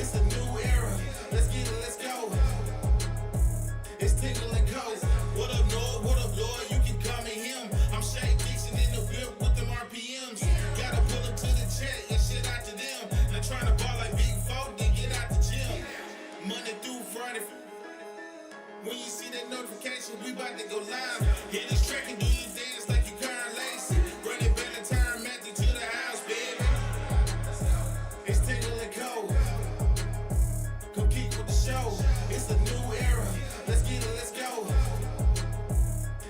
It's a new era. Let's get it, let's go. It's Tingle and Co. What up, Lloyd? What up, Lloyd? You can call me him. I'm Shay Dixon in the whip with them RPMs. Gotta pull up to the chat and shit out to them. They're trying to ball like big folk, then get out the gym. Monday through Friday. When you see that notification, we about to go live. Hit this track and do you dance like you Karen Lacey. Run it back the time, Matthew to the house, baby. It's Tingle and Co. Come keep with the show. It's a new era. Let's get it, let's go.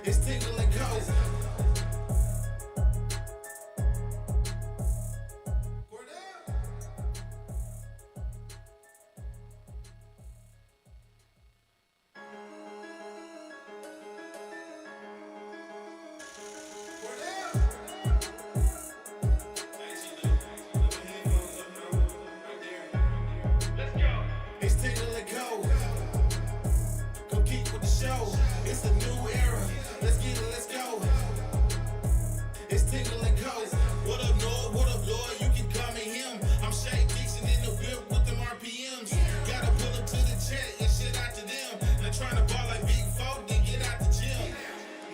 It's Tingle and Co. It's Tingle and Co. Come keep with the show. It's a new era. Let's get it, let's go. It's Tingle and Co. What up, Lloyd? What up, Lloyd? You can call me him. I'm Shay Dixon in the whip with them RPMs. Gotta pull up to the chat and shit out to them. They're trying to ball like big folk, then get out the gym.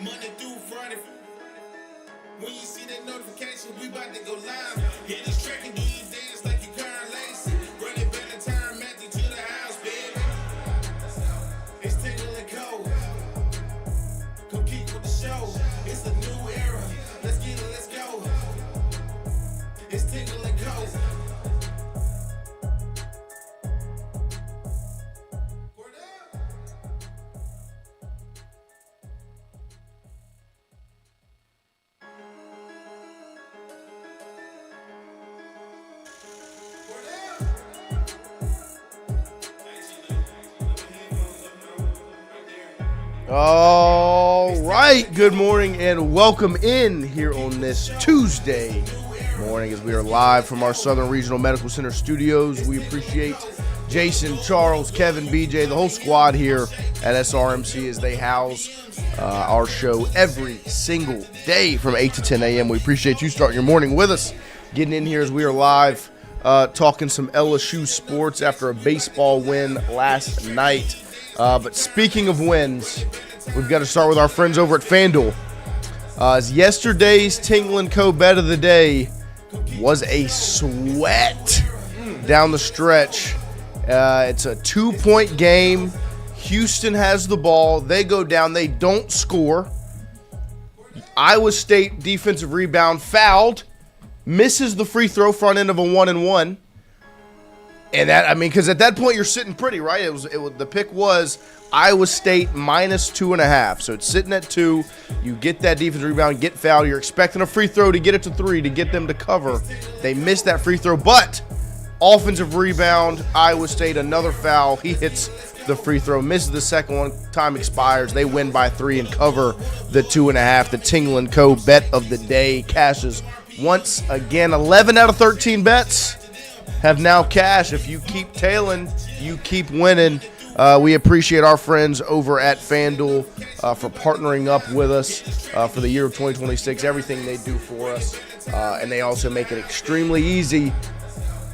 Monday through Friday. When you see that notification, we about to go live. Hit this track and do you dance like you Karen Lacey. Run it back the time, Matthew to the house, baby. It's Tingle and Co. Come keep with the show. It's a new era. Let's get it, let's go. It's Tingle and Co. All right, good morning and welcome in here on this Tuesday morning as we are live from our Southern Regional Medical Center studios. We appreciate Jason, Charles, Kevin, BJ, the whole squad here at SRMC as they house our show every single day from 8 to 10 a.m. We appreciate you starting your morning with us, getting in here as we are live, talking some LSU sports after a baseball win last night. But speaking of wins, we've got to start with our friends over at FanDuel. As yesterday's Tingle and Co. bet of the day was a sweat down the stretch. It's a 2-point game. Houston has the ball. They go down. They don't score. Iowa State defensive rebound fouled. Misses the free throw front end of a 1-and-1. And that, I mean, because at that point you're sitting pretty, right? The pick was Iowa State minus 2.5. So it's sitting at 2. You get that defense rebound, get fouled. You're expecting a free throw to get it to 3 to get them to cover. They missed that free throw, but offensive rebound, Iowa State, another foul. He hits the free throw, misses the second one. Time expires. They win by 3 and cover the 2.5. The Tingle and Co. bet of the day cashes once again. 11 out of 13 bets have now cashed. If you keep tailing, you keep winning. We appreciate our friends over at FanDuel for partnering up with us for the year of 2026, everything they do for us. And they also make it extremely easy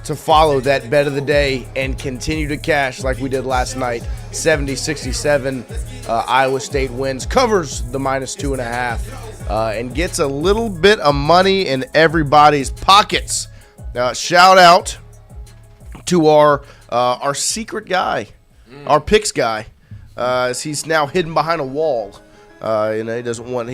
to follow that bet of the day and continue to cash like we did last night. 70-67, Iowa State wins, covers the minus 2.5, and gets a little bit of money in everybody's pockets. Shout out to our secret guy, our picks guy, as he's now hidden behind a wall. He doesn't want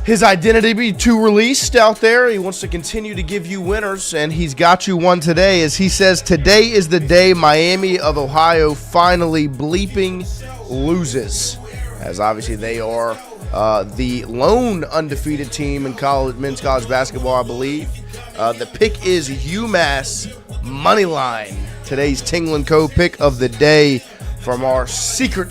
his identity be too released out there. He wants to continue to give you winners, and he's got you one today. As he says, today is the day Miami of Ohio finally bleeping loses, as obviously they are the lone undefeated team in men's college basketball, I believe. The pick is UMass money line. Today's Tingle and Co. pick of the day from our secret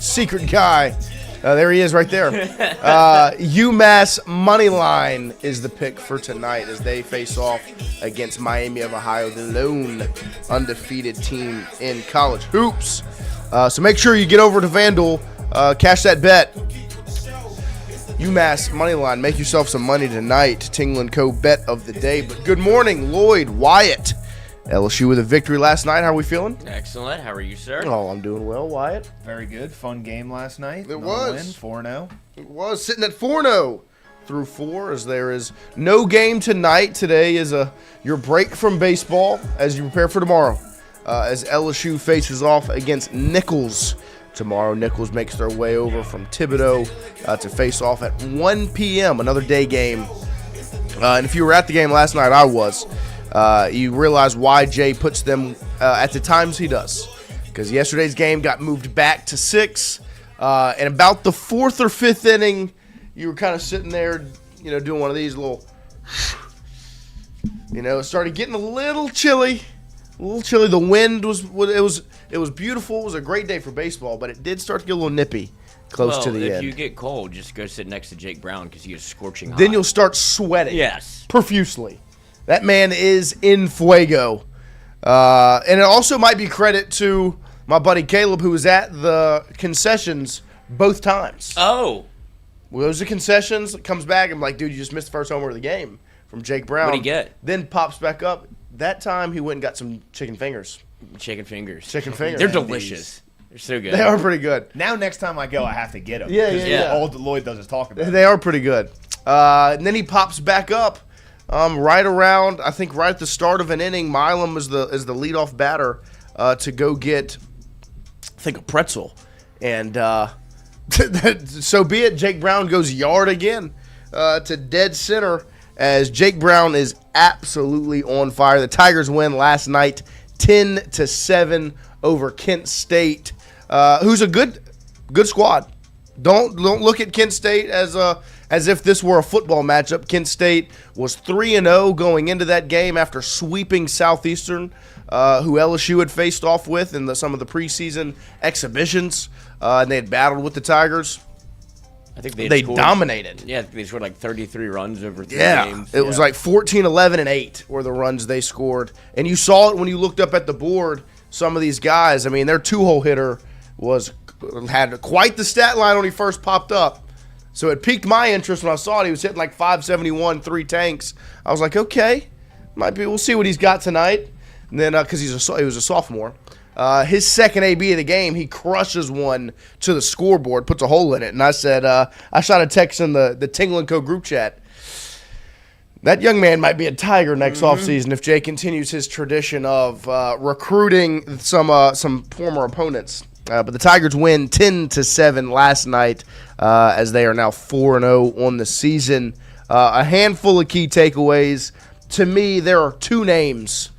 guy. There he is right there. UMass money line is the pick for tonight as they face off against Miami of Ohio, the lone undefeated team in college hoops. So make sure you get over to FanDuel, cash that bet. UMass money line. Make yourself some money tonight. Tingle and Co. bet of the day. But good morning, Lloyd, Wyatt, LSU with a victory last night. How are we feeling? Excellent. How are you, sir? Oh, I'm doing well, Wyatt. Very good. Fun game last night. It was. Win, 4-0. It was sitting at 4-0 through 4 as there is no game tonight. Today is your break from baseball as you prepare for tomorrow as LSU faces off against Nichols. Tomorrow, Nichols makes their way over from Thibodeau to face off at 1 p.m., another day game. And if you were at the game last night, I was. You realize why Jay puts them at the times he does. Because yesterday's game got moved back to 6. And about the 4th or 5th inning, you were kind of sitting there, doing one of these little, it started getting a little chilly. The wind was beautiful. It was a great day for baseball, but it did start to get a little nippy close to the end. If you get cold, just go sit next to Jake Brown because he is scorching hot. Then you'll start sweating. Yes. Profusely. That man is in fuego. And it also might be credit to my buddy Caleb, who was at the concessions both times. Oh. Well, those are concessions. Comes back. I'm like, dude, you just missed the first homer of the game from Jake Brown. What'd he get? Then pops back up. That time he went and got some chicken fingers. Chicken fingers. They're They're delicious. They're so good. They are pretty good. Now next time I go, I have to get them. Yeah. All Lloyd does is talk about They are pretty good. And then he pops back up right around, I think right at the start of an inning. Milam is the leadoff batter to go get, I think, a pretzel. And so be it. Jake Brown goes yard again to dead center as Jake Brown is absolutely on fire. The Tigers win last night 10-7 over Kent State, who's a good squad. Don't look at Kent State as if this were a football matchup. Kent State was 3-0 going into that game after sweeping Southeastern, who LSU had faced off with in some of the preseason exhibitions, and they had battled with the Tigers. I think they dominated. Yeah, they scored like 33 runs over 3 games. It was like 14, 11, and 8 were the runs they scored. And you saw it when you looked up at the board. Some of these guys, I mean, their 2-hole hitter had quite the stat line when he first popped up. So it piqued my interest when I saw it. He was hitting like 571, 3 tanks. I was like, okay, we'll see what he's got tonight. And then because he was a sophomore. His second AB of the game, he crushes one to the scoreboard, puts a hole in it. And I said, I shot a text in the Tingle & Co. group chat. That young man might be a Tiger next offseason if Jay continues his tradition of recruiting some former opponents. But the Tigers win 10-7 last night as they are now 4-0 on the season. A handful of key takeaways. To me, there are 2 names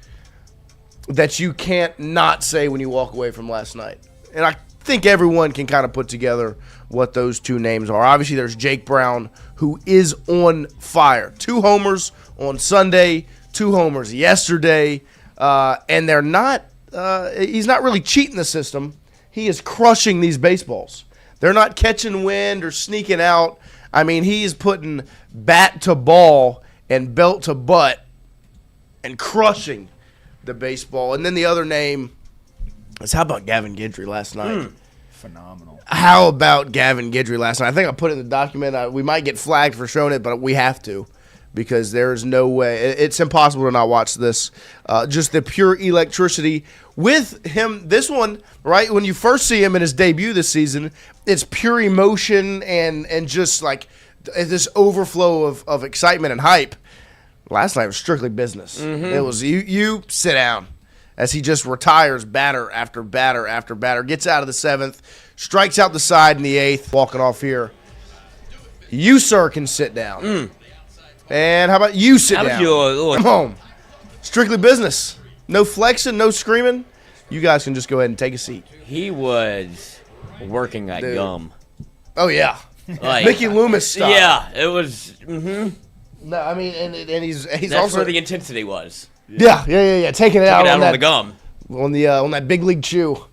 that you can't not say when you walk away from last night. And I think everyone can kind of put together what those 2 names are. Obviously, there's Jake Brown, who is on fire. 2 homers on Sunday, 2 homers yesterday. And they're not he's not really cheating the system. He is crushing these baseballs. They're not catching wind or sneaking out. I mean, he's putting bat to ball and belt to butt and crushing the baseball. And then the other name is, how about Gavin Guidry last night? Phenomenal. How about Gavin Guidry last night? I think I put it in the document. We might get flagged for showing it, but we have to because there's no way. It's impossible to not watch this. Just the pure electricity with him. This one, right, when you first see him in his debut this season, it's pure emotion and just like this overflow of excitement and hype. Last night was strictly business. It was you sit down as he just retires batter after batter after batter, gets out of the 7th, strikes out the side in the 8th, walking off here. You, sir, can sit down. And how about you sit down? Come on. Strictly business. No flexing, no screaming. You guys can just go ahead and take a seat. He was working that gum. Oh, yeah. Like, Mickey Loomis style. Yeah, it was. No, I mean, and he's That's also where the intensity was. Yeah. Taking it out on that the gum. On that big league chew.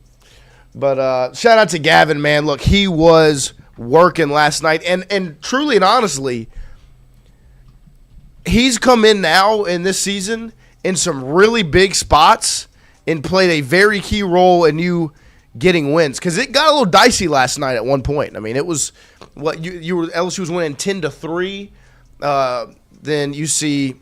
But shout out to Gavin, man. Look, he was working last night, and truly and honestly, he's come in now in this season in some really big spots and played a very key role in you getting wins, because it got a little dicey last night at one point. I mean, it was what LSU was winning 10-3. Then you see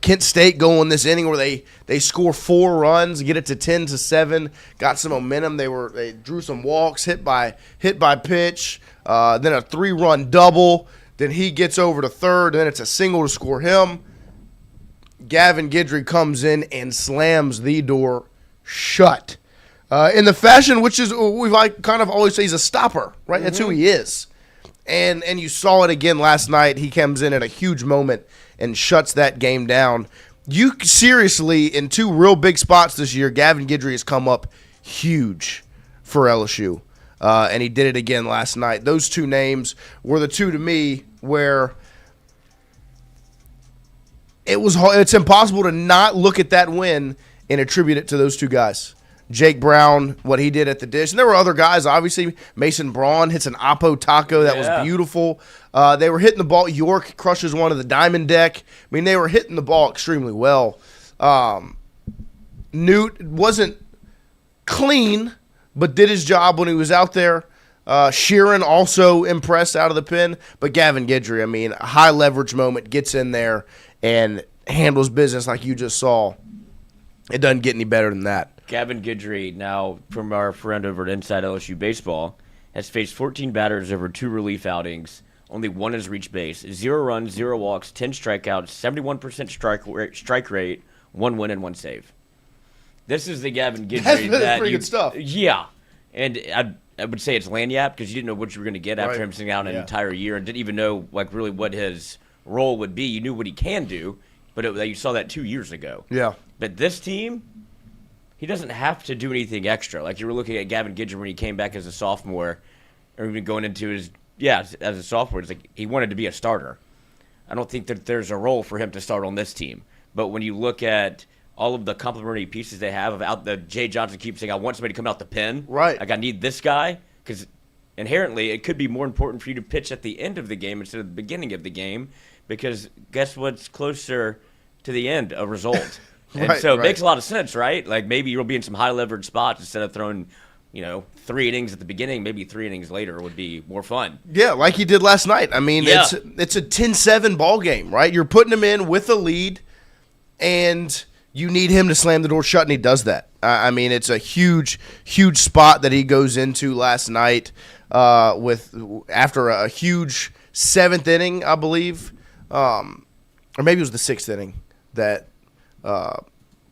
Kent State go in this inning where they score 4 runs, get it to 10-7, got some momentum. They drew some walks, hit by pitch, then a 3-run double. Then he gets over to third, and then it's a single to score him. Gavin Guidry comes in and slams the door shut. In the fashion, which is we kind of always say he's a stopper, right? That's who he is. And you saw it again last night. He comes in at a huge moment and shuts that game down. You seriously, in 2 real big spots this year, Gavin Guidry has come up huge for LSU. And he did it again last night. Those 2 names were the 2 to me where it's impossible to not look at that win and attribute it to those 2 guys. Jake Brown, what he did at the dish. And there were other guys, obviously. Mason Braun hits an Oppo taco. That was beautiful. They were hitting the ball. York crushes one of the diamond deck. I mean, they were hitting the ball extremely well. Newt wasn't clean, but did his job when he was out there. Sheeran also impressed out of the pen. But Gavin Guidry, I mean, a high leverage moment, gets in there and handles business like you just saw. It doesn't get any better than that. Gavin Guidry, now from our friend over at Inside LSU Baseball, has faced 14 batters over 2 relief outings. Only 1 has reached base. 0 runs, 0 walks, 10 strikeouts, 71% strike rate, 1 win and 1 save. This is the Gavin Guidry. That's pretty good stuff. Yeah. And I would say it's lanyap because you didn't know what you were going to get after him sitting out an entire year and didn't even know like really what his role would be. You knew what he can do, but you saw that 2 years ago. Yeah. But this team, he doesn't have to do anything extra. Like you were looking at Gavin Guidry when he came back as a sophomore, or even going into his as a sophomore. It's like he wanted to be a starter. I don't think that there's a role for him to start on this team. But when you look at all of the complementary pieces they have, Jay Johnson keeps saying, "I want somebody to come out the pen." Right. Like I need this guy because inherently it could be more important for you to pitch at the end of the game instead of the beginning of the game because guess what's closer to the end? A result. And so it makes a lot of sense, right? Like maybe you'll be in some high leverage spots instead of throwing, 3 innings at the beginning. Maybe 3 innings later would be more fun. Yeah, like he did last night. I mean, it's a 10-7 ball game, right? You're putting him in with a lead, and you need him to slam the door shut, and he does that. I mean, it's a huge, huge spot that he goes into last night after a huge 7th inning, I believe, or maybe it was the 6th inning that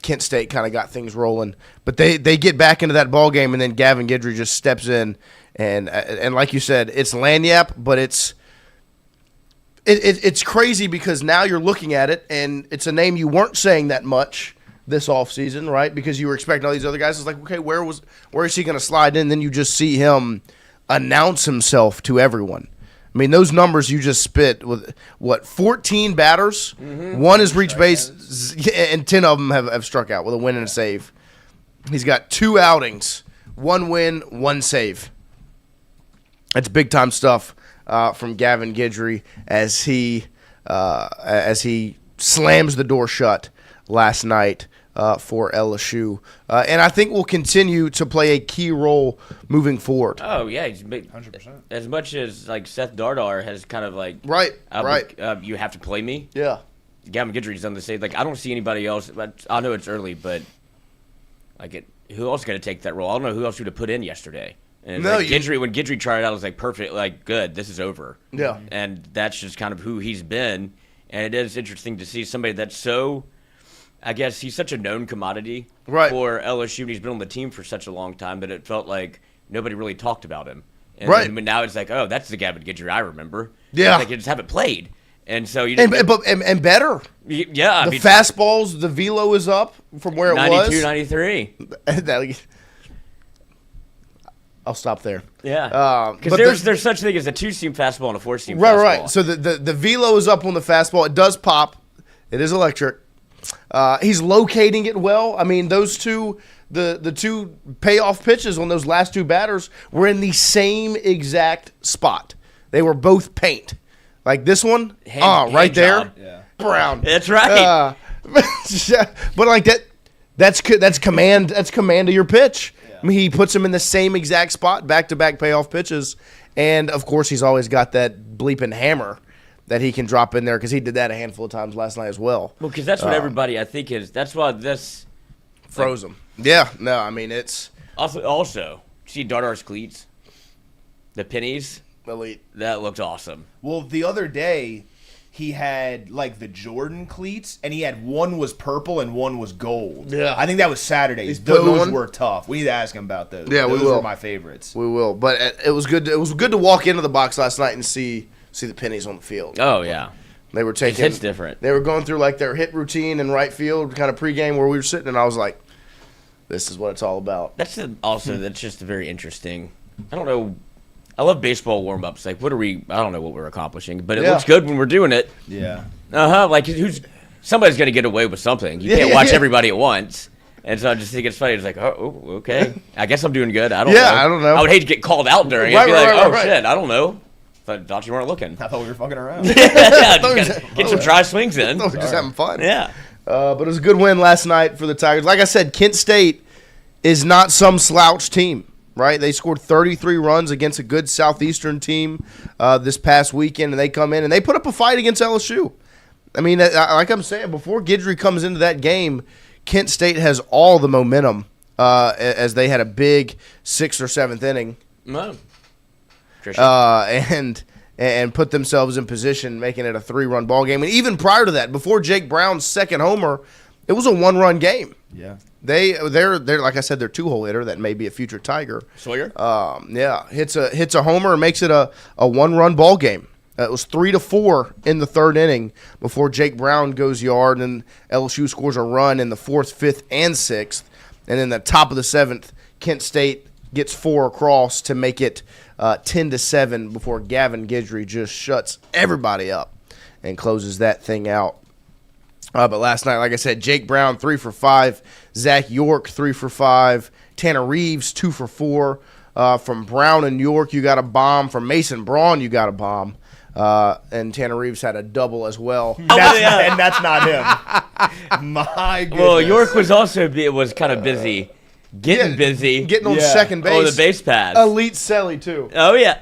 Kent State kind of got things rolling. But they get back into that ball game, and then Gavin Guidry just steps in, and like you said, it's lanyap, but it's crazy because now you're looking at it, and it's a name you weren't saying that much this offseason, right? Because you were expecting all these other guys. It's like, okay, where is he going to slide in? Then you just see him announce himself to everyone. I mean, those numbers you just spit with, 14 batters? Mm-hmm. 1 has reached base, and 10 of them have struck out with a win and a save. He's got 2 outings, 1 win, 1 save. That's big-time stuff from Gavin Guidry as he slams the door shut last night for LSU. And I think will continue to play a key role moving forward. Oh, yeah. He's 100%. As much as, like, Seth Dardar has kind of, like... Right. You have to play me. Yeah. Gavin Guidry's done the same. Like, I don't see anybody else. I know it's early, but, like, who else is going to take that role? I don't know who else would have put in yesterday. And when Guidry tried it out, I was like, perfect. Like, good. This is over. Yeah. And that's just kind of who he's been. And it is interesting to see somebody that's so... I guess he's such a known commodity for LSU, and he's been on the team for such a long time that it felt like nobody really talked about him. And then now it's like, oh, that's the Gavin Guidry I remember. Yeah. Like, you just haven't played. And so you and better. Yeah. The fastballs, the velo is up from where it 92, 93. I'll stop there. Yeah. Because there's such a thing as a 2-seam fastball and a 4-seam fastball. Right. So the velo is up on the fastball. It does pop. It is electric. He's locating it well. I mean, those two, the 2 payoff pitches on those last 2 batters were in the same exact spot. They were both paint. Like this one, right there, Brown. That's right. But like that's command. That's command of your pitch. Yeah. I mean, he puts them in the same exact spot, back-to-back payoff pitches, and of course, he's always got that bleeping hammer that he can drop in there because he did that a handful of times last night as well. Well, because that's what everybody I think is. That's why this froze him. Yeah, no, I mean it's also see Dardar's cleats, the pennies. elite. That looked awesome. Well, the other day, he had like the Jordan cleats, and he had one was purple and one was gold. Yeah. I think that was Saturday. He's putting Those on? were tough. We need to ask him about those. Yeah, we those will. were my favorites. We will, but it was good. It was good to walk into the box last night and see the pennies on the field. Oh yeah, They were taking. it's different. They were going through like their hit routine in right field, kind of pregame where we were sitting, and I was like, "This is what it's all about." That's that's just very interesting. I don't know. I love baseball warm-ups. Like, I don't know what we're accomplishing, but it looks good when we're doing it. Yeah. Like, somebody's going to get away with something. You can't watch everybody at once. And so I just think it's funny. It's like, oh, okay. I guess I'm doing good. I don't know. I don't know. I would hate to get called out during it. I'd be like, shit, I don't know. Thought you weren't looking. I thought we were fucking around. Yeah, get some dry swings in. We're just having fun. Yeah. But it was a good win last night for the Tigers. Like I said, Kent State is not some slouch team, right? They scored 33 runs against a good Southeastern team this past weekend, and they come in and they put up a fight against LSU. I mean, like I'm saying, before Guidry comes into that game, Kent State has all the momentum as they had a big 6th or 7th inning. No. And put themselves in position, making it a 3-run ball game. And even prior to that, before Jake Brown's second homer, it was a 1-run game. Yeah. They're like I said, they're 2-hole hitter. That may be a future Tiger. Sawyer? Hits a homer and makes it a 1-run ball game. It was 3-4 in the 3rd inning before Jake Brown goes yard, and LSU scores a run in the 4th, 5th, and 6th. And in the top of the 7th, Kent State gets 4 across to make it 10-7 before Gavin Guidry just shuts everybody up and closes that thing out. But last night, like I said, Jake Brown 3 for 5, Zach York 3 for 5, Tanner Reeves 2 for 4. From Brown and York, you got a bomb. From Mason Braun, you got a bomb. And Tanner Reeves had a double as well. And that's not him. My goodness. Well, York was also kind of busy. Getting on second base. Oh, the base pass. Elite Selly, too. Oh, yeah.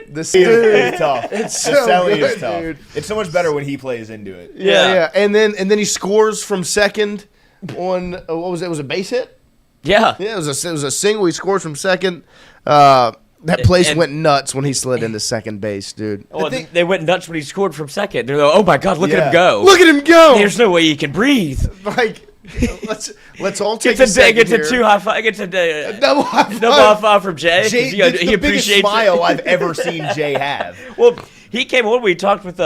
This It's tough. It's The so Selly good, is tough. dude. It's so much better when he plays into it. Yeah. And then he scores from second on what was it? It was a base hit. Yeah. Yeah, it was a single. He scores from second. That place went nuts when he slid into second base, dude. Well, they went nuts when he scored from second. They're like, oh my God, look at him go. Look at him go. There's no way he can breathe. Like, let's all take It's a a two high five. It's a double high five. double high five from Jay. Jay, He the biggest appreciates smile it. I've ever seen Jay have. Well, he came on. We talked with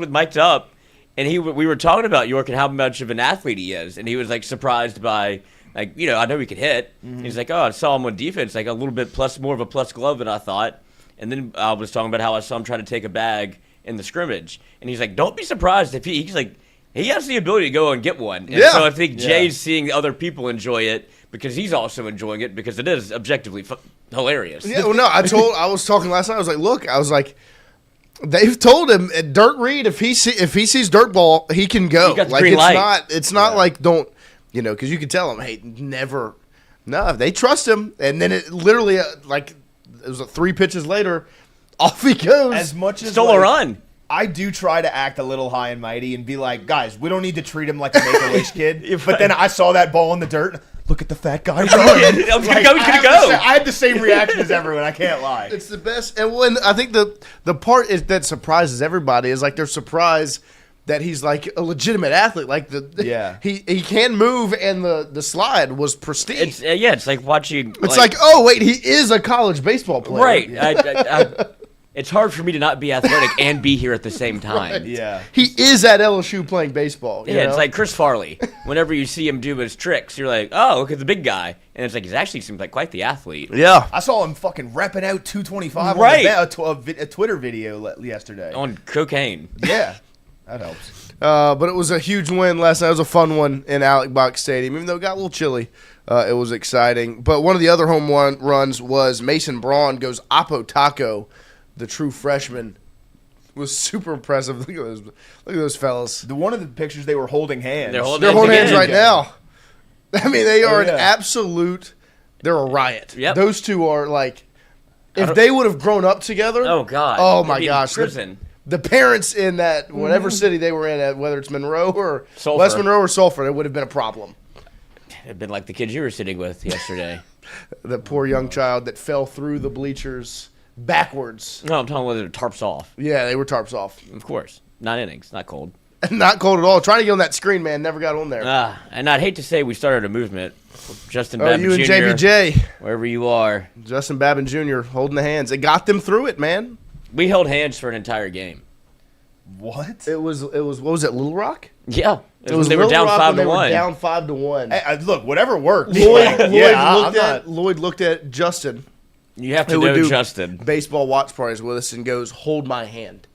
Mike Up, and we were talking about York and how much of an athlete he is, and he was like surprised by. Like, I know he could hit. Mm-hmm. He's like, I saw him on defense, like a little bit more of a plus glove than I thought. And then I was talking about how I saw him trying to take a bag in the scrimmage. And he's like, don't be surprised if he's like, he has the ability to go and get one. And so I think Jay's seeing other people enjoy it because he's also enjoing it because it is objectively hilarious. Yeah, well, no, I was talking last night. I was like, look, they've told him Dirt Reed, if he sees dirt ball, he can go. He got the Like green light. It's not like don't. Because you can tell them, hey, never. No, they trust him. And then it literally, it was 3 pitches later, off he goes. As much as Stole a run. I do try to act a little high and mighty and be like, guys, we don't need to treat him like a Make-A-Wish kid. But then I saw that ball in the dirt. Look at the fat guy run. He's gonna go. I had the same reaction as everyone. I can't lie. It's the best. And when I think the part that surprises everybody is like they're surprised that he's like a legitimate athlete. Like he can move, and the slide was pristine. It's like watching. It's like, oh wait, he is a college baseball player, right? It's hard for me to not be athletic and be here at the same time. Right. Yeah, he is at LSU playing baseball. You know? It's like Chris Farley. Whenever you see him do his tricks, you're like, oh, look at the big guy, and it's like he actually seems like quite the athlete. Yeah, I saw him fucking repping out 225 right. on a Twitter video yesterday On cocaine. Yeah. That helps. But it was a huge win last night. It was a fun one in Alec Box Stadium. Even though it got a little chilly, it was exciting. But one of the other home runs was Mason Braun goes Oppo Taco, the true freshman. Was super impressive. Look at those fellas. One of the pictures, they were holding hands. They're holding hands right now. I mean, they are an absolute. They're a riot. Yep. Those two are like, if they would have grown up together. Oh God. Oh my gosh. Prison. the parents in that whatever city they were in, whether it's Monroe or Sulphur. West Monroe or Sulphur, it would have been a problem. It'd been like the kids you were sitting with yesterday. The poor young child that fell through the bleachers backwards. No, I'm talking whether the tarps off. Yeah, they were tarps off. Of course. 9 innings. Not cold. Not cold at all. Trying to get on that screen, man. Never got on there. And I'd hate to say we started a movement. Justin Babbitt you and Jr., JBJ. wherever you are. Justin Babbitt Jr. holding the hands. It got them through it, man. We held hands for an entire game. What? It was what was it, Little Rock? Yeah. It was they were Little down Rock 5 when to they were 1. down 5-1. Hey, look, whatever works. Lloyd looked at Justin, You have to who would know do Justin. baseball watch parties with us, and goes, "Hold my hand."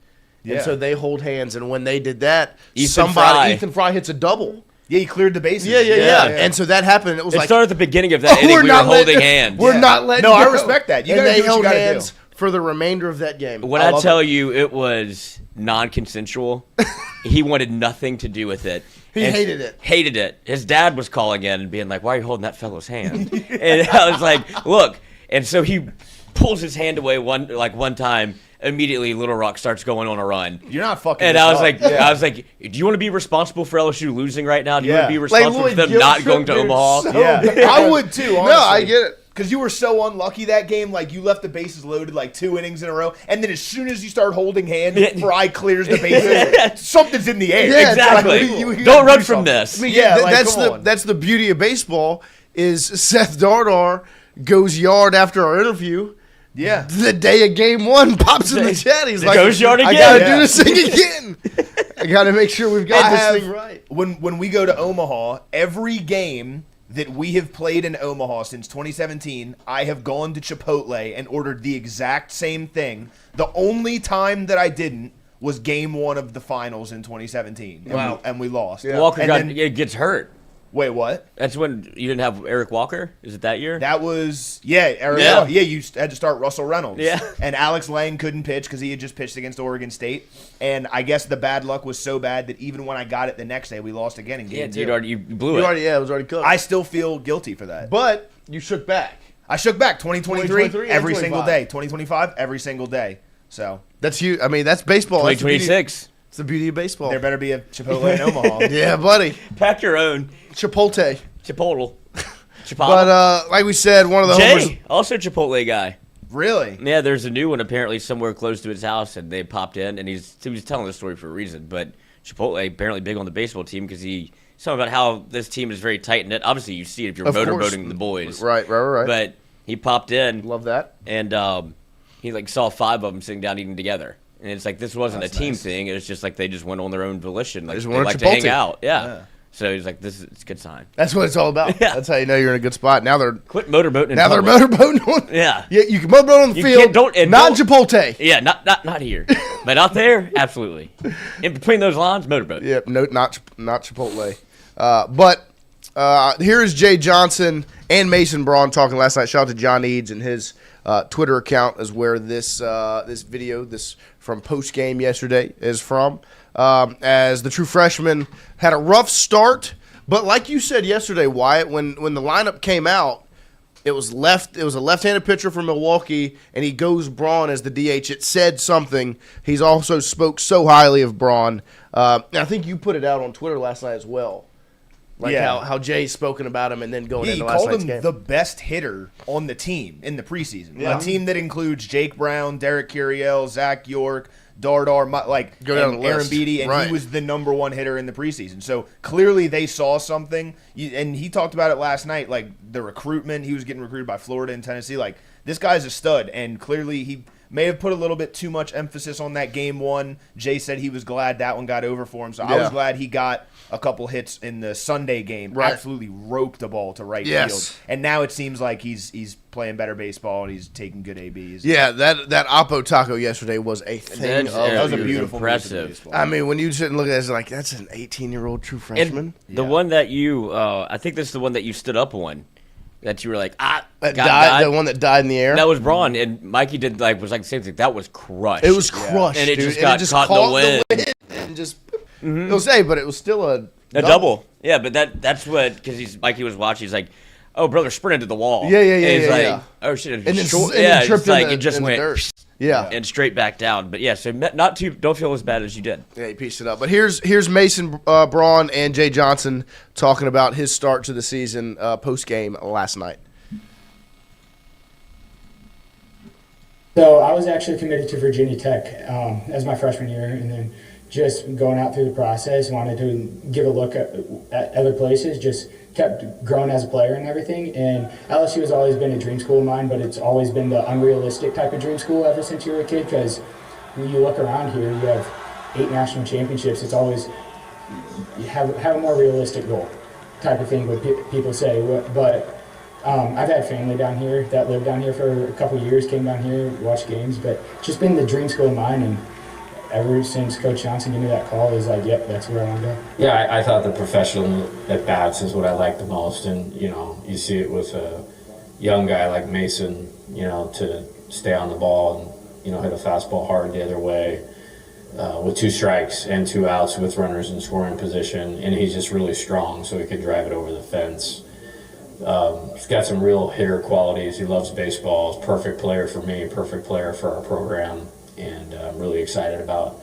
Yeah. And so they hold hands, and when they did that, Ethan Fry Ethan Fry hits a double. Yeah, he cleared the bases. Yeah. And so that happened. It was It like started at the beginning of that inning. We were holding hands. We're not letting No, I go. respect that. You and gotta they do what you held gotta hands do. for the remainder of that game. When I tell you it was non-consensual, he wanted nothing to do with it. He hated it. Hated it. His dad was calling in and being like, "Why are you holding that fellow's hand?" And I was like, "Look." And so he pulls his hand away one time. Immediately, Little Rock starts going on a run. You're not fucking. And this I was up. like, "Do you want to be responsible for LSU losing right now? Do you want to be Yeah. responsible Lloyd for them guilt not tripped going to me Omaha?" so Yeah, I would too. Honestly. No, I get it. Because you were so unlucky that game. Like, you left the bases loaded like 2 innings in a row. And then as soon as you start holding hands, Fry clears the bases. Something's in the air. Yeah, Exactly. it's like, you Don't gotta run do from something. this. I mean, Yeah, like, that's come on. that's the beauty of baseball is Seth Dardar goes yard after our interview. Yeah. The day of game 1 pops in the chat. He's like, Goes yard I again. gotta Yeah. do this thing again. I gotta make sure we've got this thing right. When we go to Omaha, every game that we have played in Omaha since 2017, I have gone to Chipotle and ordered the exact same thing. The only time that I didn't was game 1 of the finals in 2017. Wow. And we lost. Walker And then- gets hurt. Wait, what? That's when you didn't have Eric Walker? Is it that year? That was, Eric, Yeah. you had to start Russell Reynolds. Yeah. And Alex Lang couldn't pitch because he had just pitched against Oregon State. And I guess the bad luck was so bad that even when I got it the next day, we lost again in game 2. You blew it. It was already cooked. I still feel guilty for that. But you shook back. I shook back 2023 2023 and every single 25. day. 2025 every single day. So That's you. I mean, that's baseball. That's the beauty- 2026. It's the beauty of baseball. there better be a Chipotle in Omaha. Yeah, buddy. Pack your own. Chipotle. Chipotle. But like we said, one of the homers. Jay, also Chipotle guy. Really? Yeah, there's a new one apparently somewhere close to his house, and they popped in, and he was telling the story for a reason. But Chipotle apparently big on the baseball team because he something about how this team is very tight knit. Obviously, you see it if you're Of course. motorboating the boys, Right. But he popped in, Love that. and he saw 5 of them sitting down eating together. And it's like this wasn't a team thing; it was just like they just went on their own volition. Like just they wanted like to hang Chipotle. out, yeah. So he's like, it's a good sign. That's what it's all about. Yeah. That's how you know you're in a good spot. Now they're Quit motorboating. in now they're public. motorboating on. Yeah. Yeah, you can motorboat on the You field. can't- don't- and not don't- Chipotle. Yeah, not here, but out there, absolutely. In between those lines, motorboat. Yep, no, not Chipotle. But here is Jay Johnson and Mason Braun talking last night. Shout out to John Eads and his Twitter account is where this video from Postgame yesterday is from. As the true freshman had a rough start, but like you said yesterday, Wyatt, when the lineup came out, it was a left-handed pitcher from Milwaukee, and he goes Braun as the DH. It said something. He's also spoke so highly of Braun. And I think you put it out on Twitter last night as well. Like how Jay's spoken about him and then going He into last called night's him game. the best hitter on the team in the preseason. Yeah. A team that includes Jake Brown, Derek Curiel, Zach York, Dardar, Go down and the Aaron list. Beatty, and Right. he was the number 1 hitter in the preseason. So clearly they saw something, and he talked about it last night, like the recruitment. He was getting recruited by Florida and Tennessee. Like, this guy's a stud, and clearly he may have put a little bit too much emphasis on that game 1. Jay said he was glad that one got over for him, so I was glad he got a couple hits in the Sunday game. Right. Absolutely roped the ball to right Yes. field. And now it seems like he's playing better baseball and he's taking good ABs. Yeah, that Oppo taco yesterday was a thing. That was a beautiful impressive. piece of baseball. I mean, when you sit and look at it, it's like, that's an 18-year-old true freshman. And the one that you, I think this is the one that you stood up on, that you were like, That God died, the one that died in the air. That was Braun, and Mikey was like the same thing. That was crushed. It was crushed, And it dude. just got caught in the wind. and just it was but it was still a double. Yeah, but that's what, because Mikey was watching. He's like, oh, brother, sprinted to the wall. Yeah, And he's like, yeah. oh shit, And then, short. and Yeah, then tripped it's like in the, it just in the went. dirt. Yeah. And straight back down. But, yeah, so don't feel as bad as you did. Yeah, he pieced it up. But here's Mason Braun and Jay Johnson talking about his start to the season post-game last night. So I was actually committed to Virginia Tech as my freshman year, and then just going out through the process, wanted to give a look at other places, just kept growing as a player and everything. And LSU has always been a dream school of mine, but it's always been the unrealistic type of dream school ever since you were a kid, because when you look around here, you have 8 national championships. It's always you have a more realistic goal type of thing, what people say. But I've had family down here that lived down here for a couple of years, came down here, watched games, but it's just been the dream school of mine. And ever since Coach Johnson gave me that call, it was like, yep, that's where I want to go. Yeah, I thought the professional at bats is what I like the most. And, you see it with a young guy like Mason, to stay on the ball and, hit a fastball hard the other way with 2 strikes and 2 outs with runners in scoring position. And he's just really strong, so he could drive it over the fence. He's got some real hitter qualities. He loves baseball. He's a perfect player for me, perfect player for our program. And I'm really excited about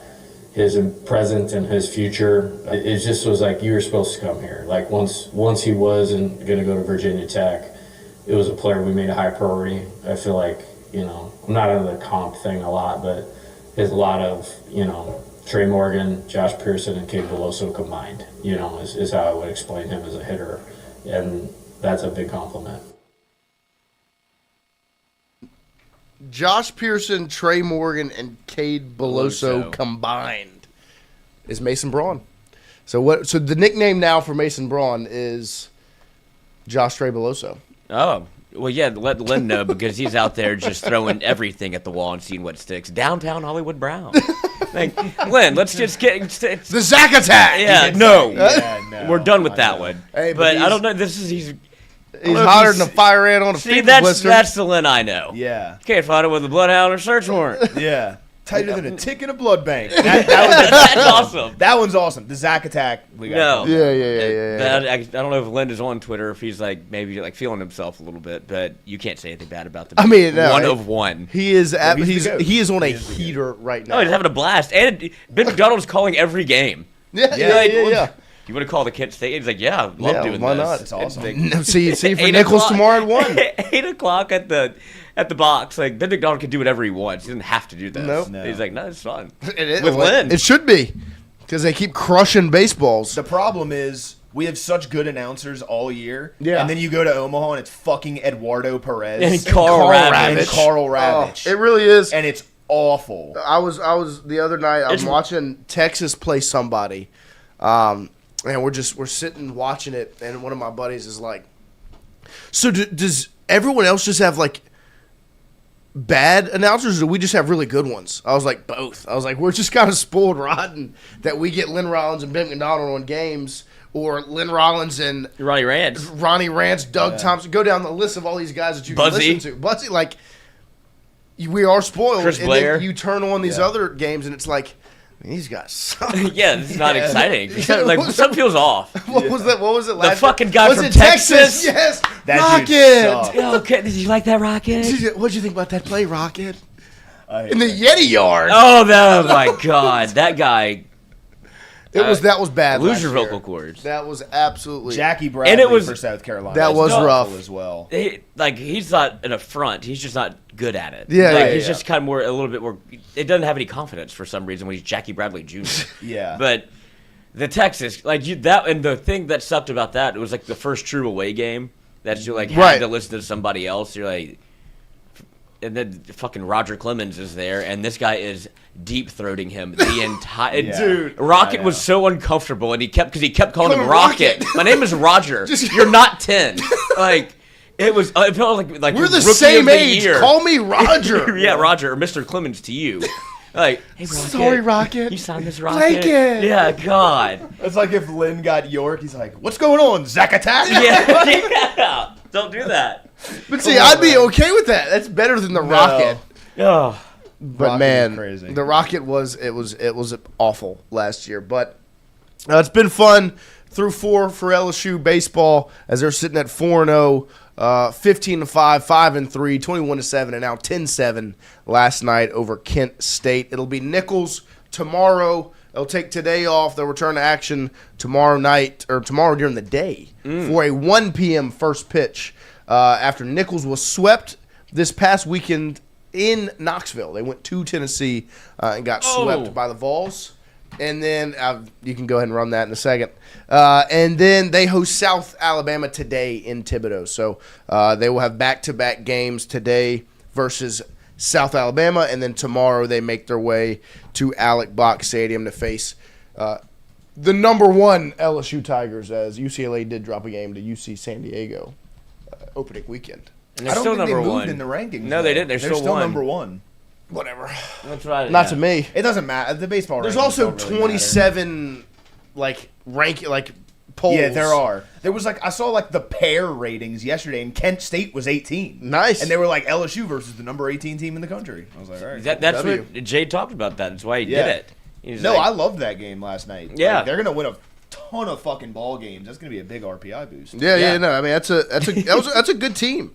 his present and his future. It just was like, you were supposed to come here. Like once he was going to go to Virginia Tech, it was a player we made a high priority. I feel like, I'm not into the comp thing a lot, but there's a lot of, Trey Morgan, Josh Pearson, and Cade Beloso combined, is how I would explain him as a hitter. And that's a big compliment. Josh Pearson, Trey Morgan, and Cade Beloso combined is Mason Braun. So the nickname now for Mason Braun is Josh Trey Beloso. Oh, well, yeah, let Lynn know, because he's out there just throwing everything at the wall and seeing what sticks. Downtown Hollywood Brown. Like, Lynn, let's just get the Zack Attack. Yeah, no. We're done with that one. Hey, but I don't know. He's hotter than a fire ant on a fever blister. That's the Lynn I know. Yeah. Can't find it with a bloodhound or search warrant. Yeah. Tighter than a tick in a blood bank. That's awesome. That one's awesome. The Zack Attack. No. Yeah. I don't know if Lynn is on Twitter, if he's maybe feeling himself a little bit, but you can't say anything bad about the one of one. He is he is on a heater right now. Oh, he's having a blast. And Ben McDonald's calling every game. Yeah. You want to call the Kent State? He's like, yeah, love doing why this. not? It's awesome. See for Nichols tomorrow at 1. 8 o'clock at the box. Like, Ben McDonald can do whatever he wants. He doesn't have to do this. Nope. No. He's like, no, it's fun. It is. With Lynn. It should be, because they keep crushing baseballs. The problem is we have such good announcers all year. Yeah. And then you go to Omaha and it's fucking Eduardo Perez. And Carl Ravitch. And Carl Ravitch. It really is. And it's awful. I was the other night. I'm watching Texas play somebody, and we're sitting watching it, and one of my buddies is like, "So does everyone else just have bad announcers, or do we just have really good ones?" I was like, both. I was like, we're just kind of spoiled rotten that we get Lynn Rollins and Ben McDonald on games, or Lynn Rollins and Ronnie Rance, Doug Thompson. Go down the list of all these guys that you can Buzzy. listen to. Buzzy, we are spoiled. Chris and Blair. then you turn on these other games, and it's like, these guys suck. Yeah, it's not exciting. Something feels off. What was that? What was it? The fucking guy was from it Texas? Yes, That dude Rocket. sucked. Okay, did you like that, Rocket? What'd you think about that play, Rocket? In the Yeti yard. Oh, my God. That guy. That was bad. Lose last your year. vocal cords. That was absolutely Jackie Bradley And it was- for South Carolina. That was rough as well. He's not an affront. He's just not good at it. Yeah, He's just kind of a little bit more. It doesn't have any confidence for some reason when he's Jackie Bradley Jr. Yeah. But the Texas, and the thing that sucked about that, it was the first true away game that you had to listen to somebody else. You're like, and then fucking Roger Clemens is there, and this guy is deep throating him the entire Dude. Rocket was so uncomfortable, and he kept calling him Rocket. My name is Roger. You're not 10. It felt like we're the rookie same of the age. year. Call me Roger. Yeah, Roger or Mr. Clemens to you. Hey, Rocket. Sorry, Rocket. You signed this Rocket. Take it. Yeah, God. It's like if Lynn got York, he's like, "What's going on, Zack Attack?" Yeah. Don't do that. But see, I'd be okay with that. That's better than the Rocket. Oh. But Rocket man, was crazy. the Rocket was awful last year. But it's been fun through 4 for LSU baseball as they're sitting at 4-0 15-5, 5-3, 21-7, and now 10-7 last night over Kent State. It'll be Nichols tomorrow. They'll take today off. They'll return to action tomorrow night or tomorrow during the day for a 1 p.m. first pitch after Nichols was swept this past weekend in Knoxville. They went to Tennessee and got swept by the Vols. And then you can go ahead and run that in a second. And then they host South Alabama today in Thibodaux. So they will have back-to-back games today versus South Alabama, and then tomorrow they make their way to Alec Block Stadium to face the number one LSU Tigers, as UCLA did drop a game to UC San Diego opening weekend. And I they're don't still think they number moved one in the rankings. No, they didn't. They're still still number one. Whatever. That's right. Not to me. It doesn't matter. The baseball. There's rankings also don't really 27 polls. Yeah, there are. There was I saw the pair ratings yesterday, and Kent State was 18. Nice. And they were LSU versus the number 18 team in the country. I was like, all right. That's W. what Jay talked about. That's why he Yeah. did it. He's No, like, I loved that game last night. Yeah. They're gonna win a ton of fucking ball games. That's gonna be a big RPI boost. Yeah. No, I mean that's a good team.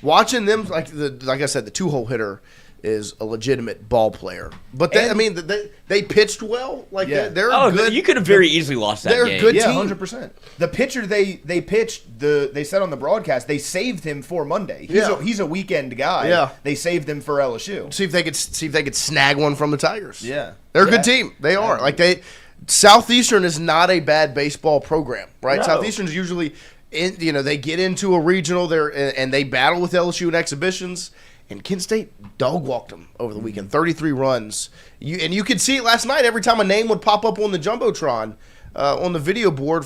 Watching them, like I said, the 2-hole hitter is a legitimate ball player. But they pitched well. They're good. You could have very easily lost that they're game. a good Yeah, team. 100%. The pitcher they pitched, they said on the broadcast, they saved him for Monday. He's a weekend guy. Yeah. They saved him for LSU. See if they could snag one from the Tigers. Yeah. They're a good team. They are. Southeastern is not a bad baseball program, right? No. Southeastern's usually they get into a regional there and they battle with LSU in exhibitions. And Kent State dog walked them over the weekend, 33 runs. You could see it last night. Every time a name would pop up on the jumbotron, on the video board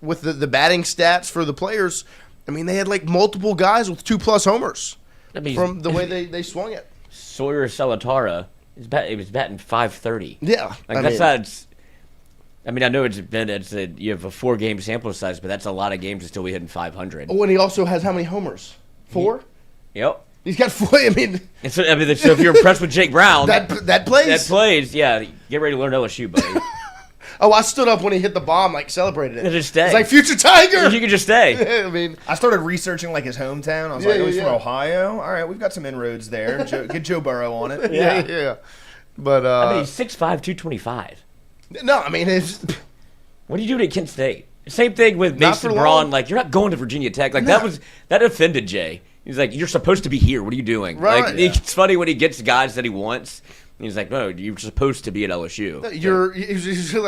with the batting stats for the players. I mean, they had multiple guys with 2+ homers from the way they swung it. Sawyer Salatara, he was batting .530. Yeah, I know you have a 4-game sample size, but that's a lot of games to still be hitting 500. Oh, and he also has how many homers? 4. Yep. He's got 4. So if you're impressed with Jake Brown, that plays. Yeah, get ready to learn LSU, buddy. Oh, I stood up when he hit the bomb, celebrated it. Just stay. It's like future Tiger. You can just stay. I started researching his hometown. I was he's from Ohio. All right, we've got some inroads there. Get Joe Burrow on it. Yeah. But he's 6'5", 225. No, it's What are you doing at Kent State? Same thing with Mason Braun. You're not going to Virginia Tech. That offended Jay. He's like, you're supposed to be here. What are you doing? Right. It's funny when he gets guys that he wants. He's like, no, you're supposed to be at LSU.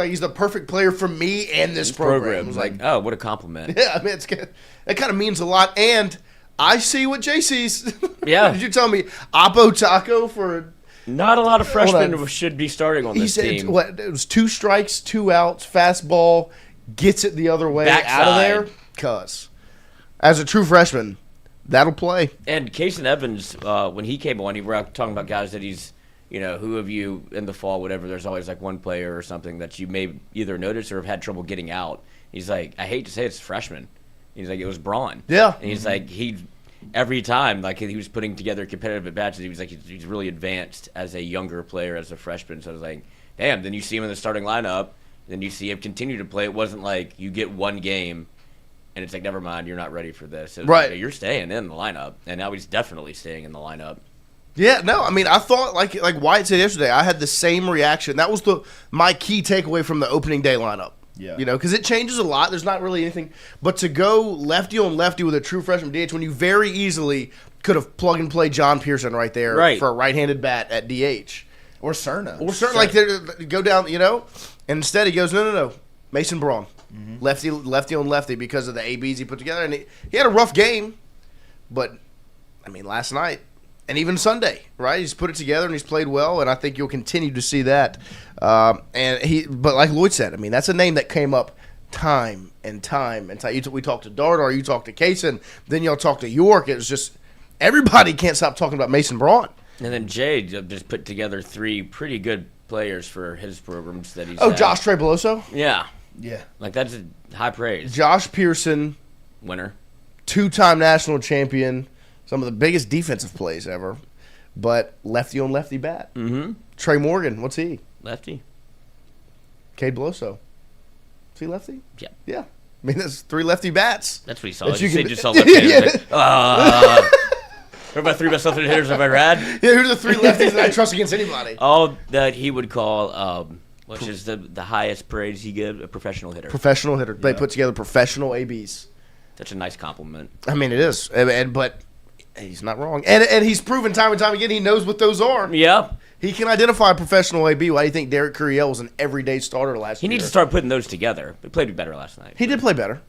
He's the perfect player for me and this program. It's like, oh, what a compliment. Yeah, it's good. It kind of means a lot. And I see what Jay sees. Yeah. Did you tell me Oppo Taco for? Not a lot of freshmen should be starting on this team. It was 2 strikes, 2 outs, fastball, gets it the other way, out of there. As a true freshman, that'll play. And Kason Evans, when he came on, he was talking about guys that he's, who have you in the fall, whatever. There's always one player or something that you may either notice or have had trouble getting out. He's like, I hate to say it's freshman. He's like, it was Braun. Yeah. And he's like, every time, he was putting together competitive at-bats, he was like, he's really advanced as a younger player, as a freshman. So I was like, damn, then you see him in the starting lineup, then you see him continue to play. It wasn't like you get one game, and it's like, never mind, you're not ready for this. Right. You're staying in the lineup, and now he's definitely staying in the lineup. Yeah, no, I thought, like Wyatt said yesterday, I had the same reaction. That was my key takeaway from the opening day lineup. Yeah. Because it changes a lot. There's not really anything. But to go lefty on lefty with a true freshman DH when you very easily could have plug and play John Pearson right there for a right-handed bat at DH. Or Cerna. Go down, and instead he goes, no, Mason Braun. Mm-hmm. Lefty on lefty because of the ABs he put together. And he had a rough game, but, last night. And even Sunday, right? He's put it together and he's played well, and I think you'll continue to see that. But like Lloyd said, that's a name that came up time and time and time. We talked to Dardar, you talked to Kason, then y'all talked to York. It was just everybody can't stop talking about Mason Braun. And then Jay just put together 3 pretty good players for his programs that he's had. Josh Trebeloso? Yeah. Yeah. That's a high praise. Josh Pearson. Winner. 2-time national champion. Some of the biggest defensive plays ever, but lefty on lefty bat. Mm-hmm. Trey Morgan, what's he? Lefty. Cade Bloso. Is he lefty? Yeah. Yeah. I mean, that's 3 lefty bats. That's what he saw. That You you just can- saw left-handed. What about 3 best left-handed hitters I've ever had? Yeah, who's the 3 lefties that I trust against anybody? All that he would call, which is the highest praise he gives, a professional hitter. Professional hitter. They put together professional ABs. Such a nice compliment. I mean, it is. But he's not wrong. And he's proven time and time again he knows what those are. Yeah. He can identify a professional AB. Why do you think Derek Curiel was an everyday starter last year? He needs to start putting those together. He played better last night. He did play better.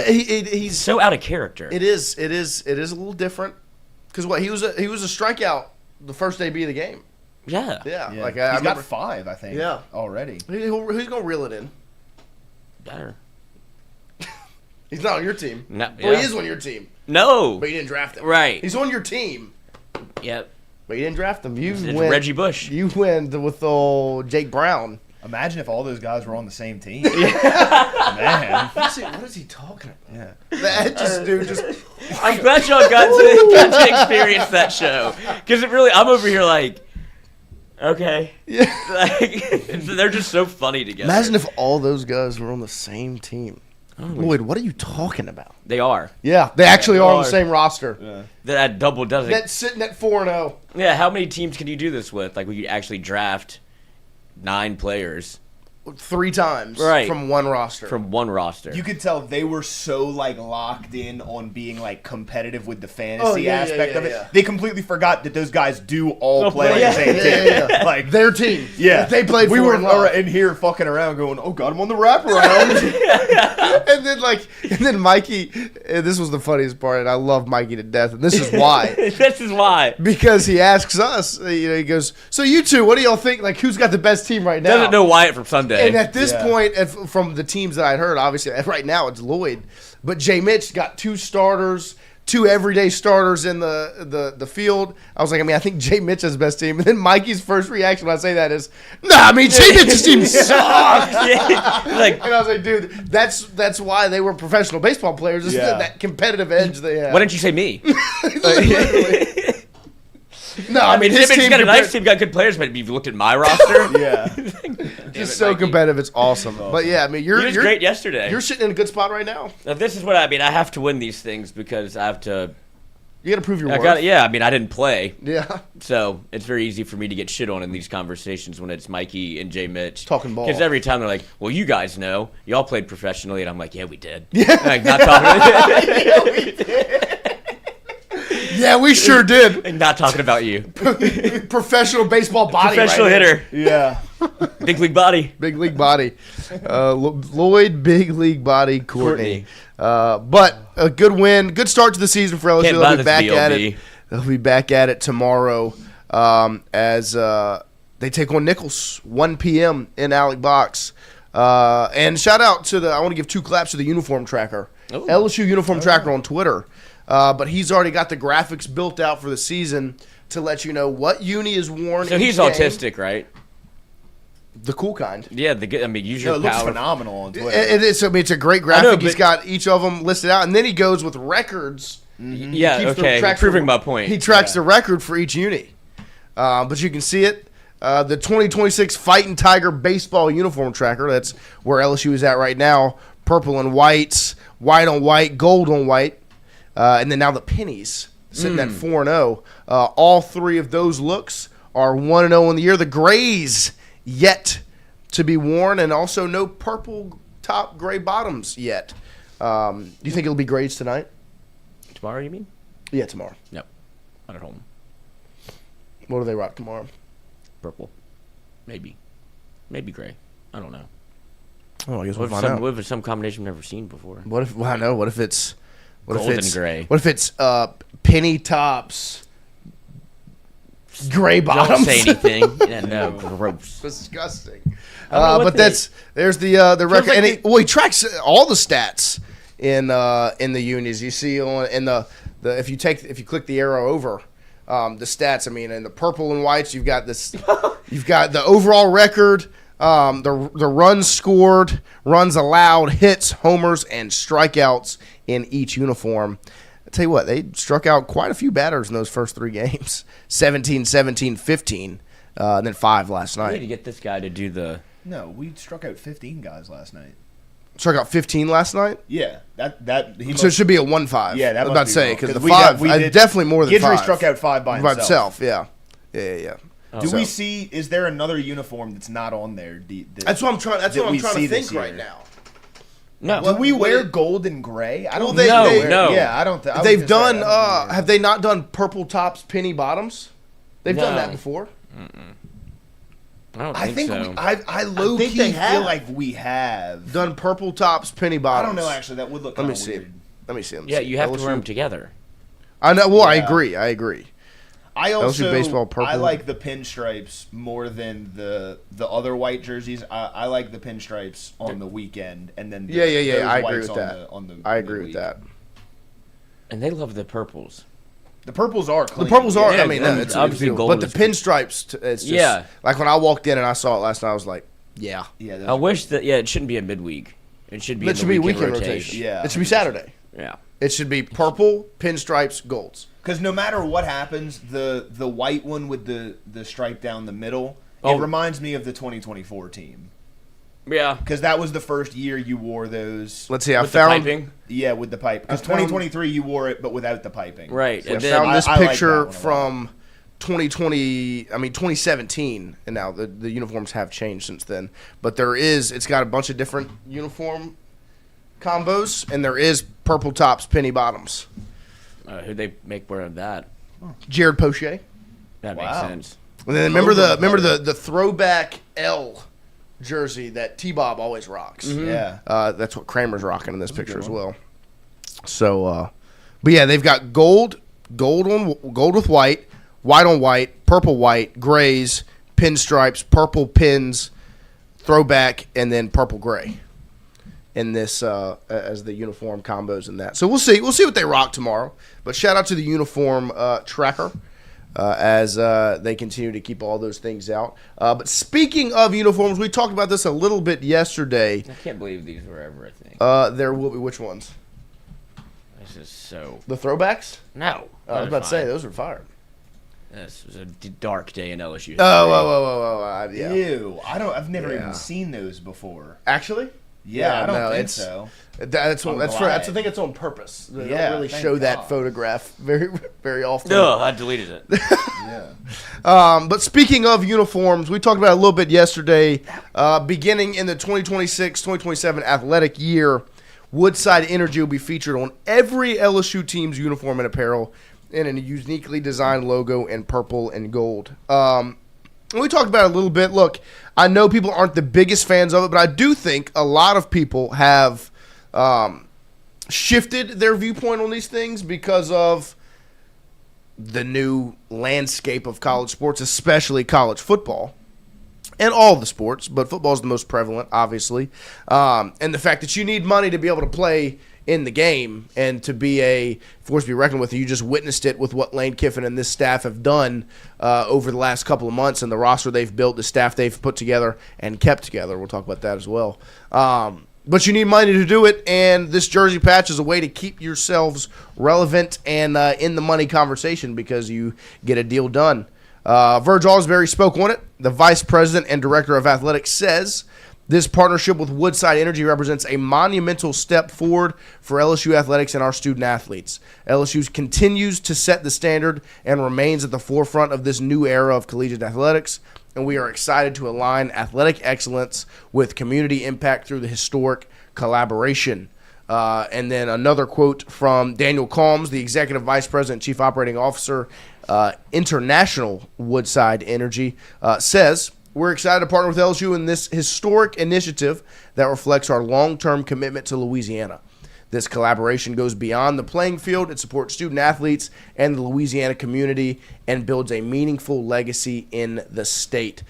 He's So out of character. It is a little different. Because he was a strikeout the first AB of the game. Yeah. Yeah. Yeah. Like He's I got remember, 5, I think. Yeah. Already. He's going to reel it in. Better. He's not on your team. No, Well, yeah. he is on your team, No. but you didn't draft him. Right. He's on your team, Yep. but you didn't draft him. You It's went Reggie Bush. You went with old Jake Brown. Imagine if all those guys were on the same team. Man. What is he talking about? Yeah. That just. I'm glad y'all got to experience that show. Because it really, I'm over here like, okay. Yeah. Like, they're just so funny together. Imagine if all those guys were on the same team. Lloyd, what are you talking about? They are. Yeah, they actually are on the same roster. Yeah. That double doesn't. That's sitting at 4-0. Yeah, how many teams can you do this with? Like, we could actually draft 9 players 3 times Right. from one roster. from one roster. You could tell they were so like locked in on being like competitive with the fantasy yeah, aspect yeah, of it. yeah. They completely forgot that those guys do all play on yeah, the same yeah, team. yeah, yeah. Like Their team. yeah, They played We for were and love. in here fucking around, going, "Oh, got him on the wraparound." and then Mikey, and this was the funniest part, and I love Mikey to death, and this is why. This is why. Because he asks us, he goes, so you two, what do y'all think? Like, who's got the best team right now? Doesn't know Wyatt from Sunday. And at this Yeah. point, from the teams that I'd heard, obviously, right now it's Lloyd. But J. Mitch got 2 starters, 2 everyday starters in the field. I was like, I think J. Mitch has the best team. And then Mikey's first reaction when I say that is, J. Mitch's team sucks. Yeah. Like, And I was like, dude, that's why they were professional baseball players. Is Yeah. that competitive edge they have. why didn't you say me? No, I mean, his Jim's team got a compared- nice team, got good players, but if you looked at my roster, yeah, It's so competitive. It's awesome. But yeah, I mean, he was you're great yesterday. You're sitting in a good spot right now. Now, this is what I mean. I have to win these things because I have to. You got to prove your worth. I mean, I didn't play, Yeah. so it's very easy for me to get shit on in these conversations when it's Mikey and Jay Mitch Talking ball. Because every time they're like, "Well, you guys know, y'all played professionally," and I'm like, "Yeah, we did." Yeah, like, not talking. Yeah, we sure did. And not talking about you. Professional baseball body. Professional right here. hitter, yeah. big league body. Big league body. Lloyd, big league body, Courtney. But a good win. Good start to the season for LSU. Can't buy They'll be this back at BLB. it. They'll be back at it tomorrow as they take on Nichols, 1 p.m. in Alec Box. And shout out to I want to give 2 claps to the uniform tracker. Ooh. LSU uniform tracker on Twitter. But he's already got the graphics built out for the season to let you know what uni is worn. So each he's game. autistic, right? The cool kind. Yeah, I mean, use No, your it looks power. phenomenal on Twitter. It is. I mean, it's a great graphic. know, He's but- got each of them listed out, and then he goes with records. Yeah, Keeps the okay, tracks proving for- my point. He tracks the record for each uni. But you can see it. The 2026 Fighting Tiger baseball uniform tracker. That's where LSU is at right now. Purple and whites, white on white, gold on white. And then now the pennies sitting at 4-0. All 3 of those looks are 1-0 in the year. The grays yet to be worn, and also no purple top, gray bottoms yet. Do you think it'll be grays tonight? Tomorrow, you mean? Yeah, tomorrow. No, not at home. What do they rock tomorrow? Purple, maybe gray. I don't know. Oh, I guess What if it's some combination I've never seen before? What if? Well, I know. What if it's Gold and gray. What if it's penny tops, gray Don't bottoms? say anything. Yeah, no, gross. Disgusting. I don't know what But there's the record, like and they- he tracks all the stats in the unis. You see in the if you click the arrow over. The stats. I mean, in the purple and whites, you've got this. You've got the overall record, the runs scored, runs allowed, hits, homers, and strikeouts in each uniform. I tell you what, they struck out quite a few batters in those first 3 games: 17, 17, 15, and then 5 last I need to night. get this guy to do the. No, we struck out 15 guys last night. struck out 15 last night. Yeah, So it should be a 1-5. Yeah, that I was must about be to say wrong, because the 'cause 5 definitely more than 5. Guidry struck out 5 by himself. Yeah. Do we see? Is there another uniform that's not on there? That's what I'm trying. That's what I'm trying to think year? right now. No. Do we wear gold and gray? I don't. Well, No. Yeah, I don't. They've done. Have they not done purple tops, penny bottoms? They've done that before. I don't I think so. I low think key they feel have. like we have. Done purple tops, penny I bottoms. don't know. Actually, that would look. Let me kinda see. weird. Let me see. Yeah, you have to wear them together. I know. Well, I Yeah. agree. I also baseball purple. I like the pinstripes more than the other white jerseys. I like the pinstripes on the weekend, and then Yeah. those I agree whites with on that. On the I agree with midweek. that. And they love the purples. The purples are The clean. purples are. Yeah, I mean, yeah, it's obviously beautiful. gold But the is- pinstripes. It's just, Yeah. Like when I walked in and I saw it last night, I was like, yeah. Yeah, those I are- wish that. Yeah, it shouldn't be a midweek. It should be. It should be weekend rotation. Yeah, It should be Saturday. Yeah. It should be purple, pinstripes, golds. Because no matter what happens, the white one with the stripe down the middle, Oh. it reminds me of the 2024 team. Yeah. Because that was the first year you wore those. Let's see. I With the found. piping. Yeah, with the pipe. Because I found- 2023 you wore it, but without the piping. Right. I And then found this I like picture that one a lot. from 2017, and now the uniforms have changed since then. But it's got a bunch of different uniform combos, and there is purple tops, penny bottoms. who they make wear that? Jared Poche. That Wow. makes sense. And then remember the throwback L jersey that T-Bob always rocks. Yeah. That's what Kramer's rocking in this picture as well. So, but yeah, they've got gold with white on white, purple white, grays, pinstripes, purple pins, throwback, and then purple gray in this as the uniform combos in that. So we'll see what they rock tomorrow. But shout out to the uniform tracker. As they continue to keep all those things out. But speaking of uniforms, we talked about this a little bit yesterday. I can't believe these were ever a thing. There will be which ones? This is so. The throwbacks? No. I was about to say those were fired. This was a dark day in LSU. Oh, yeah. Ew. I've never Yeah. even seen those before. Actually, Yeah, I don't think it's- so. That's I'm I glad. think it's on purpose. They Yeah, don't really thank show that God. photograph very very often. No, I deleted it. Yeah. But speaking of uniforms, we talked about it a little bit yesterday. Beginning in the 2026-2027 athletic year, Woodside Energy will be featured on every LSU team's uniform and apparel in a uniquely designed logo in purple and gold. We talked about it a little bit. Look, I know people aren't the biggest fans of it, but I do think a lot of people have shifted their viewpoint on these things because of the new landscape of college sports, especially college football. And all the sports, but football is the most prevalent, obviously. And the fact that you need money to be able to play in the game and to be a force to be reckoned with. You just witnessed it with what Lane Kiffin and this staff have done over the last couple of months and the roster they've built, the staff they've put together and kept together. We'll talk about that as well. But you need money to do it, and this jersey patch is a way to keep yourselves relevant and in the money conversation because you get a deal done. Verge Alsbury spoke on it. The vice president and director of athletics says this partnership with Woodside Energy represents a monumental step forward for LSU athletics and our student athletes. LSU continues to set the standard and remains at the forefront of this new era of collegiate athletics, and we are excited to align athletic excellence with community impact through the historic collaboration. And then another quote from Daniel Calms, the executive vice president, chief operating officer, International Woodside Energy, says, "We're excited to partner with LSU in this historic initiative that reflects our long-term commitment to Louisiana. This collaboration goes beyond the playing field. It supports student athletes and the Louisiana community and builds a meaningful legacy in the state."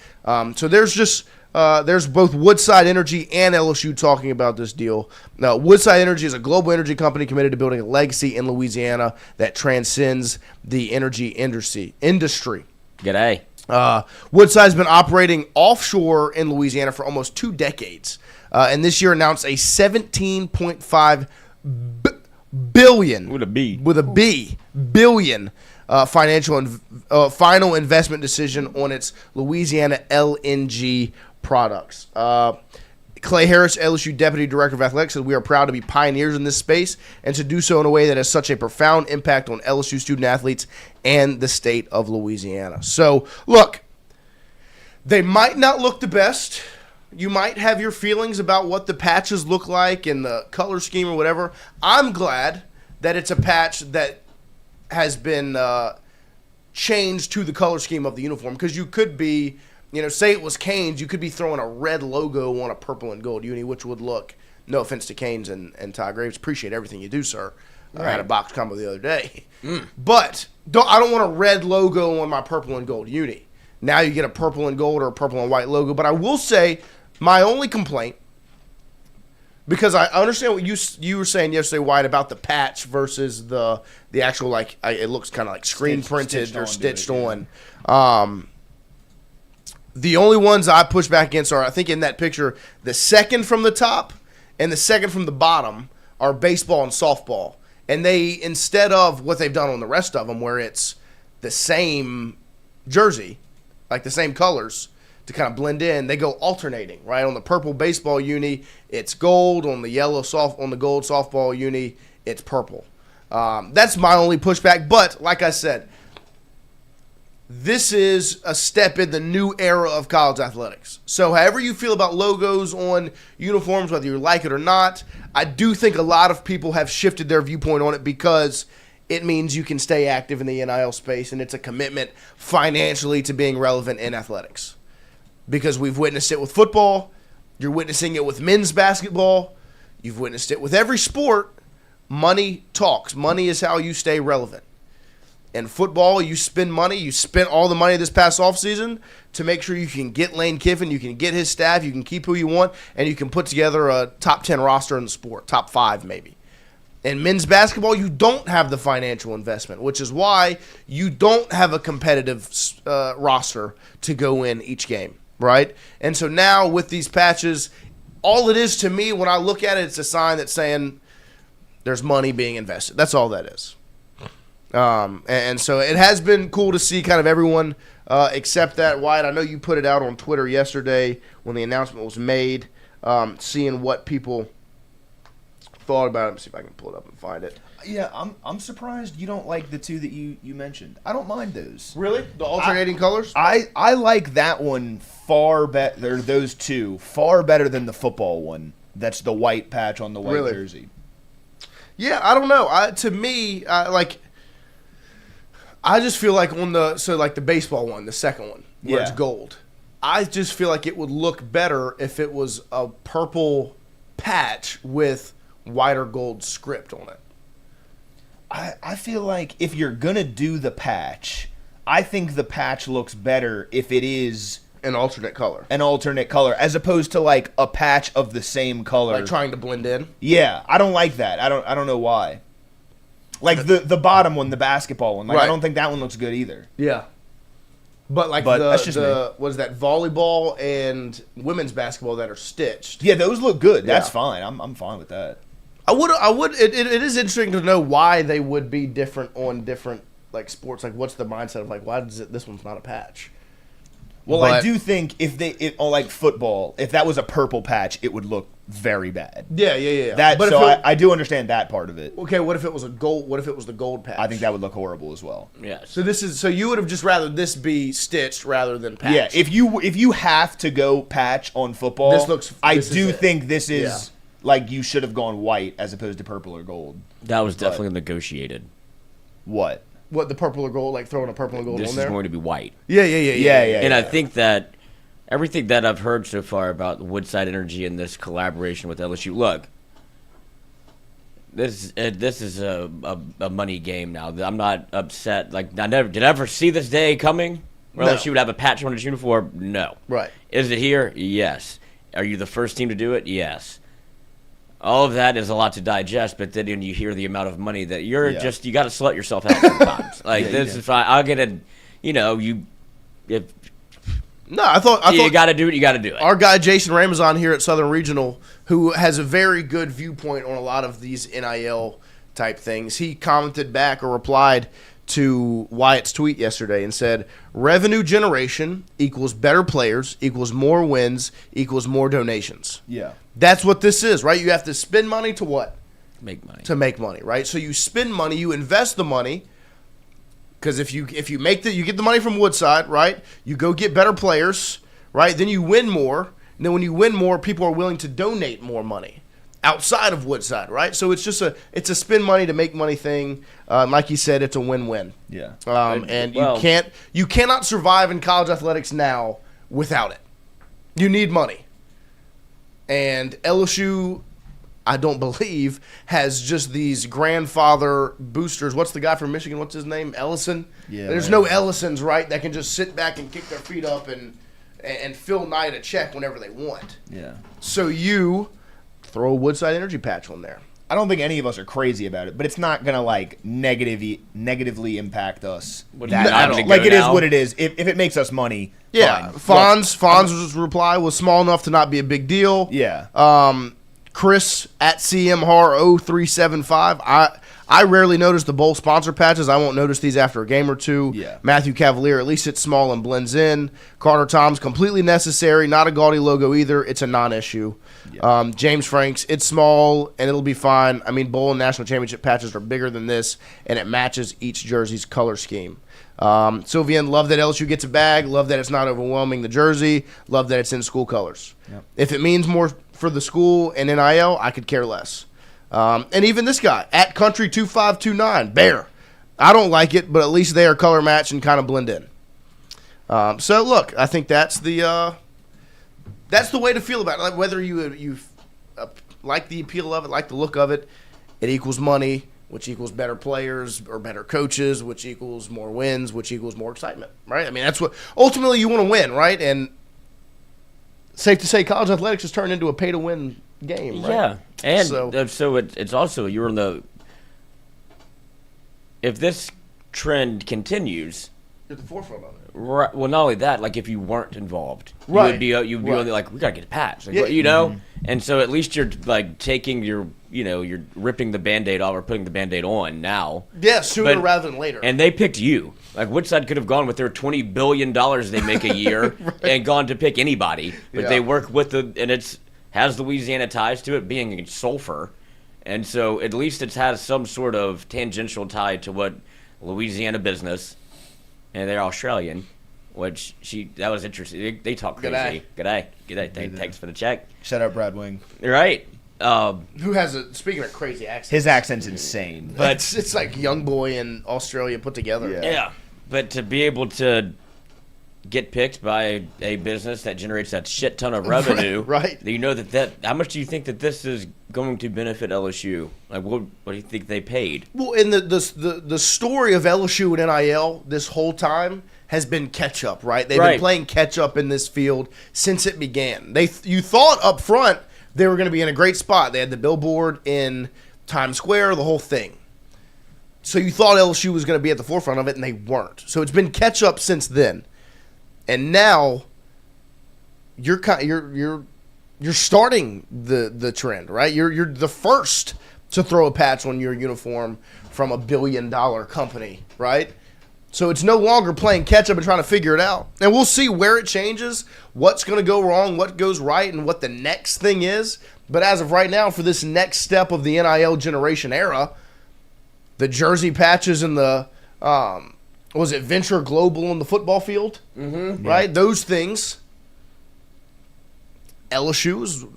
So there's both Woodside Energy and LSU talking about this deal. Now, Woodside Energy is a global energy company committed to building a legacy in Louisiana that transcends the energy industry. G'day. Woodside's been operating offshore in Louisiana for almost 2 decades, and this year announced a $17.5 billion With a B. billion final investment decision on its Louisiana LNG products. Clay Harris, LSU Deputy Director of Athletics, said we are proud to be pioneers in this space and to do so in a way that has such a profound impact on LSU student-athletes and the state of Louisiana. So, look, they might not look the best. You might have your feelings about what the patches look like and the color scheme or whatever. I'm glad that it's a patch that has been changed to the color scheme of the uniform, because you could be, say it was Canes, you could be throwing a red logo on a purple and gold uni, which would look, no offense to Canes and Ty Graves, appreciate everything you do, sir. I had a box combo the other day. But I don't want a red logo on my purple and gold uni. Now you get a purple and gold or a purple and white logo. But I will say my only complaint, because I understand what you were saying yesterday, White, about the patch versus the actual, it looks kind of like screen printed or stitched on. The only ones I push back against are, I think in that picture, the second from the top and the second from the bottom are baseball and softball. And they, instead of what they've done on the rest of them, where it's the same jersey, like the same colors, to kind of blend in, they go alternating, right? On the purple baseball uni, it's gold. On the on the gold softball uni, it's purple. That's my only pushback. But like I said, this is a step in the new era of college athletics. So however you feel about logos on uniforms, whether you like it or not, I do think a lot of people have shifted their viewpoint on it, because it means you can stay active in the NIL space, and it's a commitment financially to being relevant in athletics. Because we've witnessed it with football, you're witnessing it with men's basketball, you've witnessed it with every sport. Money talks. Money is how you stay relevant. In football, you spend money. You spent all the money this past offseason to make sure you can get Lane Kiffin, you can get his staff, you can keep who you want, and you can put together a top 10 roster in the sport, top 5 maybe. In men's basketball, you don't have the financial investment, which is why you don't have a competitive roster to go in each game, right? And so now with these patches, all it is to me when I look at it, it's a sign that's saying there's money being invested. That's all that is. And so it has been cool to see kind of everyone accept that. Wyatt, I know you put it out on Twitter yesterday when the announcement was made, seeing what people thought about it. Let me see if I can pull it up and find it. Yeah, I'm surprised you don't like the two that you mentioned. I don't mind those. Really? The alternating colors? I like that one far better. Those two far better than the football one. That's the white patch on the white jersey. Yeah, I don't know. To me, I just feel like the baseball one, the second one, where it's gold. I just feel like it would look better if it was a purple patch with white or gold script on it. I feel like if you're going to do the patch, I think the patch looks better if it is an alternate color. As opposed to like a patch of the same color. Like trying to blend in? Yeah, I don't like that. I don't know why. Like the bottom one, the basketball one. Like, right. I don't think that one looks good either. Yeah. But that's just was that volleyball and women's basketball that are stitched? Yeah, those look good. That's fine. I'm fine with that. I would. It is interesting to know why they would be different on different sports. Like, what's the mindset of why does this one's not a patch? Well, I do think if football, if that was a purple patch, it would look very bad. Yeah. I do understand that part of it. Okay, what if it was a gold? What if it was the gold patch? I think that would look horrible as well. Yeah. So you would have just rather this be stitched rather than patch. Yeah. If you have to go patch on football, I do think this is you should have gone white as opposed to purple or gold. That was definitely negotiated. What? What, the purple or gold, throwing a purple and gold on there? This is going to be white. Yeah. And I think that everything that I've heard so far about Woodside Energy and this collaboration with LSU, look, this is a money game now. I'm not upset. Did I ever see this day coming? Where LSU would have a patch on its uniform? No. Right. Is it here? Yes. Are you the first team to do it? Yes. All of that is a lot to digest, but then when you hear the amount of money that you got to slut yourself out sometimes. This is fine. I'll get it. I thought you got to do it. You got to do it. Our guy Jason Ramazan here at Southern Regional, who has a very good viewpoint on a lot of these NIL type things, he commented back or replied to Wyatt's tweet yesterday and said, revenue generation equals better players, equals more wins, equals more donations. Yeah. That's what this is, right? You have to spend money to what? Make money. To make money, right? So you spend money, you invest the money, because if you you get the money from Woodside, right? You go get better players, right? Then you win more. And then when you win more, people are willing to donate more money outside of Woodside, right? So it's just a spend money to make money thing. Like you said, it's a win-win. Yeah. And you cannot survive in college athletics now without it. You need money. And LSU, I don't believe, has just these grandfather boosters. What's the guy from Michigan? What's his name? Ellison? Yeah. There's no Ellisons, right, that can just sit back and kick their feet up and Phil Knight a check whenever they want. Yeah. So you throw a Woodside Energy patch on there. I don't think any of us are crazy about it, but it's not going to, like, negatively impact us. Like, it is what it is. If it makes us money, yeah. fine. Fonz's reply was small enough to not be a big deal. Yeah. Chris at CMHAR0375. I rarely notice the bowl sponsor patches. I won't notice these after a game or two. Yeah. Matthew Cavalier, at least it's small and blends in. Carter Tom's completely necessary. Not a gaudy logo either. It's a non-issue. Yeah. James Franks, it's small and it'll be fine. I mean, bowl and national championship patches are bigger than this, and it matches each jersey's color scheme. Sylvian, love that LSU gets a bag. Love that it's not overwhelming the jersey. Love that it's in school colors. Yep. If it means more for the school and NIL, I could care less. And even this guy, at Country2529, Bear. I don't like it, but at least they are color matched and kind of blend in. So, look, I think that's the way to feel about it. Like, whether you like the appeal of it, like the look of it, it equals money, which equals better players or better coaches, which equals more wins, which equals more excitement, right? I mean, that's what – ultimately you want to win, right? And safe to say college athletics has turned into a pay-to-win game, right? Yeah. And so it's also you're in the – if this trend continues – you're at the forefront of it. Right. Well, not only that, like if you weren't involved, right. you'd be really like, we gotta get a patch, like, you know. Mm-hmm. And so at least you're like taking you're ripping the Band-Aid off or putting the Band-Aid on now. Yeah, sooner rather than later. And they picked you. Like Woodside could have gone with their $20 billion they make a year right. and gone to pick anybody, but they work with and it's has Louisiana ties to it, being in sulfur, and so at least it has some sort of tangential tie to what Louisiana business. And they're Australian, which that was interesting. They talk crazy. G'day. Thanks for the check. Shout out Brad Wing. Right. Who has speaking of crazy accents. His accent's insane. But it's like young boy in Australia put together. Yeah. But to be able to get picked by a business that generates that shit ton of revenue, right? You know that how much do you think that this is going to benefit LSU? Like, what do you think they paid? Well, and the story of LSU and NIL this whole time has been catch up, right? They've been playing catch up in this field since it began. You thought up front they were going to be in a great spot. They had the billboard in Times Square, the whole thing. So you thought LSU was going to be at the forefront of it, and they weren't. So it's been catch up since then. And now you're starting the trend, right? You're the first to throw a patch on your uniform from $1 billion company, right? So it's no longer playing catch up and trying to figure it out. And we'll see where it changes, what's going to go wrong, what goes right, and what the next thing is. But as of right now, for this next step of the NIL generation era, the jersey patches and the was it Venture Global on the football field? Mm-hmm. Right? Yeah. Those things. LSU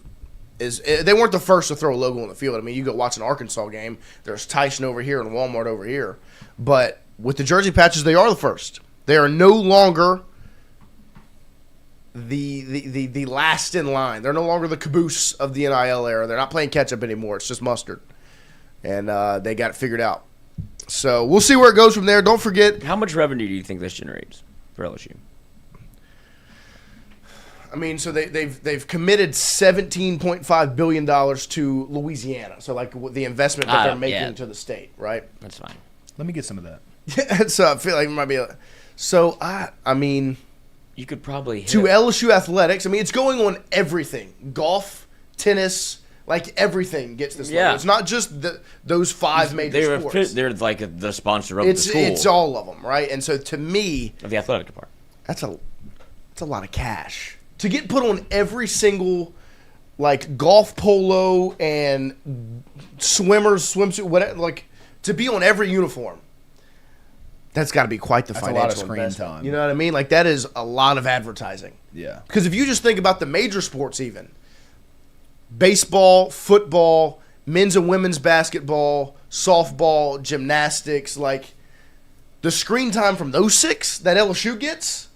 they weren't the first to throw a logo on the field. I mean, you go watch an Arkansas game, there's Tyson over here and Walmart over here. But with the jersey patches, they are the first. They are no longer the last in line. They're no longer the caboose of the NIL era. They're not playing catch-up anymore. It's just mustard. And they got it figured out. So we'll see where it goes from there. Don't forget. How much revenue do you think this generates for LSU? I mean, so they've committed $17.5 billion to Louisiana. So like the investment that they're making to the state, right? That's fine. Let me get some of that. So I feel like it might be I mean, you could probably hit to LSU athletics. I mean, it's going on everything: golf, tennis, Like everything gets this logo. Yeah. It's not just those 5 major sports. They're like the sponsor of the school. It's all of them, right? And so to me, of the athletic department. that's a lot of cash to get put on every single like golf polo and swimsuit, whatever. Like to be on every uniform. That's got to be quite the That's financial a lot of screen investment. time. You know what I mean? Like that is a lot of advertising. Yeah. Because if you just think about the major sports, even baseball, football, men's and women's basketball, softball, gymnastics, like the screen time from those 6 that LSU gets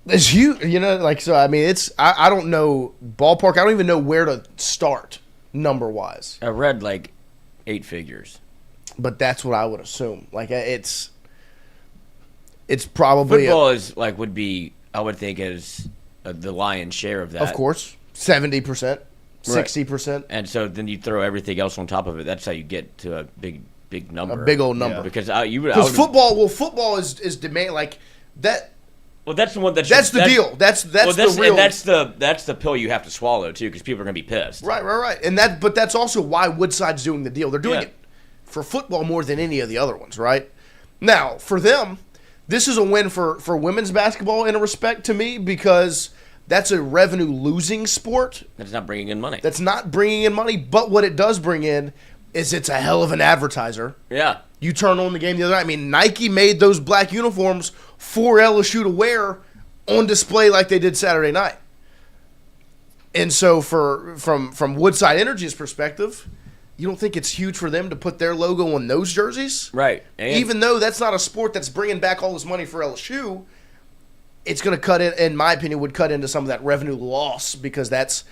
is huge. You know, like so. I mean, it's I don't know ballpark. I don't even know where to start number wise. I read like 8 figures. But that's what I would assume. Like it's probably Football is like would be I would think is the lion's share of that. of course 70%, 60%, And so then you throw everything else on top of it. That's how you get to a big number. a big old number. Yeah. Because Because football, football is demand like that. Well, that's the one That's the deal. That's the real. And that's the pill you have to swallow too, because people are gonna be pissed. Right. And but that's also why Woodside's doing the deal. They're doing Yeah. it for football more than any of the other ones, right? Now, for them, this is a win for women's basketball in a respect to me because that's a revenue-losing sport. That's not bringing in money. That's not bringing in money, but what it does bring in is it's a hell of an advertiser. Yeah. You turn on the game the other night. I mean, Nike made those black uniforms for LSU to wear on display like they did Saturday night. And so from Woodside Energy's perspective, you don't think it's huge for them to put their logo on those jerseys? Right. And Even though that's not a sport that's bringing back all this money for LSU, it's going to cut in my opinion, would cut into some of that revenue loss because that's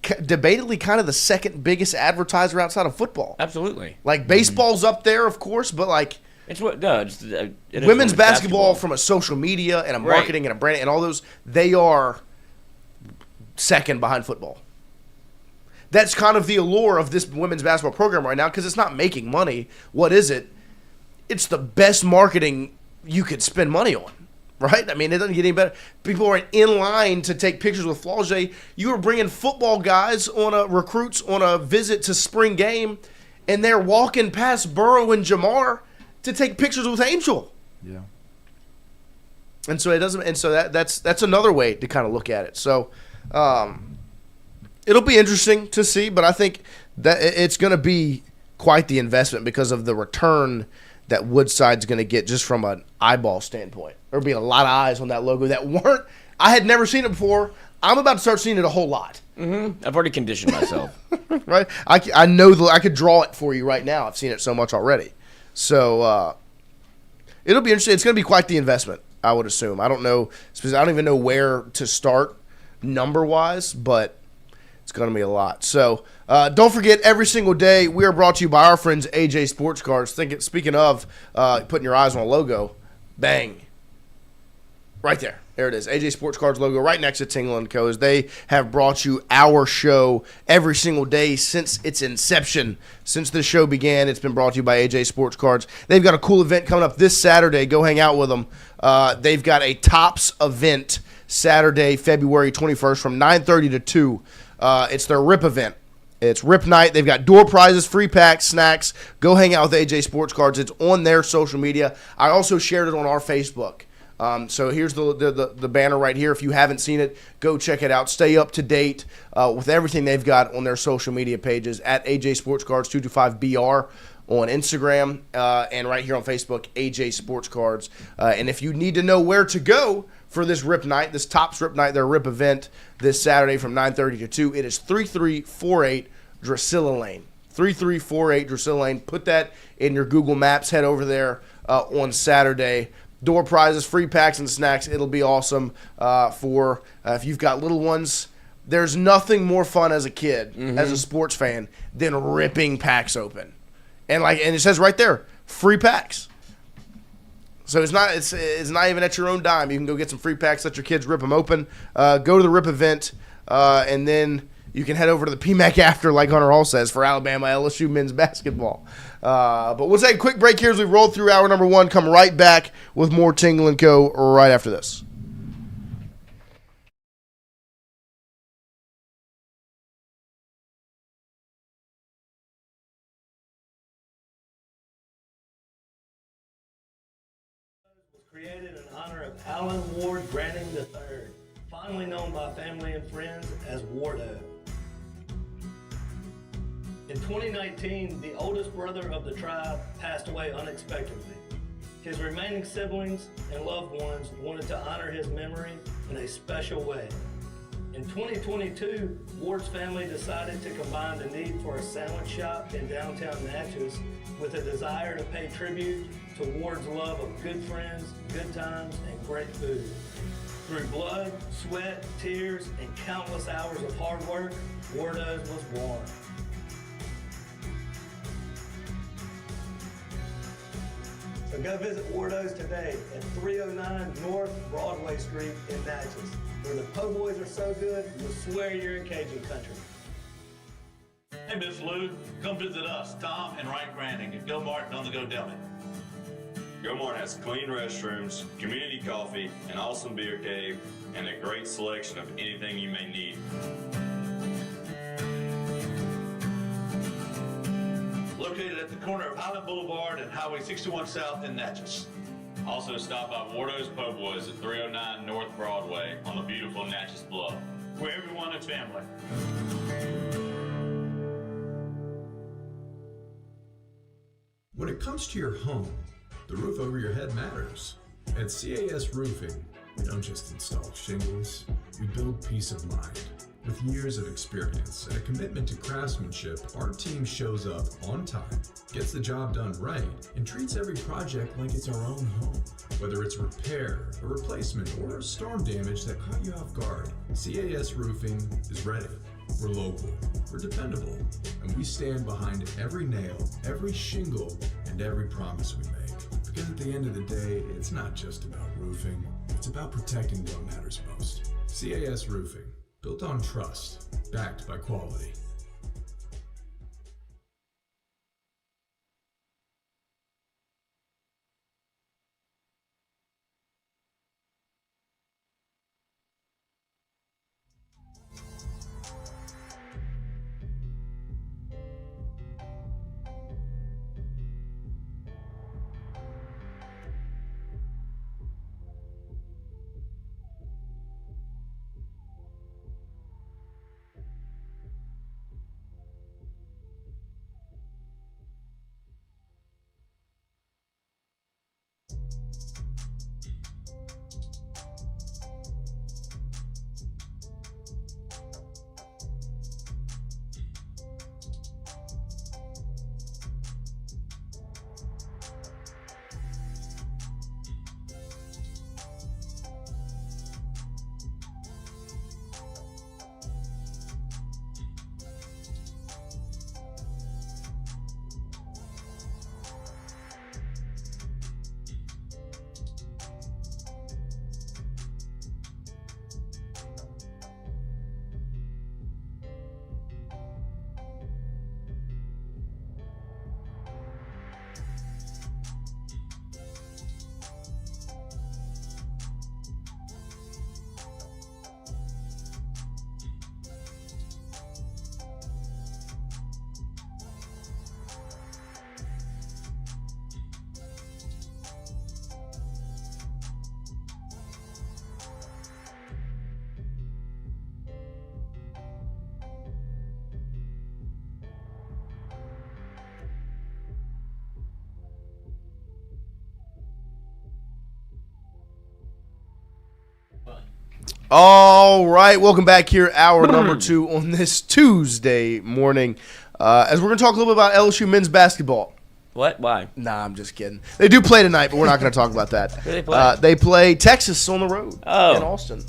debatedly kind of the second biggest advertiser outside of football. absolutely. Like baseball's up there, of course, but like It's what no. It's it is women's basketball from a social media and a Right. marketing and a brand and all those, they are second behind football. That's kind of the allure of this women's basketball program right now because it's not making money. What is it? It's the best marketing you could spend money on, right? I mean, it doesn't get any better. People are in line to take pictures with Flaugier. You were bringing football guys recruits on a visit to spring game, and they're walking past Burrow and Jamar to take pictures with Angel. Yeah. And so it doesn't. And so that's another way to kind of look at it. So. It'll be interesting to see, but I think that it's going to be quite the investment because of the return that Woodside's going to get just from an eyeball standpoint. There'll be a lot of eyes on that logo that weren't. I had never seen it before. I'm about to start seeing it a whole lot. Mm-hmm. I've already conditioned myself. Right? I know I could draw it for you right now. I've seen it so much already. So it'll be interesting. It's going to be quite the investment, I would assume. I don't know. I don't even know where to start number-wise, but it's going to be a lot. So don't forget, every single day, we are brought to you by our friends AJ Sports Cards. Speaking of putting your eyes on a logo, bang. Right there. There it is. AJ Sports Cards logo right next to Tingle & Co. They have brought you our show every single day since its inception. Since the show began, it's been brought to you by AJ Sports Cards. They've got a cool event coming up this Saturday. Go hang out with them. They've got a Tops event Saturday, February 21st from 9:30 to 2. It's their RIP event. It's RIP night. They've got door prizes, free packs, snacks. Go hang out with AJ Sports Cards. It's on their social media. I also shared it on our Facebook. So here's the banner right here. If you haven't seen it, go check it out. Stay up to date with everything they've got on their social media pages at AJ Sports Cards 225BR on Instagram and right here on Facebook, AJ Sports Cards. And if you need to know where to go for this RIP night, this Tops RIP night, their RIP event this Saturday from 9:30 to 2, it is 3348 Drusilla Lane. 3348 Drusilla Lane. Put that in your Google Maps. Head over there on Saturday. Door prizes, free packs, and snacks. It'll be awesome for if you've got little ones. There's nothing more fun as a kid, as a sports fan, than ripping packs open. And it says right there, free packs. So it's not even at your own dime. You can go get some free packs, let your kids rip them open. Go to the RIP event, and then you can head over to the PMAC after, like Hunter Hall says, for Alabama LSU men's basketball. But we'll take a quick break here as we roll through hour number 1. Come right back with more Tingle & Co. right after this. Created in honor of Alan Ward Granning III, fondly known by family and friends as Wardo. In 2019, the oldest brother of the tribe passed away unexpectedly. His remaining siblings and loved ones wanted to honor his memory in a special way. In 2022, Ward's family decided to combine the need for a sandwich shop in downtown Natchez with a desire to pay tribute to Ward's love of good friends, good times, and great food. Through blood, sweat, tears, and countless hours of hard work, Wardo's was born. So go visit Wardo's today at 309 North Broadway Street in Natchez, where the po' boys are so good, you'll swear you're in Cajun country. Hey, Miss Lou, come visit us, Tom and Ryan Granning at Go Martin on the Go Deli. Go Martin has clean restrooms, community coffee, an awesome beer cave, and a great selection of anything you may need. Located at the corner of Highland Boulevard and Highway 61 South in Natchez. Also stop by Wardo's Po' Boys at 309 North Broadway on the beautiful Natchez Bluff. Where everyone is family. When it comes to your home, the roof over your head matters. At CAS Roofing, we don't just install shingles, we build peace of mind. With years of experience and a commitment to craftsmanship, our team shows up on time, gets the job done right, and treats every project like it's our own home. Whether it's repair, a replacement, or storm damage that caught you off guard, CAS Roofing is ready. We're local, we're dependable, and we stand behind every nail, every shingle, and every promise we make. Because at the end of the day, it's not just about roofing, it's about protecting what matters most. CAS Roofing. Built on trust, backed by quality. All right, welcome back here, hour number 2 on this Tuesday morning. As we're going to talk a little bit about LSU men's basketball. What? Why? Nah, I'm just kidding. They do play tonight, but we're not going to talk about that. Who do they play? They play Texas on the road in Austin.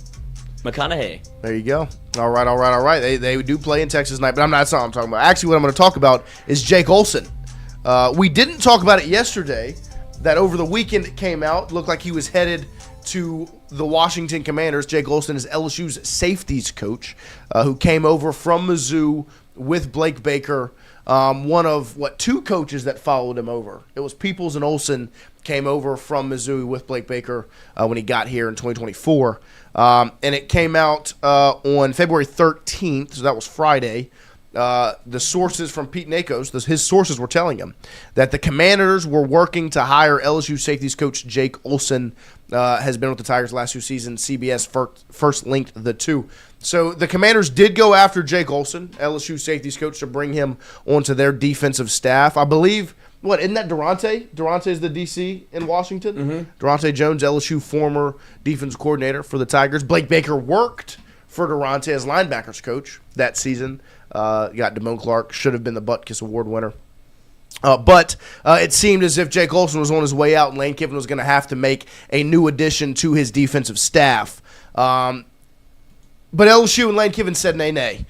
McConaughey. There you go. All right. They do play in Texas tonight, but that's not what I'm talking about. Actually, what I'm going to talk about is Jake Olsen. We didn't talk about it yesterday. That over the weekend it came out. Looked like he was headed to the Washington Commanders. Jake Olsen is LSU's safeties coach, who came over from Mizzou with Blake Baker. One of, two coaches that followed him over. It was Peoples and Olsen came over from Mizzou with Blake Baker when he got here in 2024. And it came out on February 13th, so that was Friday, the sources from Pete Nakos, his sources were telling him that the Commanders were working to hire LSU safeties coach Jake Olsen. Has been with the Tigers the last 2 seasons. CBS first linked the two. So the Commanders did go after Jake Olsen, LSU safeties coach, to bring him onto their defensive staff. I believe, isn't that Durante? Durante is the DC in Washington. Mm-hmm. Durante Jones, LSU former defense coordinator for the Tigers. Blake Baker worked for Durante as linebackers coach that season. Got Damone Clark, should have been the Butkus Award winner. But it seemed as if Jake Olsen was on his way out and Lane Kiffin was going to have to make a new addition to his defensive staff. But LSU and Lane Kiffin said nay.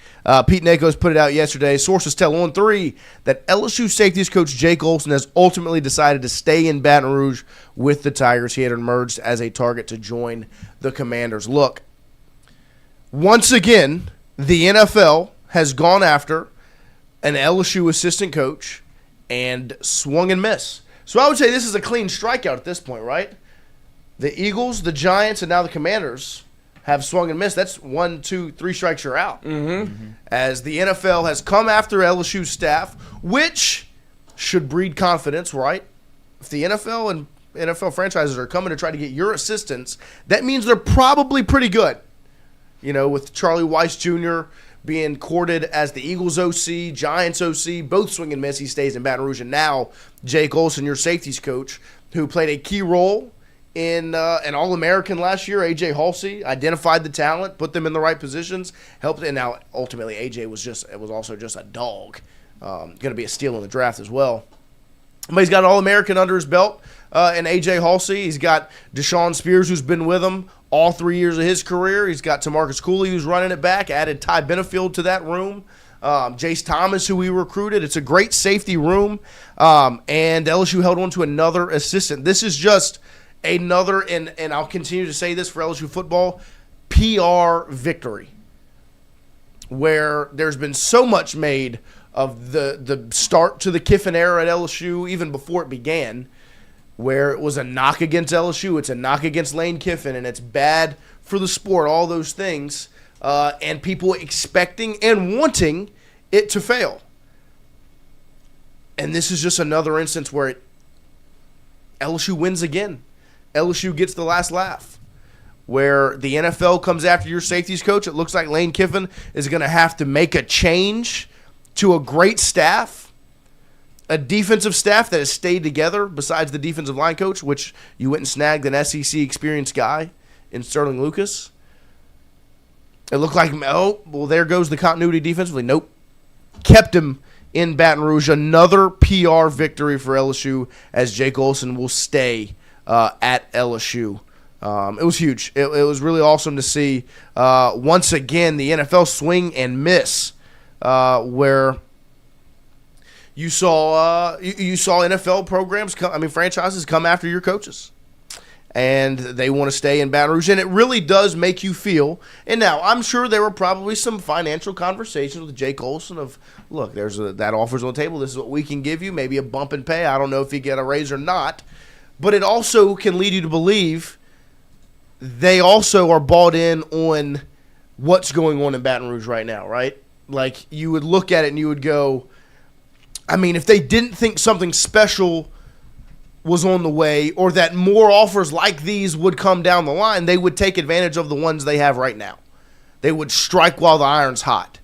Pete Nakos put it out yesterday. Sources tell On 3 that LSU safeties coach Jake Olsen has ultimately decided to stay in Baton Rouge with the Tigers. He had emerged as a target to join the Commanders. Look, once again, the NFL has gone after an LSU assistant coach and swung and miss. So I would say this is a clean strikeout at this point, right? The Eagles, the Giants, and now the Commanders have swung and missed. That's 1, 2, 3 strikes, you're out. Mm-hmm. As the NFL has come after LSU staff, which should breed confidence, right? If the NFL and NFL franchises are coming to try to get your assistants, that means they're probably pretty good. With Charlie Weiss Jr. being courted as the Eagles OC, Giants OC, both swing and miss. He stays in Baton Rouge. And now Jake Olsen, your safeties coach, who played a key role in an All-American last year, A.J. Halsey, identified the talent, put them in the right positions, helped. And now ultimately A.J. was also just a dog. Going to be a steal in the draft as well. But he's got an All-American under his belt and A.J. Halsey. He's got Deshaun Spears, who's been with him all 3 years of his career. He's got Tamarcus Cooley, who's running it back, added Ty Benefield to that room. Jace Thomas, who we recruited. It's a great safety room. And LSU held on to another assistant. This is just another, and I'll continue to say this for LSU football, PR victory. Where there's been so much made of the start to the Kiffin era at LSU, even before it began, where it was a knock against LSU, it's a knock against Lane Kiffin, and it's bad for the sport, all those things, and people expecting and wanting it to fail. And this is just another instance where LSU wins again. LSU gets the last laugh. Where the NFL comes after your safeties coach, it looks like Lane Kiffin is going to have to make a change to a great staff. A defensive staff that has stayed together besides the defensive line coach, which you went and snagged an SEC experienced guy in Sterling Lucas. It looked like, there goes the continuity defensively. Nope. Kept him in Baton Rouge. Another PR victory for LSU as Jake Olsen will stay at LSU. It was huge. It was really awesome to see, once again, the NFL swing and miss where – You saw NFL programs franchises come after your coaches, and they want to stay in Baton Rouge, and it really does make you feel. And now I'm sure there were probably some financial conversations with Jake Olsen of, look, that offer's on the table. This is what we can give you, maybe a bump in pay. I don't know if you get a raise or not, but it also can lead you to believe they also are bought in on what's going on in Baton Rouge right now, right? Like you would look at it and you would go, if they didn't think something special was on the way or that more offers like these would come down the line, they would take advantage of the ones they have right now. They would strike while the iron's hot.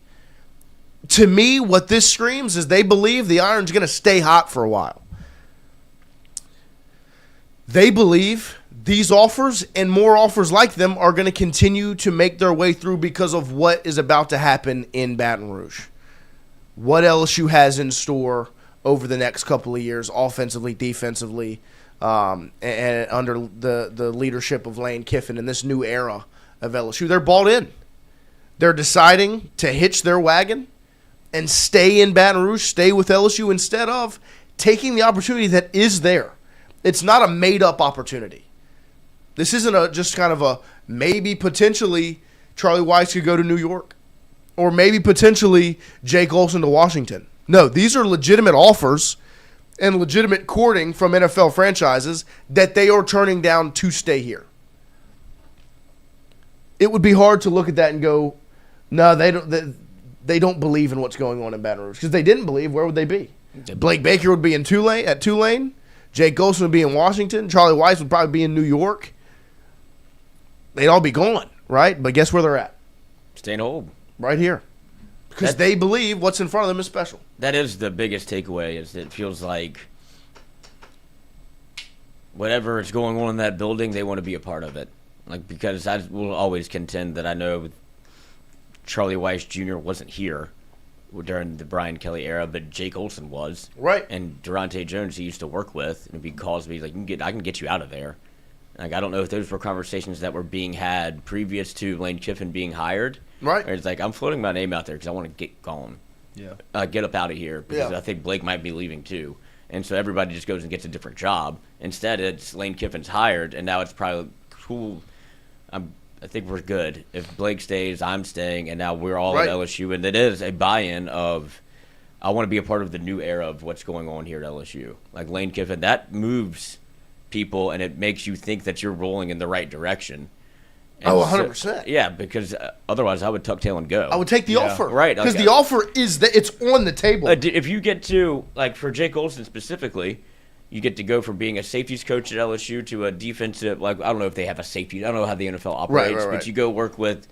To me, what this screams is they believe the iron's going to stay hot for a while. They believe these offers and more offers like them are going to continue to make their way through because of what is about to happen in Baton Rouge. What LSU has in store over the next couple of years, offensively, defensively, and under the leadership of Lane Kiffin in this new era of LSU. They're bought in. They're deciding to hitch their wagon and stay in Baton Rouge, stay with LSU, instead of taking the opportunity that is there. It's not a made-up opportunity. This isn't just kind of a maybe potentially Charlie Weiss could go to New York. Or maybe potentially Jake Olsen to Washington. No, these are legitimate offers and legitimate courting from NFL franchises that they are turning down to stay here. It would be hard to look at that and go, no, they don't. they don't believe in what's going on in Baton Rouge. Because they didn't believe, where would they be? Blake Baker would be in Tulane. Jake Olsen would be in Washington. Charlie Weiss would probably be in New York. They'd all be gone, right? But guess where they're at? Staying home. Right here. Because they believe what's in front of them is special. That is the biggest takeaway, is it feels like whatever is going on in that building, they want to be a part of it. Like, because I will always contend that I know Charlie Weiss Jr. wasn't here during the Brian Kelly era, but Jake Olsen was. Right. And Durante Jones he used to work with, and he calls me, he's like, I can get you out of there. Like, I don't know if those were conversations that were being had previous to Lane Kiffin being hired. Right. Or it's like, I'm floating my name out there because I want to get gone. Yeah. Get up out of here, because I think Blake might be leaving too. And so everybody just goes and gets a different job. Instead, it's Lane Kiffin's hired, and now it's probably cool. I think we're good. If Blake stays, I'm staying, and now we're all at LSU. And it is a buy-in of, I want to be a part of the new era of what's going on here at LSU. Like Lane Kiffin, that moves people, and it makes you think that you're rolling in the right direction. And 100%. Yeah, because otherwise I would tuck tail and go. I would take the offer. Right. Because the offer is that it's on the table. If you get to, like for Jake Olsen specifically, you get to go from being a safeties coach at LSU to a defensive, like, I don't know if they have a safety. I don't know how the NFL operates, but you go work with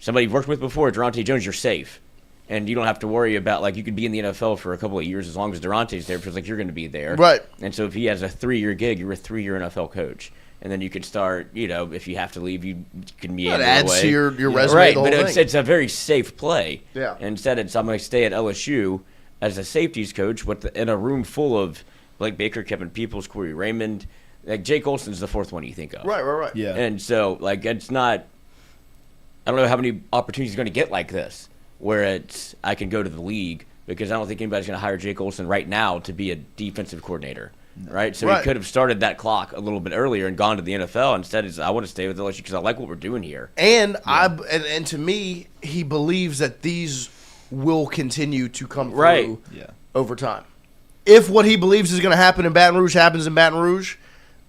somebody you've worked with before, Durante Jones, you're safe. And you don't have to worry about, like, you could be in the NFL for a couple of years as long as Durante's there, because, like, you're going to be there. Right. And so if he has a 3-year gig, you're a 3-year NFL coach. And then you can start, if you have to leave, you can be That adds to your resume. Right, the whole but thing. it's a very safe play. Yeah. Instead, I'm going to stay at LSU as a safeties coach in a room full of Blake Baker, Kevin Peoples, Corey Raymond. Like, Jake Olsen's the fourth one you think of. Right. Yeah. And so, like, it's not – I don't know how many opportunities he's going to get like this, where I can go to the league, because I don't think anybody's going to hire Jake Olsen right now to be a defensive coordinator. Right? So he could have started that clock a little bit earlier and gone to the NFL. Instead, I want to stay with LSU because I like what we're doing here. And and to me, he believes that these will continue to come through over time. If what he believes is going to happen in Baton Rouge happens in Baton Rouge,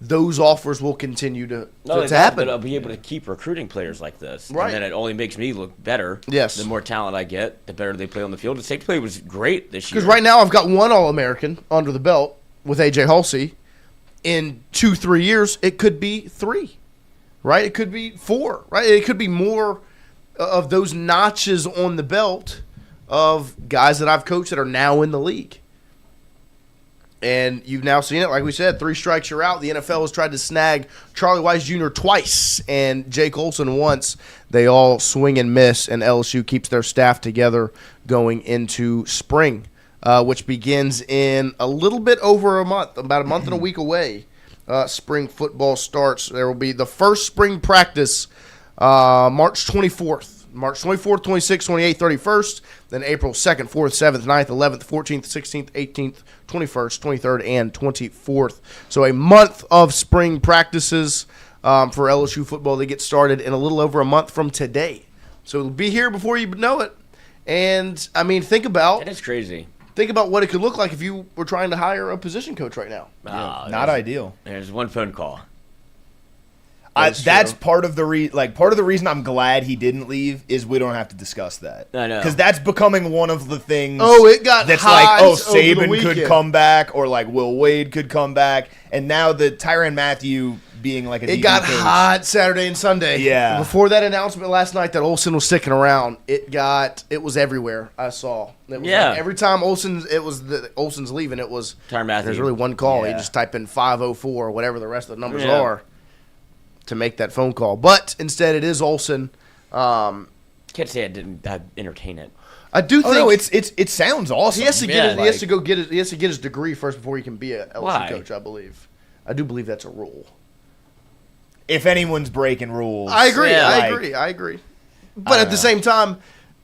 those offers will continue to happen. But I'll be able to keep recruiting players like this. Right. And then it only makes me look better. Yes. The more talent I get, the better they play on the field. The safety play was great this year. Because right now I've got one All-American under the belt with A.J. Halsey. In 2-3 years, it could be 3, right? It could be 4, right? It could be more of those notches on the belt of guys that I've coached that are now in the league. And you've now seen it. Like we said, 3 strikes, you're out. The NFL has tried to snag Charlie Weiss Jr. twice and Jake Olsen once. They all swing and miss, and LSU keeps their staff together going into spring. Which begins in a little bit over a month, about a month and a week away. Spring football starts. There will be the first spring practice March 24th. March 24th, 26th, 28th, 31st. Then April 2nd, 4th, 7th, 9th, 11th, 14th, 16th, 18th, 21st, 23rd, and 24th. So a month of spring practices for LSU football. They get started in a little over a month from today. So it'll be here before you know it. And, I mean, think about... That is crazy. Think about what it could look like if you were trying to hire a position coach right now. Not ideal. There's one phone call. That's part of the reason I'm glad he didn't leave is we don't have to discuss that. I know, because that's becoming one of the things. Oh, it got that's hot like, over the Saban could weekend. come back, or like Will Wade could come back, and now the Tyrann Mathieu being like a It DB got coach. hot Saturday and Sunday. Yeah. Before that announcement last night that Olsen was sticking around, it was everywhere. I saw. It was like every time Olsen's leaving, it was Tyrann Mathieu. There's really one call. Yeah. You just type in 504 or whatever the rest of the numbers are to make that phone call. But instead, it is Olsen. Can't say I didn't entertain it. I do think it sounds awesome. he has to Yeah. he has to go get his degree first before he can be a LSU Why? coach. I believe. I do believe that's a rule. If anyone's breaking rules, I agree. Yeah, I agree. But at the same time,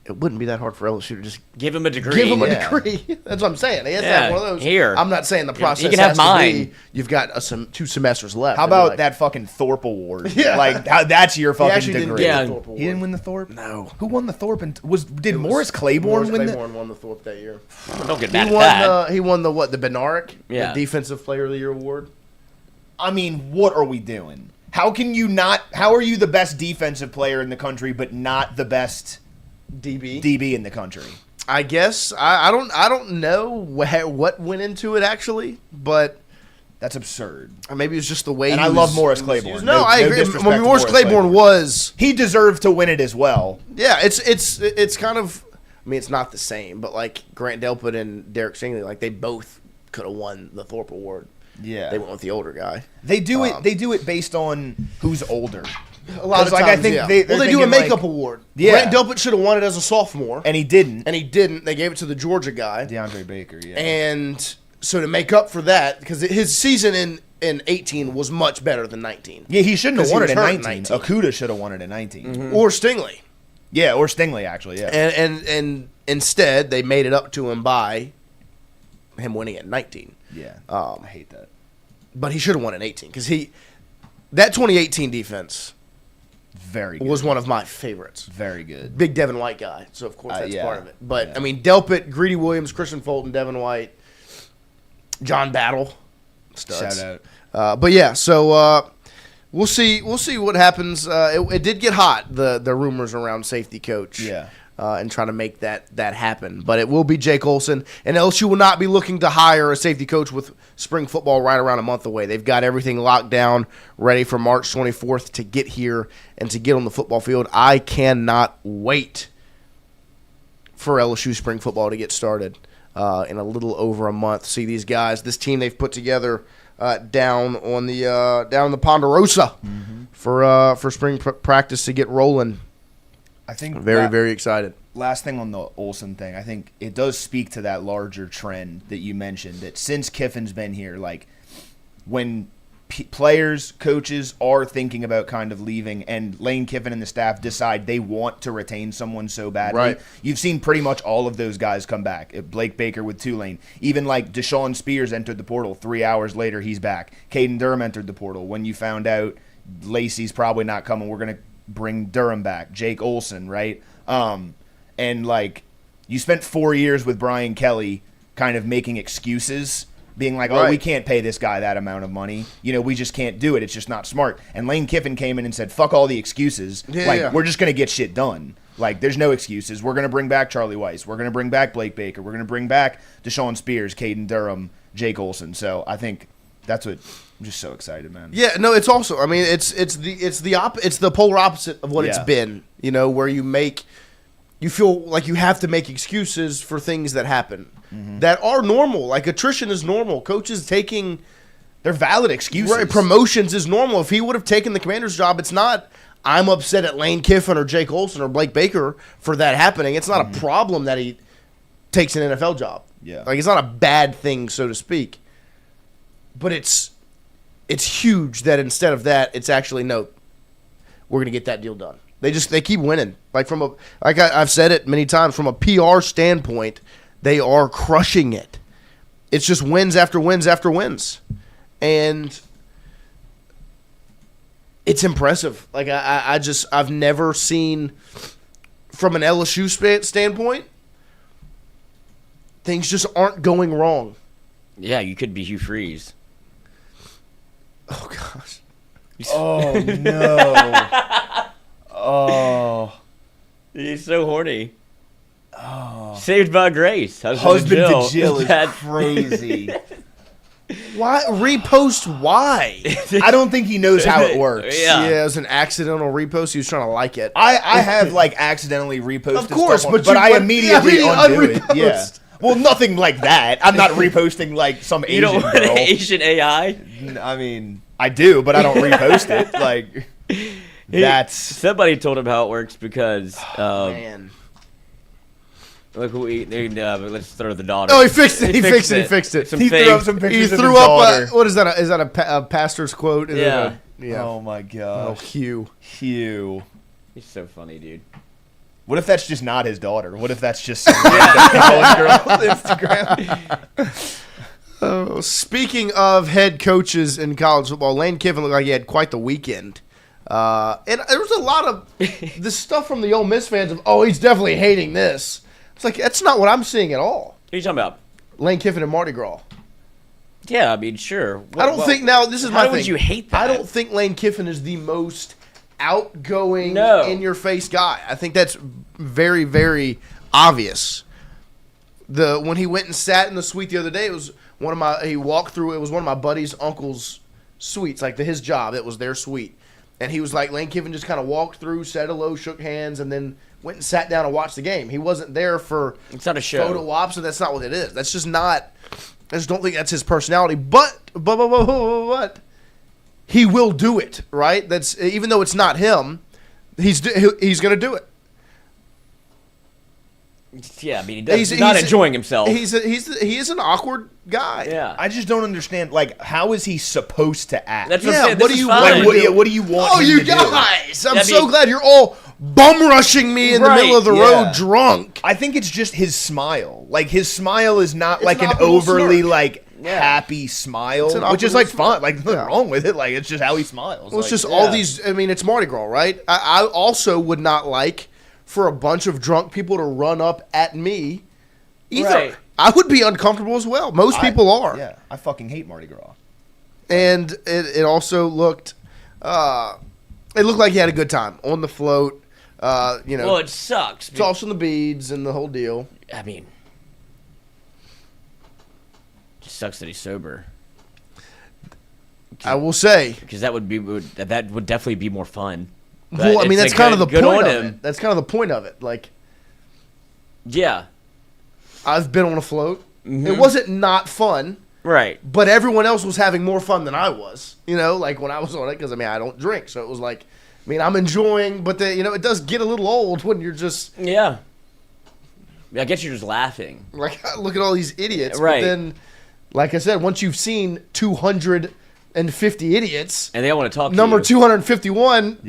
it wouldn't be that hard for LSU to just Give him a degree. give him a Yeah. degree. That's what I'm saying. He has to Yeah, have one of those. here. I'm not saying the process can have has to mine. be you've got 2 semesters left. How It'd be about like, that fucking Thorpe Award? Yeah. Like that's your He fucking actually didn't degree. get Yeah. the Thorpe Award. He didn't win the Thorpe. No. Who won the Thorpe? And did It was Morris Claiborne win Claiborne won the Thorpe that year. Don't get He mad at won that. he won the Benaric, Yeah. the Defensive Player of the Year award. I mean, what are we doing? How can you not? How are you the best defensive player in the country, but not the best DB in the country. I guess I don't know what went into it actually, but that's absurd. Maybe it's just the way. And I love Morris Claiborne. No, I agree. Morris Claiborne was. He deserved to win it as well. Yeah, it's kind of. I mean, it's not the same, but like Grant Delpit and Derek Stingley, like they both could have won the Thorpe Award. Yeah, they went with the older guy. They do it. They do it based on who's older. A lot of times, I think they do a makeup award. Yeah. Grant Delpit should have won it as a sophomore, and he didn't. They gave it to the Georgia guy, DeAndre Baker. Yeah, and so to make up for that, because his season in 18 was much better than 19. Yeah, he shouldn't have won it in 19. Okudah should have won it in 19, or Stingley. Yeah, or Stingley actually. Yeah, and instead they made it up to him by him winning at 19. Yeah, I hate that. But he should have won in 18 because that 2018 defense. Very good. Was one of my favorites. Very good. Big Devin White guy, so of course that's part of it. But I mean, Delpit, Greedy Williams, Christian Fulton, Devin White, John Battle, studs. Shout out. But yeah, so we'll see what happens. It did get hot, the rumors around safety coach. Yeah. And trying to make that happen. But it will be Jake Olsen. And LSU will not be looking to hire a safety coach with spring football right around a month away. They've got everything locked down, ready for March 24th to get here and to get on the football field. I cannot wait for LSU spring football to get started in a little over a month. See these guys, this team they've put together down in the Ponderosa for spring practice to get rolling. I think very excited. Last thing on the Olsen thing, I think it does speak to that larger trend that you mentioned, that since Kiffin's been here, like when players, coaches are thinking about kind of leaving and Lane Kiffin and the staff decide they want to retain someone so badly, right. You've seen pretty much all of those guys come back. Blake Baker with Tulane. Even like Deshaun Spears entered the portal. 3 hours later, he's back. Caden Durham entered the portal. When you found out Lacey's probably not coming, we're going to bring Durham back. Jake Olsen, right? And like you spent 4 years with Brian Kelly kind of making excuses, being like, right. we can't pay this guy that amount of money. We just can't do it. It's just not smart. And Lane Kiffin came in and said, fuck all the excuses. We're just going to get shit done. Like, there's no excuses. We're going to bring back Charlie Weiss. We're going to bring back Blake Baker. We're going to bring back Deshaun Spears, Caden Durham, Jake Olsen. So I think that's what I'm just so excited, man. Yeah, no, it's also. I mean, it's the polar opposite of what it's been. Where you feel like you have to make excuses for things that happen that are normal. Like attrition is normal. Coaches taking they're valid excuses. Right, promotions is normal. If he would have taken the commander's job, it's not. I'm upset at Lane Kiffin or Jake Olsen or Blake Baker for that happening. It's not a problem that he takes an NFL job. Yeah, like it's not a bad thing, so to speak. But it's huge that instead of that, it's actually no. We're gonna get that deal done. They keep winning. Like I've said it many times, from a PR standpoint, they are crushing it. It's just wins after wins after wins, and it's impressive. Like I've never seen, from an LSU standpoint, things just aren't going wrong. Yeah, you could be Hugh Freeze. Oh gosh. Oh no. Oh. He's so horny. Oh. Saved by Grace. Husband to Jill is crazy. Why repost? Why? I don't think he knows how it works. Yeah, it was an accidental repost. He was trying to like it. I have like accidentally reposted, of course, stuff but I immediately undo it. Repost. Yeah. Well, nothing like that. I'm not reposting like some Asian girl. You don't want Asian AI? I mean, I do, but I don't repost it. Like, that's... Somebody told him how it works because... man. Look, let's throw the daughter. Oh, he fixed it. He fixed it. He threw up some pictures of his threw up daughter. what is that? Is that a pastor's quote? Yeah. Oh, my God. Oh, Hugh. He's so funny, dude. What if that's just not his daughter? What if that's just some college girl on Instagram? Oh, speaking of head coaches in college football, Lane Kiffin looked like he had quite the weekend. And there was a lot of this stuff from the Ole Miss fans of, he's definitely hating this. It's like, that's not what I'm seeing at all. What are you talking about? Lane Kiffin and Mardi Gras. Yeah, I mean, sure. I don't think, now, this is my thing. How would you hate that? I don't think Lane Kiffin is the most outgoing, in-your-face guy. I think that's very, very obvious. When he went and sat in the suite the other day, it was he walked through. It was one of my buddy's uncle's suites, like his job. It was their suite, and he was like, Lane Kiffin just kind of walked through, said hello, shook hands, and then went and sat down and watched the game. He wasn't there for it's not a show. Photo ops, and that's not what it is. That's just not. I just don't think that's his personality. But he will do it, right? That's even though it's not him, he's going to do it. Yeah, I mean, he's not enjoying himself. He is an awkward guy. Yeah, I just don't understand. Like, how is he supposed to act? That's what I'm saying. What do you want? What do you want? Oh, you guys! I'm so glad you're all bum rushing me in the middle of the road, drunk. I think it's just his smile. Like, his smile is not like an overly happy smile, which is like fun. Like, nothing wrong with it. Like, it's just how he smiles. Well, it's just all these. I mean, it's Mardi Gras, right? I also would not like for a bunch of drunk people to run up at me either. Right. I would be uncomfortable as well. Most people are. Yeah, I fucking hate Mardi Gras. And it also looked, it looked like he had a good time on the float. Well, it sucks. Tossing the beads and the whole deal. I mean, it just sucks that he's sober. I will say, because that would definitely be more fun. Well, I mean, that's kind of the point of it. That's kind of the point of it. Like, yeah, I've been on a float. Mm-hmm. It wasn't not fun. Right. But everyone else was having more fun than I was, like when I was on it, because, I mean, I don't drink. So it was like, I mean, I'm enjoying, but, it does get a little old when you're just. Yeah. I guess you're just laughing. Like, look at all these idiots. Right. But then, like I said, once you've seen 250 idiots. And they all want to talk to you. Number 251.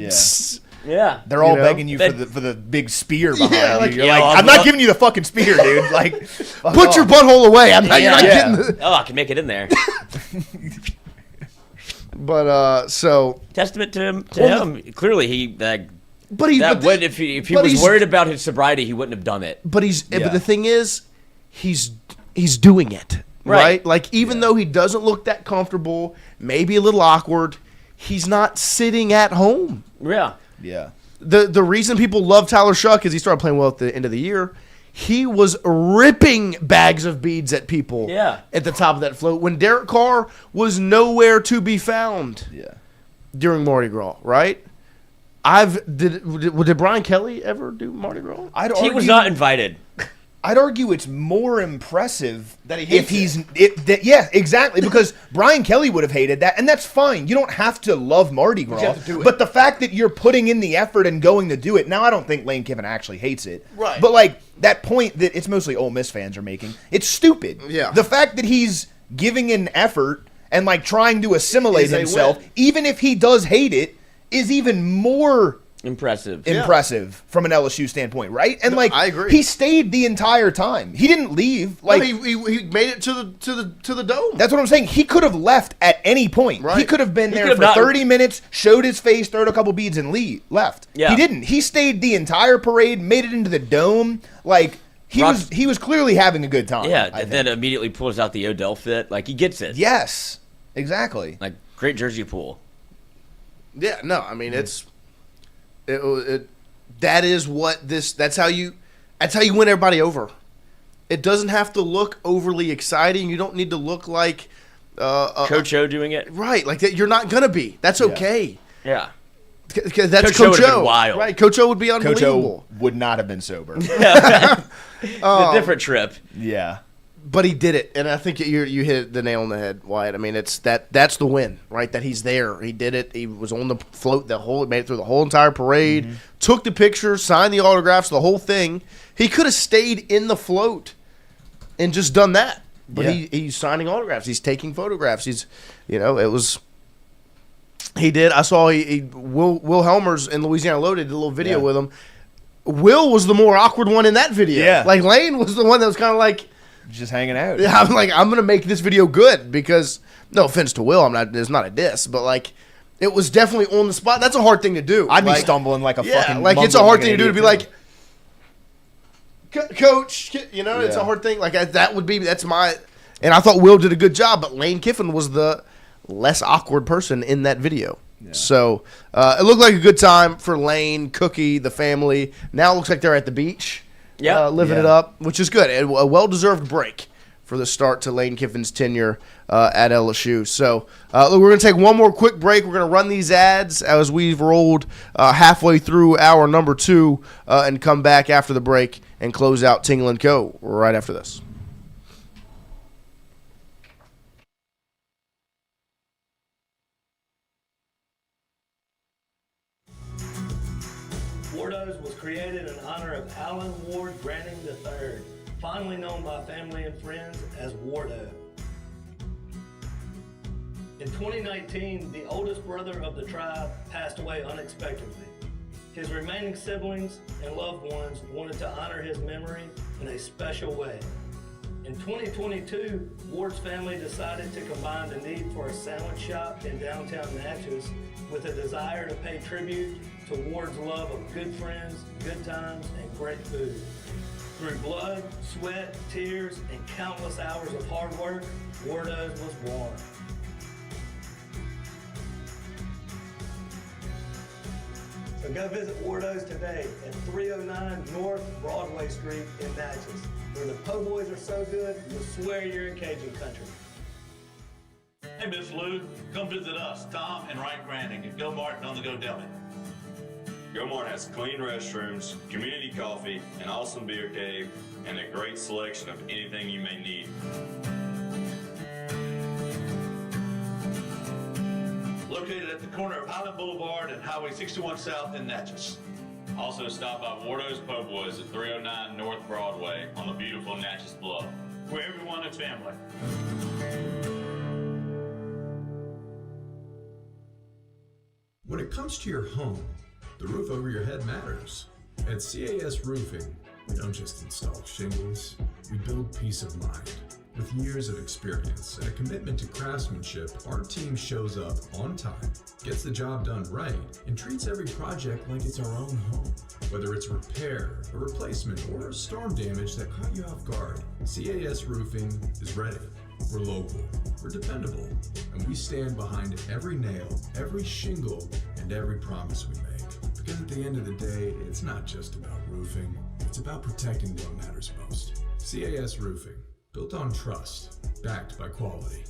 Yeah. They're all begging you for the big spear behind you. Like, you're I'm not giving you the fucking spear, dude. Like, put your butthole away. I'm not, you're not getting the... Oh, I can make it in there. But, so... Testament to him. Clearly, he... if he was worried about his sobriety, he wouldn't have done it. But but the thing is, he's doing it. Right? Like, even though he doesn't look that comfortable, maybe a little awkward, he's not sitting at home. Yeah. Yeah. The reason people love Tyler Shuck is he started playing well at the end of the year. He was ripping bags of beads at people at the top of that float when Derek Carr was nowhere to be found during Mardi Gras, right? Did Brian Kelly ever do Mardi Gras? He was not invited. I'd argue it's more impressive that he hates yeah, exactly, because Brian Kelly would have hated that, and that's fine. You don't have to love Mardi Gras, you have to do it. But the fact that you're putting in the effort and going to do it, now I don't think Lane Kiffin actually hates it, right? But like that point that it's mostly Ole Miss fans are making, it's stupid. Yeah, the fact that he's giving an effort and like trying to assimilate himself, even if he does hate it, is even more impressive from an LSU standpoint, right? And I agree. He stayed the entire time. He didn't leave. Like he made it to the dome. That's what I'm saying. He could have left at any point. Right. He could have been there for 30 minutes, showed his face, thrown a couple beads, and left. Yeah. He didn't. He stayed the entire parade, made it into the dome. Like he was clearly having a good time. Yeah, and then immediately pulls out the Odell fit. Like he gets it. Yes, exactly. Like great jersey pull. Yeah. No, I mean that's how you win everybody over. It doesn't have to look overly exciting. You don't need to look like Coach O doing it. Right, like that. You're not gonna be. That's okay. Yeah. That's Coach O. Wild. Right, Coach O would be unbelievable. Coach O would not have been sober. A different trip. Yeah. But he did it, and I think you hit the nail on the head, Wyatt. I mean, that's the win, right? That he's there. He did it. He was on the float made it through the whole entire parade, took the picture, signed the autographs, the whole thing. He could have stayed in the float and just done that. But he's signing autographs. He's taking photographs. He's, it was. He did. I saw Will HOMERS in Louisiana Loaded did a little video with him. Will was the more awkward one in that video. Yeah. Like Lane was the one that was kind of like. Just hanging out. Yeah, I'm like, I'm gonna make this video good because, no offense to Will, it's not a diss, but like, it was definitely on the spot. That's a hard thing to do. I'd be stumbling like a fucking. Like it's a hard thing to do to be like, Coach, it's a hard thing. Like that's my, and I thought Will did a good job, but Lane Kiffin was the less awkward person in that video. So it looked like a good time for Lane, Cookie, the family. Now it looks like they're at the beach, living it up, which is good. A well-deserved break for the start to Lane Kiffin's tenure at LSU. So look, we're going to take one more quick break. We're going to run these ads as we've rolled halfway through hour number 2 and come back after the break and close out Tingle & Co. right after this. Wardos was created in honor of Alan Ward Granning III, fondly known by family and friends as Wardo. In 2019, the oldest brother of the tribe passed away unexpectedly. His remaining siblings and loved ones wanted to honor his memory in a special way. In 2022, Ward's family decided to combine the need for a sandwich shop in downtown Natchez with a desire to pay tribute to Ward's love of good friends, good times, and great food. Through blood, sweat, tears, and countless hours of hard work, Wardo's was born. So go visit Wardo's today at 309 North Broadway Street in Natchez, where the po' boys are so good, you'll swear you're in Cajun country. Hey, Miss Lou, come visit us, Tom and Wright Granding at Go Martin on the Go Deli. Go Mart has clean restrooms, community coffee, an awesome beer cave, and a great selection of anything you may need. Located at the corner of Highland Boulevard and Highway 61 South in Natchez. Also stop by Wardo's Po' Boys at 309 North Broadway on the beautiful Natchez Bluff, where everyone is family. When it comes to your home, the roof over your head matters. At CAS Roofing, we don't just install shingles, we build peace of mind. With years of experience and a commitment to craftsmanship, our team shows up on time, gets the job done right, and treats every project like it's our own home. Whether it's repair, a replacement, or storm damage that caught you off guard, CAS Roofing is ready. We're local, we're dependable, and we stand behind every nail, every shingle, and every promise we make. Because at the end of the day, it's not just about roofing, it's about protecting what matters most. CAS Roofing, built on trust, backed by quality.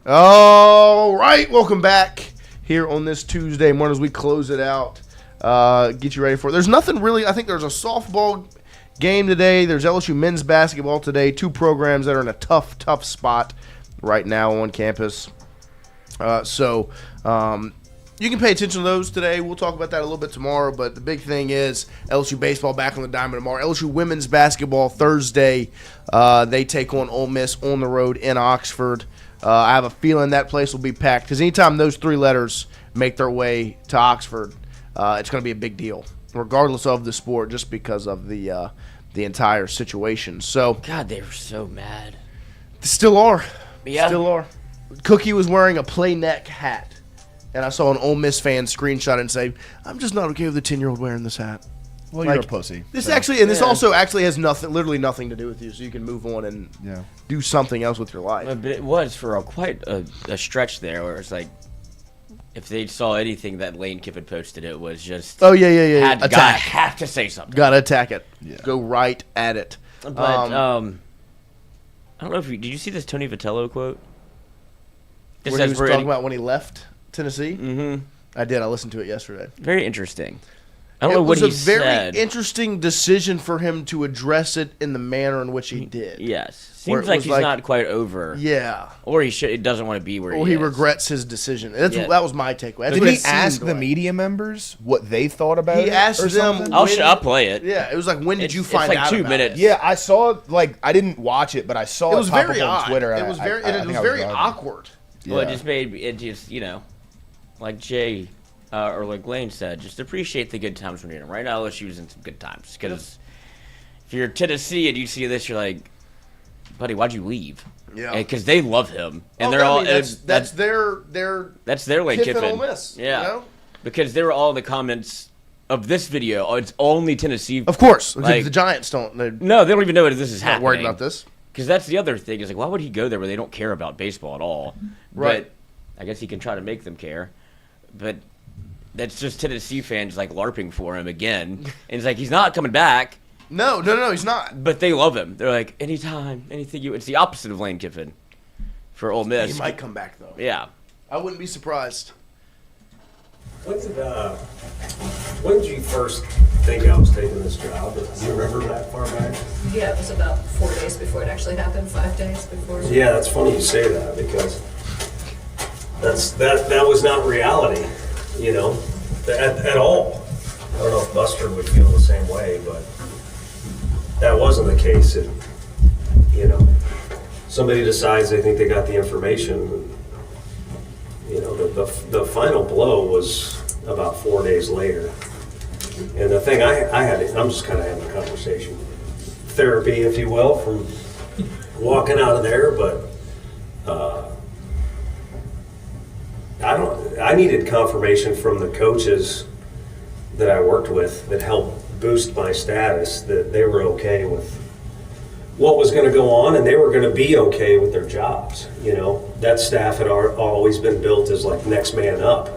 All right, welcome back here on this Tuesday morning as we close it out. Get you ready for it. There's nothing really. I think there's a softball game today. There's LSU men's basketball today. Two programs that are in a tough spot right now on campus. So you can pay attention to those today. We'll talk about that a little bit tomorrow. But the big thing is LSU baseball back on the diamond tomorrow. LSU women's basketball Thursday. They take on Ole Miss on the road in Oxford. I have a feeling that place will be packed because anytime those three letters make their way to Oxford, it's going to be a big deal, regardless of the sport, just because of the entire situation. So, God, they were so mad. Still are. Yeah. Still are. Cookie was wearing a play neck hat, and I saw an Ole Miss fan screenshot it and say, "I'm just not okay with a 10-year-old wearing this hat." Well, you're a pussy. This so. actually, and this also actually has literally nothing to do with you, so you can move on and do something else with your life. But it was for quite a stretch there where it's like, if they saw anything that Lane Kiffin posted, it was just Attack. have to say something. Gotta attack it. Yeah. Go right at it. But I don't know if did you see this Tony Vitello quote? Where he was talking about when he left Tennessee? Mm-hmm. I did. I listened to it yesterday. Very interesting. I don't know what he said. It was a very interesting decision for him to address it in the manner in which he did. Yes. Seems like he's not quite over. Yeah. Or he doesn't want to be where he is. Or he regrets his decision. That was my takeaway. Did he ask the media members what they thought about it? He asked them. I'll play it. Yeah, it was like, when did you find out? It's like 2 minutes. Yeah, I saw, I didn't watch it, but I saw it pop up on Twitter. It was very awkward. Yeah. Well, like Jay or like Lane said, just appreciate the good times when you're in them. Right now, LSU's in some good times. Because if you're Tennessee and you see this, you're like, buddy, why'd you leave? Yeah. Because they love him. And they're all. That's their Lane Kiffin. Ole Miss, yeah. You know? Because they were all in the comments of this video. Oh, it's only Tennessee. Of course. The Giants don't. No, they don't even know that this is happening. Not worried about this. Because that's the other thing. Is like, why would he go there where they don't care about baseball at all? Right. But I guess he can try to make them care. But that's just Tennessee fans like LARPing for him again. And it's like, he's not coming back. No, he's not. But they love him. They're like, anytime, anything you. It's the opposite of Lane Kiffin for Ole Miss. He might come back though. Yeah. I wouldn't be surprised. When did you first think I was taking this job? Do you remember that far back? Yeah, it was about 4 days before it actually happened, 5 days before. Yeah, that's funny you say that because that was not reality, at all. I don't know if Buster would feel the same way, but that wasn't the case. Somebody decides they think they got the information. The final blow was about 4 days later. And the thing I'm just kind of having a conversation, therapy, if you will, from walking out of there, but I needed confirmation from the coaches that I worked with that helped boost my status, that they were okay with what was going to go on and they were going to be okay with their jobs. That staff had always been built as like next man up,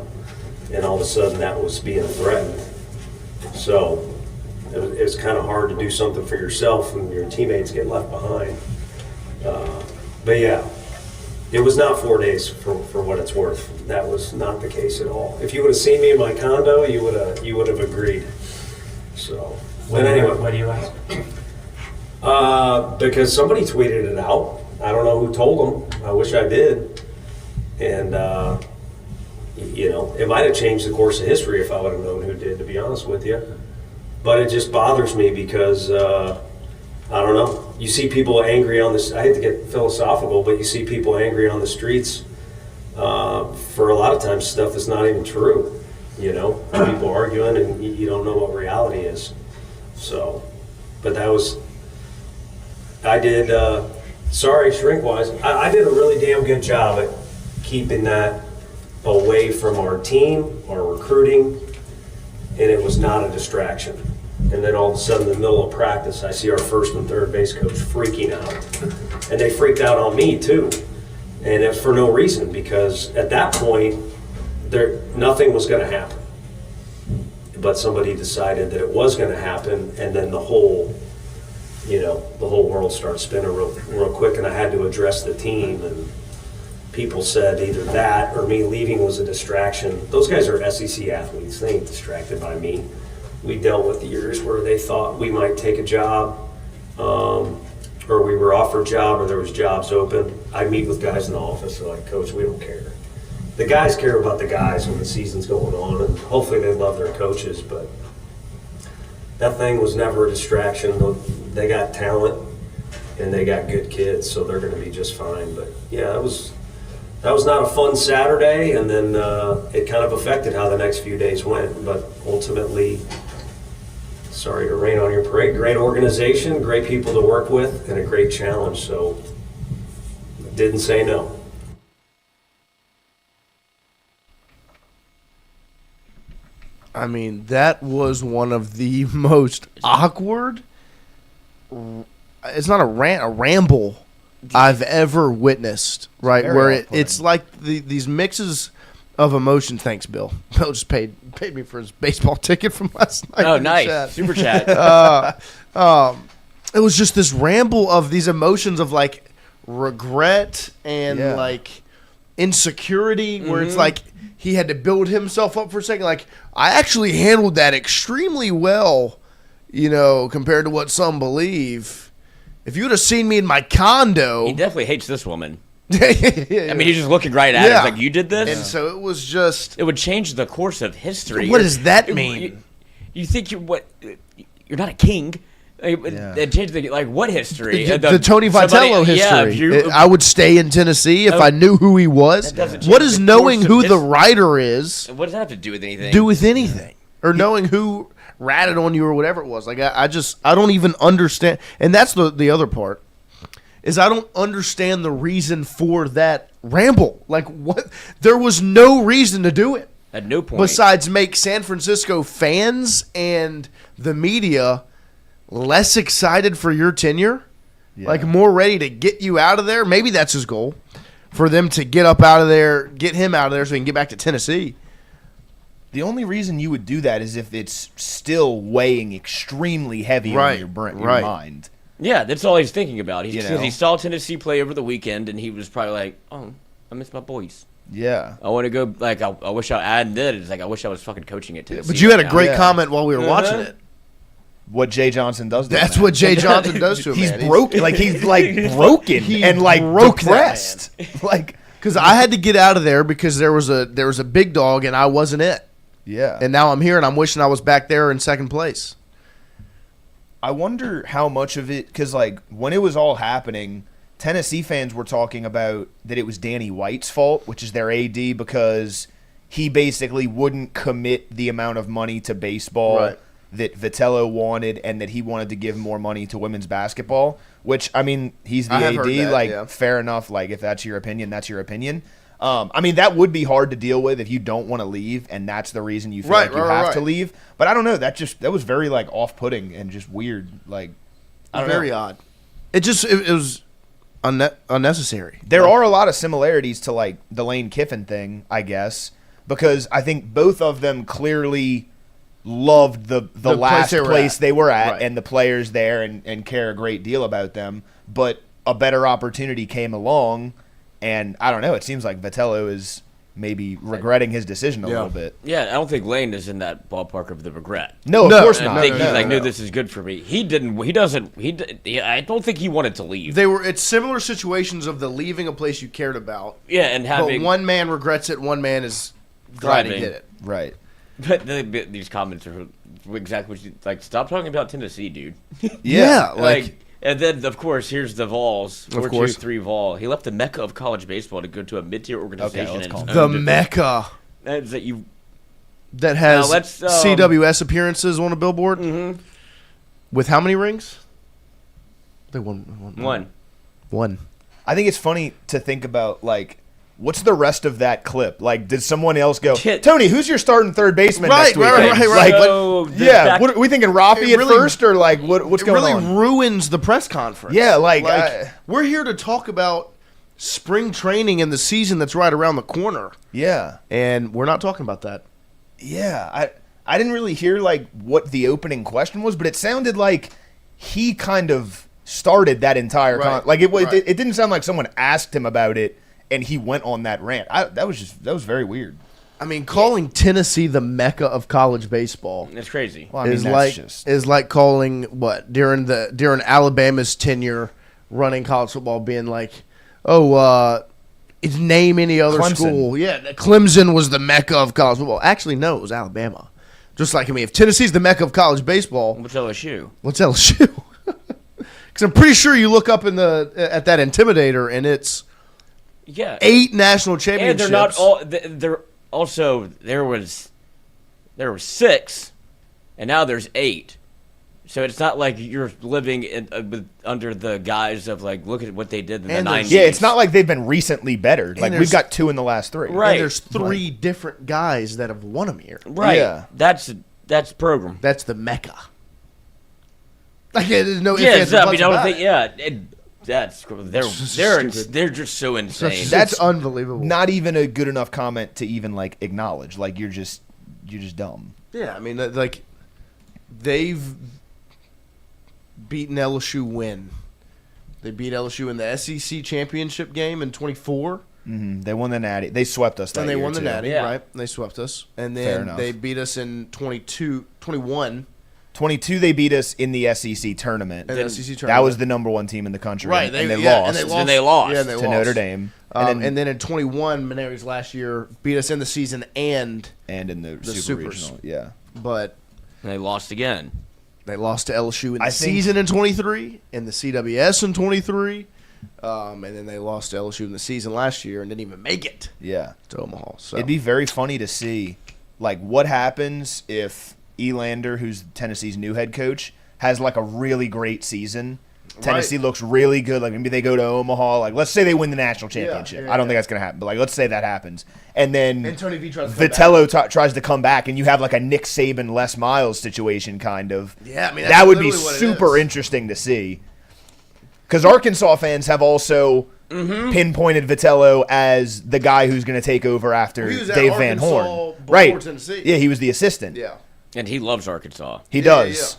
and all of a sudden that was being threatened. So it was kind of hard to do something for yourself when your teammates get left behind. But yeah, it was not 4 days for what it's worth. That was not the case at all. If you would have seen me in my condo, you would have agreed. So, but anyway. Why do you ask? Because somebody tweeted it out. I don't know who told them. I wish I did. And, it might have changed the course of history if I would have known who did, to be honest with you. But it just bothers me because, I don't know. You see people angry on this. I hate to get philosophical, but you see people angry on the streets for a lot of times stuff that's not even true. People arguing and you don't know what reality is. So, but that was... I did, shrink-wise, I did a really damn good job at keeping that away from our team, our recruiting, and it was not a distraction. And then all of a sudden, in the middle of practice, I see our first and third base coach freaking out. And they freaked out on me, too. And it's for no reason, because at that point, nothing was going to happen. But somebody decided that it was going to happen, and then the whole world started spinning real quick, and I had to address the team, and people said either that or me leaving was a distraction. Those guys are SEC athletes. They ain't distracted by me. We dealt with years where they thought we might take a job, or we were offered a job, or there was jobs open. I meet with guys in the office. They're like, Coach, we don't care. The guys care about the guys when the season's going on, and hopefully they love their coaches, but that thing was never a distraction. They got talent, and they got good kids, so they're going to be just fine. But yeah, that was not a fun Saturday, and then it kind of affected how the next few days went. But ultimately, sorry to rain on your parade. Great organization, great people to work with, and a great challenge. So didn't say no. I mean, that was one of the most awkward. It's not a ramble I've ever witnessed. Right, where it's like these mixes of emotions. Thanks, Bill. Bill just paid me for his baseball ticket from last night. Oh, nice. Super chat. It was just this ramble of these emotions of like regret and like insecurity, where it's like he had to build himself up for a second. Like, I actually handled that extremely well, compared to what some believe. If you would have seen me in my condo. He definitely hates this woman. Yeah. I mean, he's just looking right at her. It's like, you did this? And so it was just. It would change the course of history. What does that mean? You think you're not a king. It changed what history? The Tony Vitello history. I would stay in Tennessee if I knew who he was. What does knowing who the writer is? What does that have to do with anything? Or knowing who ratted on you or whatever it was. Like, I don't even understand. And that's the other part, is I don't understand the reason for that ramble. Like, what? There was no reason to do it. At no point. Besides make San Francisco fans and the media less excited for your tenure, like more ready to get you out of there. Maybe that's his goal, for them to get him out of there so he can get back to Tennessee. The only reason you would do that is if it's still weighing extremely heavy on your mind. Yeah, that's all he's thinking about. He saw Tennessee play over the weekend, and he was probably like, oh, I miss my boys. Yeah. I want to go, I wish I did. It's like, I wish I was fucking coaching at Tennessee. But you had a great comment while we were watching it. What Jay Johnson does to him. That's what Jay Johnson does to him. He's broken. He's broken and depressed. Because I had to get out of there because there was a big dog and I wasn't it. Yeah. And now I'm here and I'm wishing I was back there in second place. I wonder how much of it, because when it was all happening, Tennessee fans were talking about that it was Danny White's fault, which is their AD, because he basically wouldn't commit the amount of money to baseball that Vitello wanted, and that he wanted to give more money to women's basketball, which, I mean, he's the AD. Fair enough. If that's your opinion, that's your opinion. I mean, that would be hard to deal with if you don't want to leave, and that's the reason you feel like you have to leave. But I don't know. That was very, off-putting and just weird. Very odd. It was unnecessary. There are a lot of similarities to, the Lane Kiffin thing, I guess, because I think both of them clearly loved the last place they were at and the players there and care a great deal about them, but a better opportunity came along, and I don't know, it seems like Vitello is maybe regretting his decision a little bit. Yeah, I don't think Lane is in that ballpark of the regret. No, of course not. I think he's no, this is good for me. I don't think he wanted to leave. It's similar situations of the leaving a place you cared about. Yeah, and having... But one man regrets it, one man is glad to get it. Right. But these comments are exactly what you stop talking about Tennessee, dude. Yeah, and then of course here's the Vols, 4-2-3 Vol. He left the mecca of college baseball to go to a mid-tier organization. The mecca that has CWS appearances on a billboard. Mm-hmm. With how many rings? They won one. I think it's funny to think about what's the rest of that clip? Did someone else go, Tony, who's your starting third baseman next week? Right. What are we thinking, Rafi at first, or what's going on? It really ruins the press conference. Yeah, we're here to talk about spring training and the season that's right around the corner. Yeah. And we're not talking about that. Yeah. I didn't really hear, what the opening question was, but it sounded like he kind of started that entire it didn't sound like someone asked him about it, and he went on that rant. That was very weird. I mean, calling Tennessee the mecca of college baseball It's crazy. Well, I mean, is like calling during Alabama's tenure running college football being like, name any other Clemson. school. Yeah, Clemson was the mecca of college football. Actually, no, it was Alabama. Just like, I mean, if Tennessee's the mecca of college baseball, What's LSU? what's LSU? Because I'm pretty sure you look up at that Intimidator and it's 8 national championships. And they're not all. They're also there were 6, and now there's 8. So it's not like you're living under the guise of like, look at what they did in the 90s. Yeah, it's not like they've been recently bettered. Like we've got 2 in the last 3. Right. And there's 3 different guys that have won them here. Right. Yeah. That's program. That's the mecca. Like there's no. Yeah, I mean, I don't about think. it. Yeah, they're just so insane. That's unbelievable. Not even a good enough comment to even like acknowledge. Like you're just dumb. Yeah, I mean, like they've beaten LSU when they beat LSU in the SEC championship game in 24. Mm-hmm. They won the Natty. They swept us that And they year, won the too. Natty, Yeah. right? They swept us. And Fair then enough. they beat us in 21. 22, they beat us in the SEC tournament. In the SEC That tournament. was the number 1 team in the country. Right. And they yeah, lost. And they lost. Yeah, and they to lost. Notre Dame. And then in 21, Manery's last year beat us in the season and in the Super Supers. Regional. Yeah. But And they lost again. they lost to LSU in the I think- season in 23, in the CWS in 23, and then they lost to LSU in the season last year and didn't even make it Yeah. to Omaha. So It'd be very funny to see, like, what happens if Elander, who's Tennessee's new head coach, has, like, a really great season. Tennessee looks really good. Like, maybe they go to Omaha. Like, let's say they win the national championship. I don't think that's going to happen. But, like, let's say that happens. And then And Tony V tries to come Vitello tries to come back, and you have, like, a Nick Saban, Les Miles situation, kind of. Yeah, I mean, that that's would be literally what it super is. interesting to see. Because Arkansas fans have also pinpointed Vitello as the guy who's going to take over after He was at Dave Van Arkansas Horn. before Right. Tennessee. Yeah, he was the assistant. Yeah. And he loves Arkansas. He Yeah, does. yeah.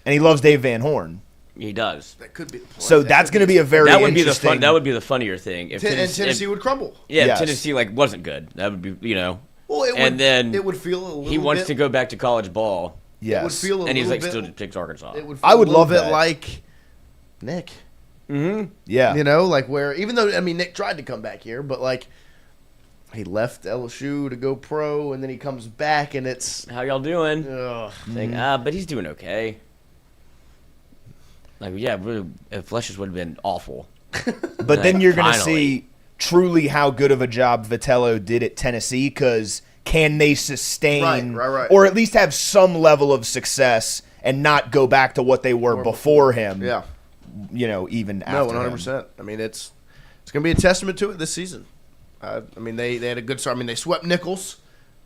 And he loves Dave Van Horn. He does. That could be the point. So that's going to be a very That would be the interesting. fun. That would be the funnier thing. If And Tennessee would crumble. yeah, Yes. if Tennessee like wasn't good. That would be Well, it and would, then it would feel a little he wants bit, to go back to college ball, Yes. It would feel a and he's little like bit, still picks Arkansas. It would feel I would a little love bit that. like Nick. Yeah. You know, like where even though I mean Nick tried to come back here, but like he left LSU to go pro, and then he comes back, and it's How y'all doing? ugh. Think, but he's doing okay. Like, yeah, really, if Fletcher's would have been awful. But then you're going to Finally. see truly how good of a job Vitello did at Tennessee, because can they sustain Right. or at least have some level of success and not go back to what they were before him? Yeah. You know, even No, after 100%. I mean, it's going to be a testament to it this season. I mean, they had a good start. I mean, they swept Nichols,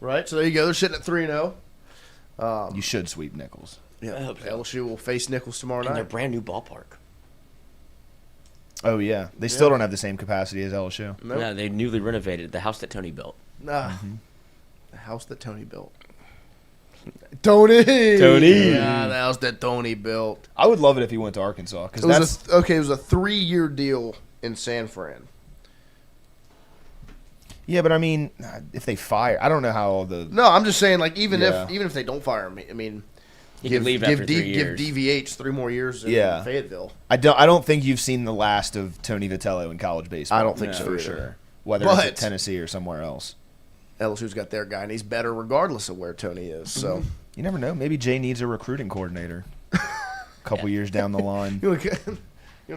right? So there you go. They're sitting at 3-0. You should sweep Nichols. Yeah, LSU will face Nichols tomorrow In their night. brand new ballpark. Oh, yeah. They still don't have the same capacity as LSU. Nope. Yeah, they newly renovated the house that Tony built. The house that Tony built. Tony! Yeah, the house that Tony built. I would love it if he went to Arkansas, because It was that's it was a 3-year deal in San Fran. yeah. But I mean, if they fire, I don't know how all the No, I'm just saying, like, even Yeah. if they don't fire him, I mean, He could leave after 3 years. Give DVH 3 more years in Yeah. Fayetteville. I don't think you've seen the last of Tony Vitello in college baseball. I don't think so for either. sure. Whether it's But- at Tennessee or somewhere else. LSU's got their guy, and he's better regardless of where Tony is. So You never know. Maybe Jay needs a recruiting coordinator. A couple years down the line. you want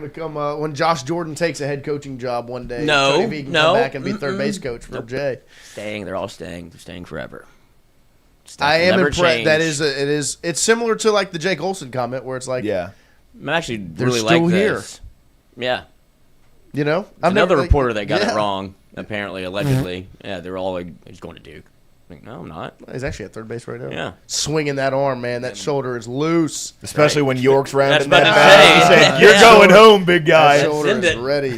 to come when Josh Jordan takes a head coaching job one day? No, Tony V can no, come back and be third base coach for Jay. Staying. They're all staying. They're staying forever. I am Never impressed. That change. it's similar to like the Jake Olsen comment where it's like, Yeah. I'm actually They're really still like here. this. Yeah. you know, Another reporter that got yeah. it wrong, apparently, allegedly. Yeah, they're all like, he's going to Duke. Like, no, I'm not. He's actually at third base right now. Yeah. Swinging that arm, man. That shoulder is loose. Especially when York's rounding That's that about to back. say. He said, "You're going home, big That guy." shoulder Send is it. ready.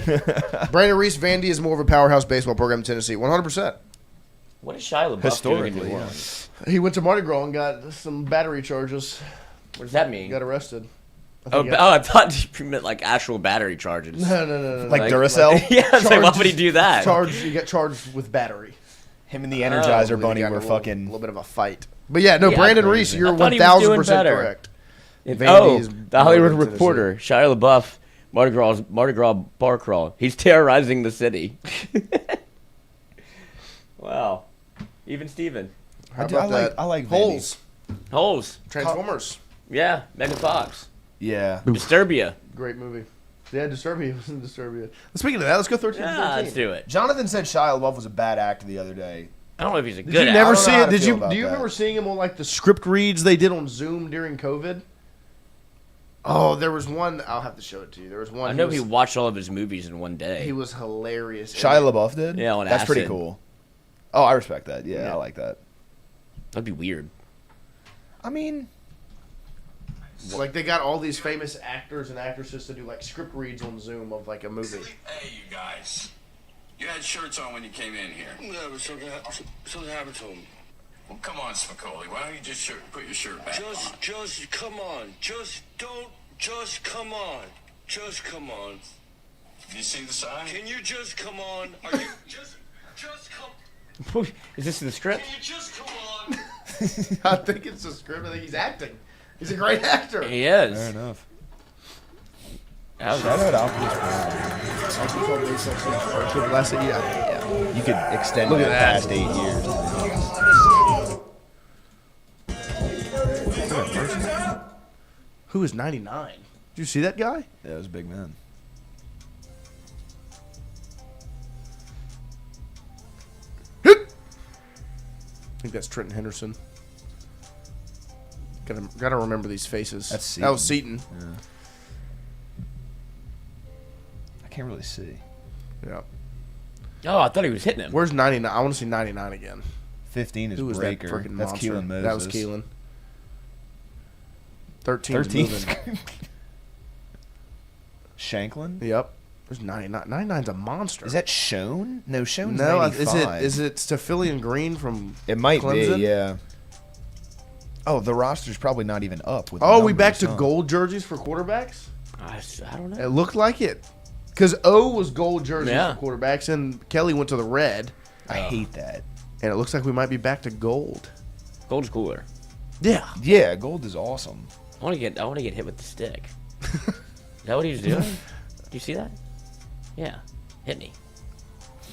Brandon Reese Vandy is more of a powerhouse baseball program in Tennessee. 100%. What is Shia LaBeouf doing in Historically, New yeah. Orleans? He went to Mardi Gras and got some battery charges. What does that mean? Got arrested. I thought you meant like actual battery charges. No. Like Duracell? Yeah, I was like, why would he do that? You get charged with battery. Him and the Energizer Bunny got were a little fucking... little bit of a fight. But yeah, no, Yeah, Brandon crazy. Reese, you're I thought he was doing 1,000% better. correct. The Hollywood Reporter, Shia LaBeouf, Mardi Gras bar crawl. He's terrorizing the city. Wow. Even Steven. How about that? I like Holes. Transformers. Yeah, Megan Fox. Yeah. Disturbia. Great movie. Yeah, Disturbia. Disturbia. Speaking of that, let's go 13 Yeah, 13. let's do it. Jonathan said Shia LaBeouf was a bad actor the other day. I don't know if he's a good Did you actor. never I don't see know how it? to Did feel you? about Do you that. remember seeing him on like the script reads they did on Zoom during COVID? Oh, there was one. I'll have to show it to you. There was one. I know he watched all of his movies in one day. He was hilarious. Shia LaBeouf did? Yeah, on That's pretty acid. cool. Oh, I respect that. Yeah, Yeah. I like that. That'd be weird. I mean... Like they got all these famous actors and actresses to do like script reads on Zoom of like a movie. Hey, you guys. You had shirts on when you came in here. Yeah, but something happened to him. Well, come on, Spicoli. Why don't you just put your shirt back on? Just come on. Just come on. Just come on. You see the sign? Can you just come on? Are you just come? Is this the script? Can you just come on? I think it's a script. I think he's acting. He's a great actor. He is. Fair enough. Shout out Alchemist Yeah. You could extend Look it at that. past 8 years. Who is 99? Did you see that guy? Yeah, it was a big man. I think that's Trenton Henderson. Gotta remember these faces. That's That was Seton. Yeah. I can't really see. Yeah. Oh, I thought he was hitting him. Where's 99? I want to see 99 again. 15 is Who was Breaker. that freaking That's monster? Keelan Moses. That was Keelan. 13. 13. Shanklin? Yep. There's 99. 99's a monster. Is that Schoen? No, Schoen's No, 95. is it Stephilian Green from It might Clemson? be, yeah. Oh, the roster's probably not even up. With Oh, we back numbers, to huh? gold jerseys for quarterbacks? I don't know. It looked like it. Because O was gold jerseys Yeah. for quarterbacks, and Kelly went to the red. I hate that. And it looks like we might be back to gold. Gold's cooler. Yeah. Yeah, gold is awesome. I want to get hit with the stick. Is that what he was doing? Do you see that? Yeah. Hit me.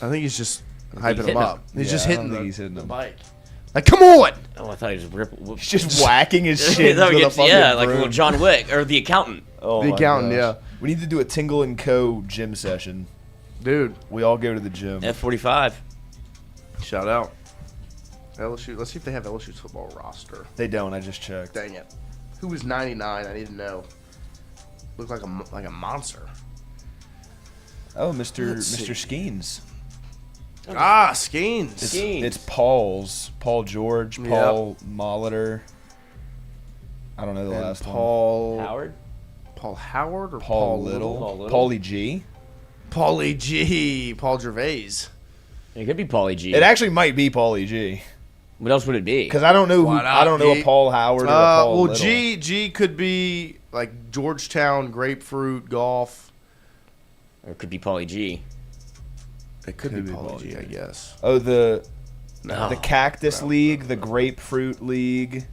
I think he's just he's hyping him hitting up. him. He's Yeah, just I hitting don't think the, he's hitting the him. bike. Like, come on! Oh, I thought he was ripping. He's just whacking his I shit thought with he a gets, fucking yeah, like a broom. little John Wick or the accountant. Oh The my accountant, gosh. yeah. We need to do a Tingle and Co. gym session. Dude. We all go to the gym. F45. Shout out. LSU. Let's see if they have LSU's football roster. They don't. I just checked. Dang it. Who was 99? I need to know. Looked like a monster. Oh, Mr. Let's see. Skeens. Ah, Skeens. It's Paul's. Paul George. Paul Molitor. I don't know the And last Paul Howard? Paul Howard or one. Paul Little. Paulie G. Paulie G. Paul Gervais. It could be Paulie G. It actually might be Paulie G. What else would it be? Because I don't know. Why not, I don't know G? a Paul Howard or a Paul well, Little. G could be like Georgetown grapefruit golf. Or it could be Paulie G. It could be Paulie G, I guess. Oh, the No. Cactus League, the Grapefruit League,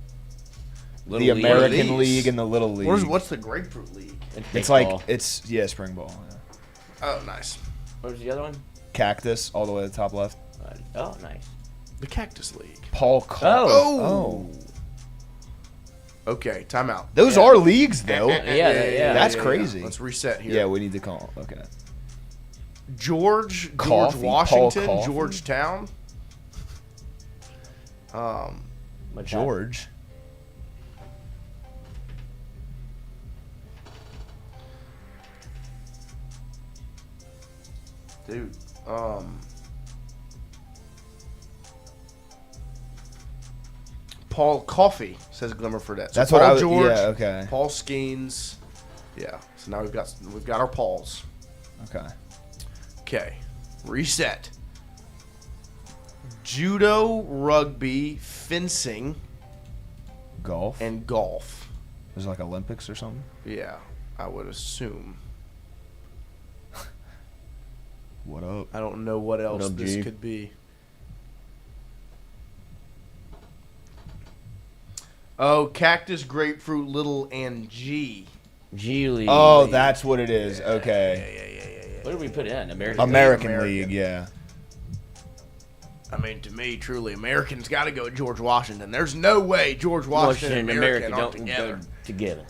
Little the League. American What are these? League, and the Little League. What's the grapefruit league? It's baseball. like spring ball. Yeah. Oh, nice. What was the other one? Cactus, all the way to the top left. Oh, nice. The Cactus League. Paul. Oh. Okay, timeout. Those are leagues, though. Yeah. That's crazy. Let's reset here. Yeah, we need to call. Okay. George Coffee, Washington, Paul Coffee. Georgetown. George. Dude. Paul Coffey says Glimmer for that. So That's Paul what I was. George, Yeah. Okay. Paul Skeens. Yeah. So now we've got our Pauls. Okay. Okay. Reset. Judo, rugby, fencing, Golf. and golf. Was it like Olympics or something? Yeah, I would assume. What up? I don't know what else this could be. Oh, cactus, grapefruit, little, and G. G-League. Oh, that's what it is. Okay. What did we put in? American League, yeah. I mean, to me, truly, Americans got to go with George Washington. There's no way George Washington and America aren't together.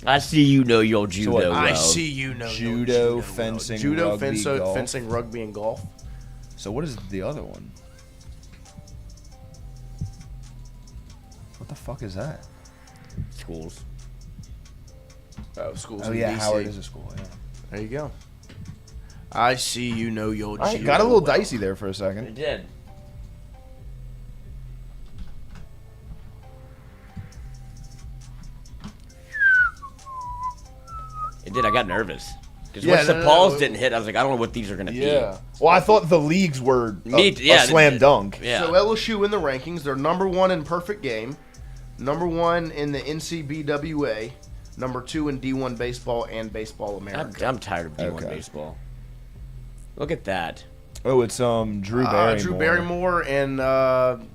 I see you know your judo. So I see you know judo, fencing, rugby, golf. Fencing, rugby, and golf. So what is the other one? What the fuck is that? Schools. Oh, schools. Oh yeah, DC. Howard is a school. Yeah. There you go. I see you know your judo. Got a little dicey there for a second. It did. It did. I got nervous. Because once the balls didn't hit, I was like, I don't know what these are going to be. Yeah. Well, I thought the leagues were a slam dunk. Yeah. So LSU in the rankings, they're number 1 in perfect game, number 1 in the NCBWA, number 2 in D1 baseball and Baseball America. I'm tired of D1 baseball. Look at that. Oh, it's Drew Barrymore. Drew Barrymore and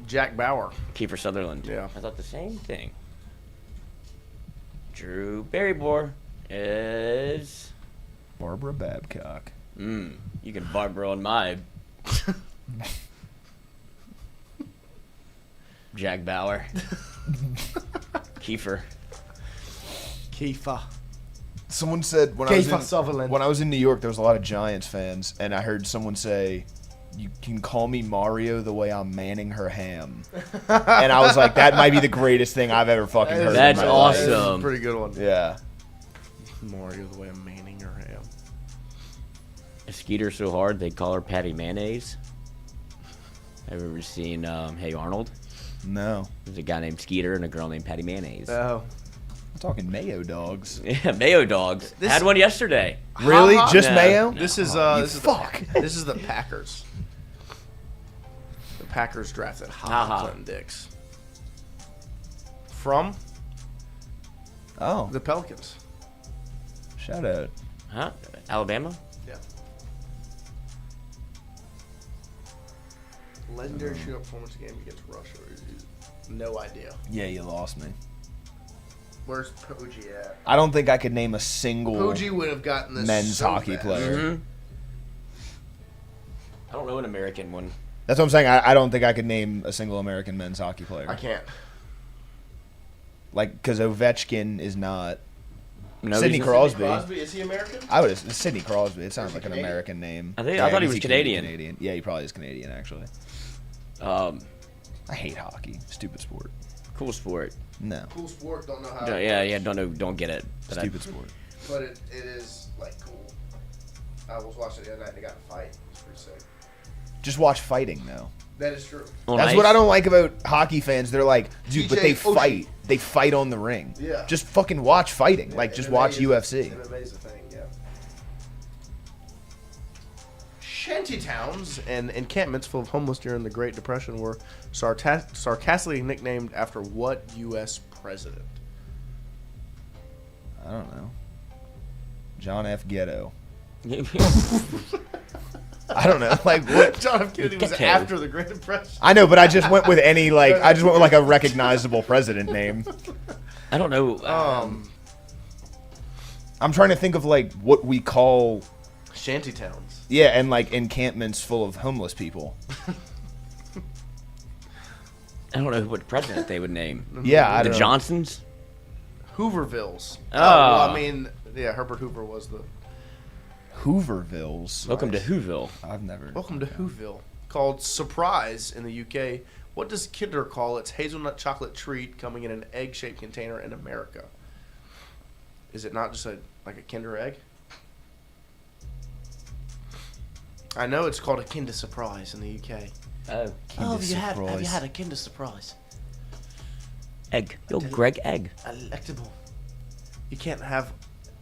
Jack Bauer. Kiefer Sutherland. Yeah. I thought the same thing. Drew Barrymore is Barbara Babcock. You can Barbara on my Jack Bauer. Kiefer. Someone said when I was in New York, there was a lot of Giants fans, and I heard someone say, "You can call me Mario the way I'm manning her ham," and I was like, "That might be the greatest thing I've ever fucking heard." That's in my awesome. life. That's a pretty good one. Yeah. Mario the way I'm manning her ham. A Skeeter so hard they call her Patty Mayonnaise. Have you ever seen Hey Arnold? No. There's a guy named Skeeter and a girl named Patty Mayonnaise. Oh. I'm talking mayo dogs. Yeah, mayo dogs. Had one yesterday. Really? Just No, mayo? no. This is this is the Packers. The Packers drafted Clinton Dix from the Pelicans. Shout out. Huh? Alabama? Yeah. Legendary shootout performance game against Russia. No idea. Yeah, you lost me. Where's Poggi at? I don't think I could name a single Poggi would have gotten this men's so hockey fast. player. Mm-hmm. I don't know an American one. That's what I'm saying. I don't think I could name a single American men's hockey player. I can't. Like, because Ovechkin is not. No, Sidney Crosby. Is he American? I would. Sidney Crosby. It sounds like an American name. I thought he was Canadian. Yeah, he probably is Canadian, actually. I hate hockey. Stupid sport. Cool sport. No. Cool sport. Don't know how. Don't get it. But Stupid sport. But it is like cool. I was watching it the other night. They got a fight. It's pretty sick. Just watch fighting, though. That is true. That's what I don't like about hockey fans. They're like, dude, but they Oshie. fight. They fight on the ring. Yeah. Just fucking watch fighting. Like, just watch UFC. MMA's a thing, yeah. Shantytowns and encampments full of homeless during the Great Depression were sarcastically nicknamed after what U.S. president? I don't know. John F. Ghetto. I don't know. Like, what? John F. Kennedy was after the Great Depression. I know, but I just went with like a recognizable president name. I don't know. I'm trying to think of like what we call shantytowns. Yeah, and like encampments full of homeless people. I don't know what president they would name. Yeah, I the don't know. Johnsons. Hoovervilles. Oh. Well, I mean, yeah, Herbert Hoover was the. Hoovervilles. Welcome to Whoville. I've never. Welcome to Whoville. Called Surprise in the UK. What does Kinder call its hazelnut chocolate treat coming in an egg-shaped container in America? Is it not just like a Kinder Egg? I know it's called a Kinder Surprise in the UK. Oh, have you had a Kinder Surprise? Egg. Yo, Greg, egg. Electable. You can't have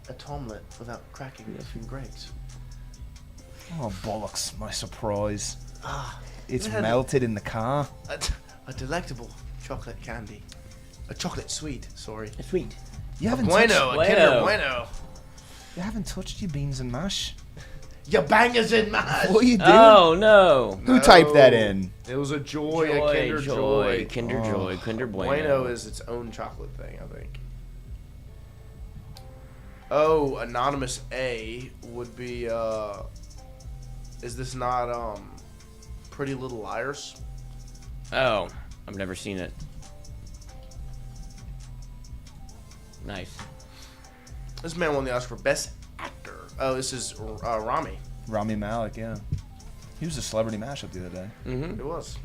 a tomlet without cracking a few grapes. Oh, bollocks, my surprise. Ah, It's melted in the car. A delectable chocolate candy. A chocolate sweet. Sorry. Sweet. You haven't Bueno. touched, A Kinder Bueno. you haven't touched your beans and mash. Your bangers in mash. What are you doing? Oh no. Who typed that in? It was a joy, a Kinder Joy. Kinder Joy, Kinder Bueno. Bueno is its own chocolate thing, I think. Oh, Anonymous A would be, is this not, Pretty Little Liars? Oh, I've never seen it. Nice. This man won the Oscar for Best Actor. Oh, this is Rami. Rami Malek, yeah. He was a celebrity mashup the other day. Mm-hmm. It was.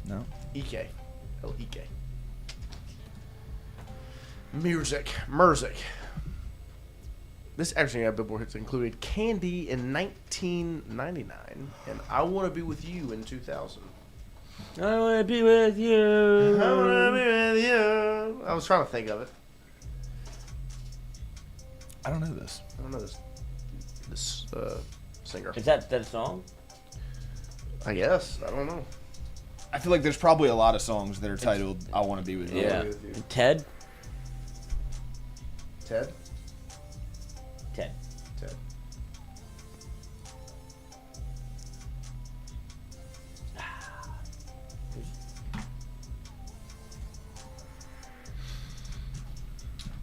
No. E.K. L-E-K. Merzik. This actually got Billboard hits included Candy in 1999 and I Want to Be With You in 2000. I want to be with you. I want to be with you. I was trying to think of it. I don't know this. I don't know this singer. Is that a song? I guess. I don't know. I feel like there's probably a lot of songs that are titled "I Want to Be With You." Yeah. Ted. Ted.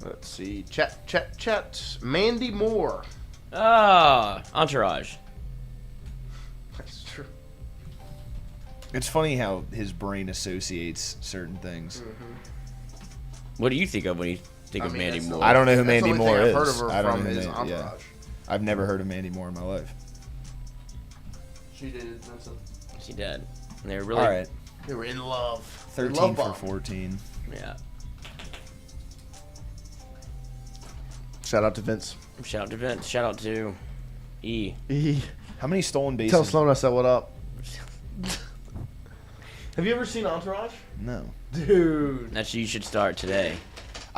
Let's see. Chat. Mandy Moore. Ah, Entourage. That's true. It's funny how his brain associates certain things. Mm-hmm. What do you think of when you think of Mandy Moore? I don't know who That's the Mandy only Moore thing I've is. heard of her I don't from know is yeah. Entourage. I've never heard of Mandy Moore in my life. She did, Vincent. She did. And they were really. All right. They were in love. 13 love for bomb. 14. Yeah. Shout out to Vince. Shout out to Vince. Shout out to E. How many stolen bases? Tell Sloan I said what up. Have you ever seen Entourage? No. Dude. That's you should start today.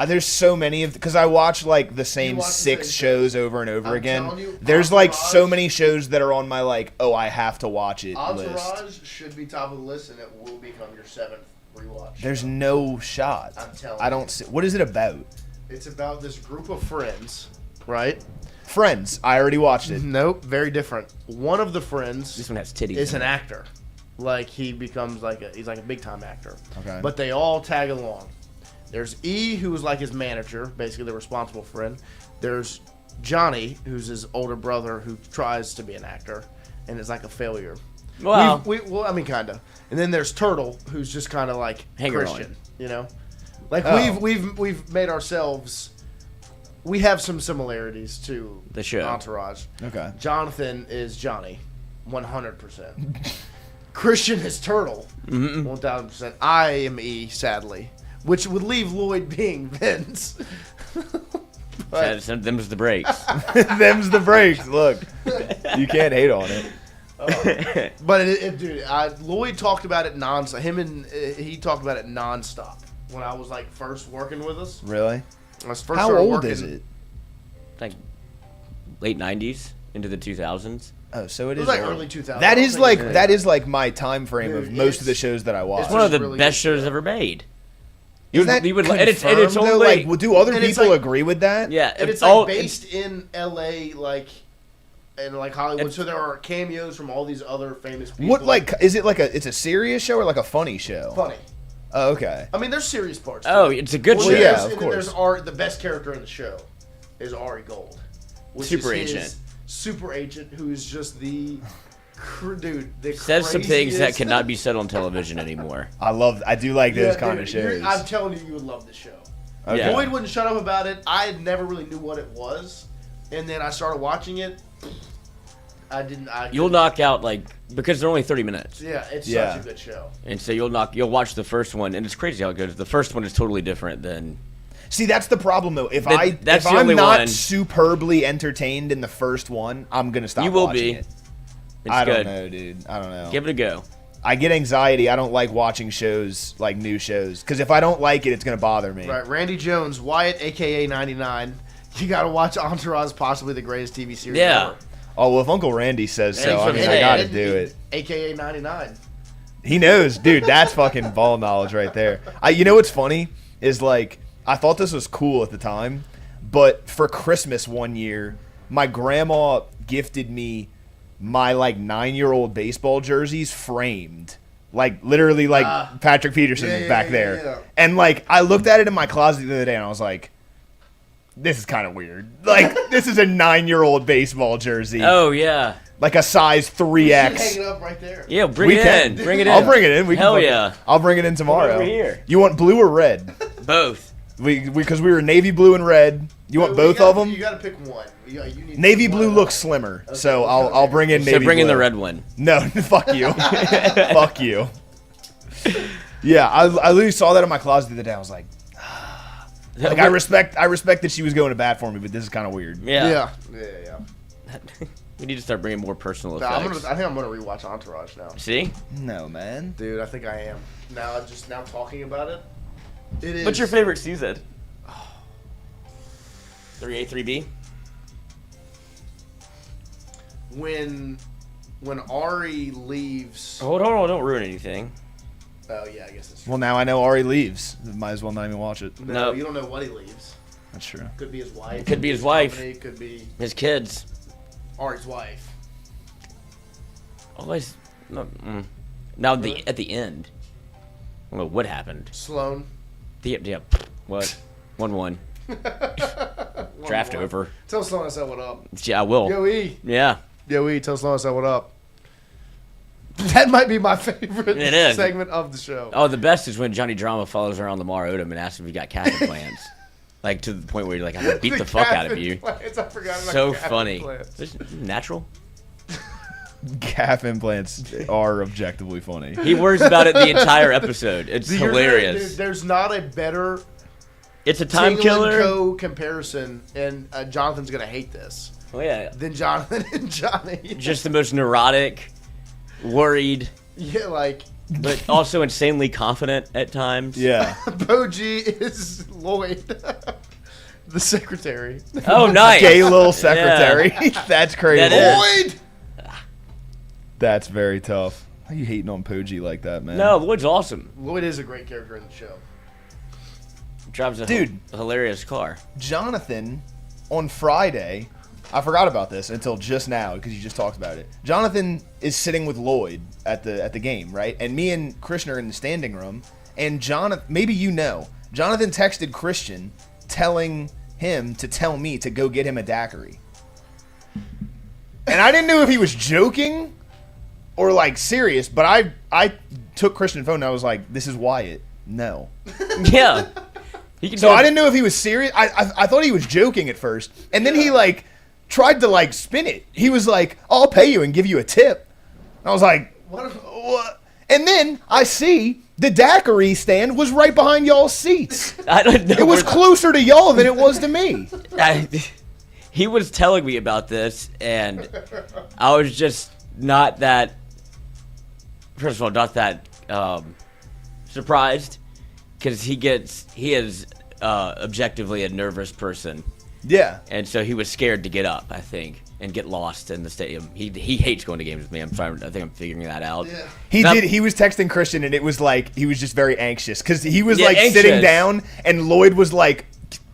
There's so many of because I watch like the same watch the 6 same shows over and over I'm again. telling you, There's like Entourage- so many shows that are on my like I have to watch it Entourage list. should be top of the list and it will become your 7th rewatch. There's no shot. I'm telling I don't see. What is it about? It's about this group of friends, right? Friends. I already watched it. Nope, very different. One of the friends This one has titties. is in an it. actor. Like he becomes he's like a big time actor. Okay. But they all tag along. There's E, who was like his manager, basically the responsible friend. There's Johnny, who's his older brother, who tries to be an actor and is like a failure. Well, Well, I mean, kind of. And then there's Turtle, who's just kind of like Hanger Christian, on. you know. Like Oh. we've made ourselves. We have some similarities to The show. Entourage. Okay. Jonathan is Johnny, 100%. Christian is Turtle, 1,000%. I am E, sadly, which would leave Lloyd being Vince. But Them's the breaks. Them's the breaks. Look, you can't hate on it. But dude, Lloyd talked about it nonstop. He talked about it nonstop when I was like first working with us. Really? I was first How started old working, is it? Like late 90s into the 2000s. Oh, so It it was is like old. early 2000s. That I is don't like think that is like my time frame Dude, of most of the it's- shows that I watch. It's one of the really best good shows show. ever made. Is that and it's confirmed, though? only Like, do other and it's people like- agree with that? yeah. And it's all- like based in L.A. and like Hollywood, so there are cameos from all these other famous people. What like is it like it's a serious show or like a funny show? funny? Oh, okay. I mean, there's serious parts. Oh, to it. it's a good Well, show. yeah, there's- of and then course. There's Ari, the best character in the show is Ari Gold, which Super is his agent. super agent, who's just the dude. The Says some things that craziest- cannot be said on television anymore. I do like those Yeah, kind dude, of shows. I'm telling you, you would love this show. Okay. Yeah. Lloyd wouldn't shut up about it. I never really knew what it was, and then I started watching it. I didn't. You'll knock out because they're only 30 minutes, Yeah, it's Yeah. such a good show. and so you'll watch the first one, and it's crazy how it goes. The first one is totally different than. See, that's the problem though. If That's the I'm only not one. superbly entertained in the first one, I'm gonna stop. You will watching be. It. It's I good. don't know, dude. I don't know. Give it a go. I get anxiety. I don't like watching shows like new shows because if I don't like it, it's gonna bother me. Right, Randy Jones, Wyatt, aka 99. You got to watch Entourage, possibly the greatest TV series Yeah. ever. Oh well, if Uncle Randy says so, I Thanks mean, for I saying got to it. do it. AKA 99. He knows, dude. That's fucking ball knowledge right there. You know what's funny is like I thought this was cool at the time, but for Christmas one year, my grandma gifted me my like 9-year-old baseball jerseys framed. Like literally like Patrick Peterson back there. Yeah. And like I looked at it in my closet the other day and I was like, this is kind of weird. Like this is a 9-year-old baseball jersey. Oh yeah. Like a size 3X. Hang it up right there. Yeah, bring it in. Bring it in. I'll bring it in. Hell yeah. I'll bring it in tomorrow. Over here. You want blue or red? Both. Because we were navy blue and red. You want both of them? You got to pick one. You need navy blue looks slimmer, okay, so I'll bring in navy blue. So bring in the red one. No, fuck you. Fuck you. Yeah, I literally saw that in my closet the other day. I was like, I respect that she was going to bat for me, but this is kind of weird. Yeah. Yeah. We need to start bringing more personal effects. I think I'm gonna rewatch Entourage now. See? No, man. Dude, I think I am. Now talking about it. It is. What's your favorite season? 3A, 3B? When Ari leaves. Hold on, don't ruin anything. Oh yeah, I guess that's true. Well, now I know Ari leaves. Might as well not even watch it. No, you don't know what he leaves. That's true. Could be his wife. It could be his wife. Company, could be his kids. Ari's wife. Always. Now at the end. I don't know what happened. Sloan. Yeah. What? 1-1. Draft over. Tell Sloan I said what up. Yeah, I will. Yo, E. Yeah. Yo, E. Tell Sloan I said what up. That might be my favorite segment of the show. Oh, the best is when Johnny Drama follows around Lamar Odom and asks if he got calf implants. Like to the point where you're like, I'm gonna beat the fuck out of you. Implants. I forgot about so calf funny. Implants. Natural. Calf implants are objectively funny. He worries about it the entire episode. It's hilarious. There's not a better. It's a time Tingle killer. And Co. comparison, and Jonathan's gonna hate this. Oh yeah. Than Jonathan and Johnny. Just the most neurotic, worried. Yeah, like. But also insanely confident at times. Yeah. Boji is Lloyd, the secretary. Oh, nice. Gay little secretary. Yeah. That's crazy. Lloyd. That's very tough. How you hating on Pooji like that, man? No, Lloyd's awesome. Lloyd is a great character in the show. Drives a hilarious car. Jonathan, on Friday, I forgot about this until just now because you just talked about it. Jonathan is sitting with Lloyd at the game, right? And me and Christian are in the standing room. And Jonathan, maybe you know, Jonathan texted Christian telling him to tell me to go get him a daiquiri. And I didn't know if he was joking or like serious, but I took Christian's phone and I was like, "This is Wyatt." No. Yeah. So I didn't know if he was serious. I thought he was joking at first, and then he like tried to like spin it. He was like, "I'll pay you and give you a tip." And I was like, "What?" And then I see the daiquiri stand was right behind y'all's seats. I don't know. It was closer to y'all than it was to me. He was telling me about this, and I was just not that. First of all, not that surprised, because he is objectively a nervous person. Yeah. And so he was scared to get up, I think, and get lost in the stadium. He hates going to games with me. I think I'm figuring that out. Yeah. He was texting Christian, and it was like he was just very anxious because he was sitting down, and Lloyd was like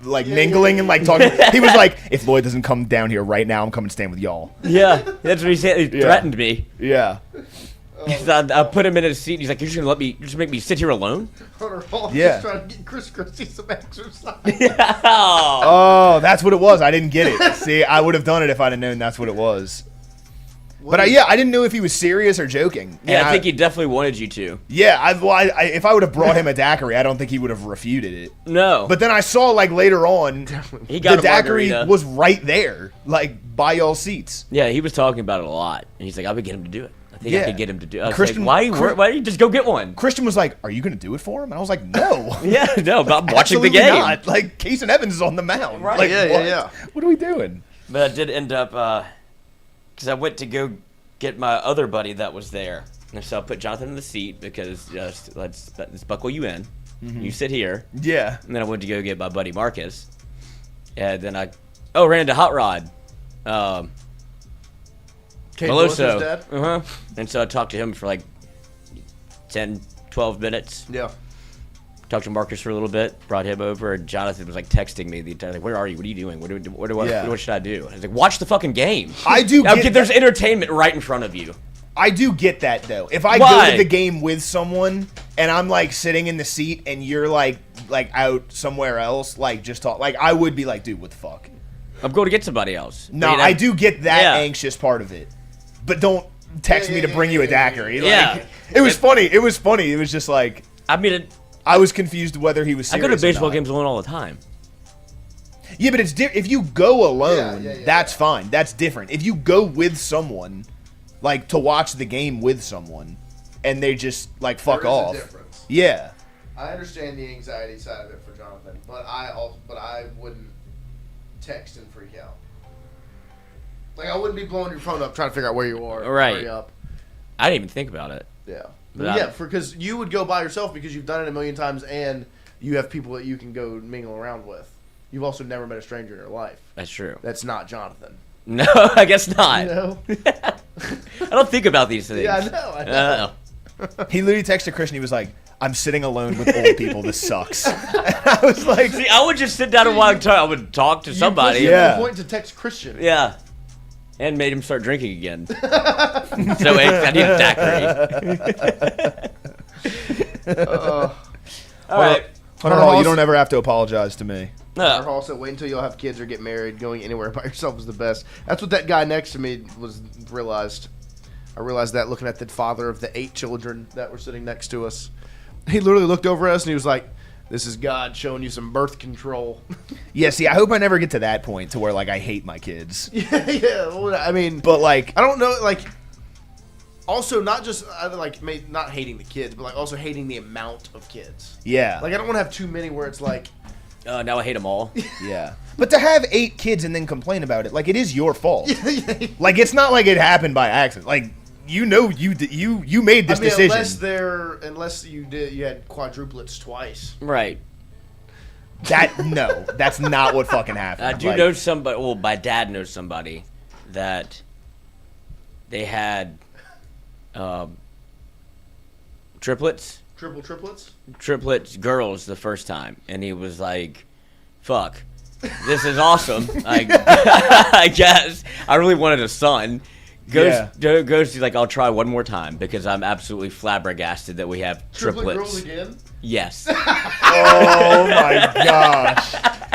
mingling and like talking. He was like, "If Lloyd doesn't come down here right now, I'm coming to stand with y'all." Yeah, that's what he said. He threatened me. Yeah. I put him in his seat. And he's like, "You're just gonna just make me sit here alone?" Yeah. Trying to get Chris Christie some exercise. Oh, that's what it was. I didn't get it. See, I would have done it if I'd have known that's what it was. But I didn't know if he was serious or joking. Yeah, I think he definitely wanted you to. Yeah, if I would have brought him a daiquiri, I don't think he would have refuted it. No. But then I saw like later on, he got the daiquiri was right there, like by y'all seats. Yeah, he was talking about it a lot, and he's like, "I would get him to do it. I think I could get him to do it." I was Christian, like, why don't you just go get one? Christian was like, "Are you going to do it for him?" And I was like, "No." Yeah, no, but I'm watching the game. Not. Like, Case and Evans is on the mound. Right. Like, yeah. What are we doing? But I did end up, because I went to go get my other buddy that was there. And so I put Jonathan in the seat because let's buckle you in. Mm-hmm. You sit here. Yeah. And then I went to go get my buddy Marcus. And then I ran into Hot Rod. Meloso. And so I talked to him for like 10, 12 minutes. Yeah. Talked to Marcus for a little bit, brought him over, and Jonathan was like texting me the entire, like, where are you? What are you doing? What should I do? I was like, watch the fucking game. I do. There's entertainment right in front of you. I do get that though. If I go to the game with someone and I'm like sitting in the seat and you're like out somewhere else, like just talk, like I would be like, dude, what the fuck? I'm going to get somebody else. No, I do get that anxious part of it, but don't text me to bring you a daiquiri. Like, it was funny. It was funny. It was just like, I mean, I was confused whether he was serious. I go to baseball games alone all the time. Yeah, but it's if you go alone, that's fine. That's different. If you go with someone, like to watch the game with someone, and they just like fuck off. There is a difference. Yeah. I understand the anxiety side of it for Jonathan, but I wouldn't text and freak out. Like I wouldn't be blowing your phone up trying to figure out where you are. Right. Hurry up. I didn't even think about it. Yeah. Because you would go by yourself because you've done it a million times and you have people that you can go mingle around with. You've also never met a stranger in your life. That's true. That's not Jonathan. No, I guess not. You know? I don't think about these things. Yeah, I know. He literally texted Christian. He was like, I'm sitting alone with old people. This sucks. I was like, see, I would just sit down and I would talk to somebody. Yeah. Point to text Christian. Yeah. And made him start drinking again. So I need a daiquiri. All right. Hunter Hall, you don't ever have to apologize to me. Hunter Hall said, wait until you'll have kids or get married. Going anywhere by yourself is the best. That's what that guy next to me realized. I realized that looking at the father of the 8 children that were sitting next to us. He literally looked over at us and he was like, this is God showing you some birth control. Yeah, see, I hope I never get to that point to where, like, I hate my kids. Yeah. Well, I mean, but, like, I don't know, like, also not just, like, not hating the kids, but, like, also hating the amount of kids. Yeah. Like, I don't want to have too many where it's like, now I hate them all. Yeah. But to have 8 kids and then complain about it, like, it is your fault. Like, it's not like it happened by accident. Like, you know, you made this decision. Unless you had quadruplets twice. Right. No, that's not what fucking happened. I do know somebody. Well, my dad knows somebody that they had triplets. Triplets girls the first time, and he was like, "Fuck, this is awesome." I guess I really wanted a son. Goes to like, I'll try one more time because I'm absolutely flabbergasted that we have triplets. Girls again? Yes. Oh my gosh.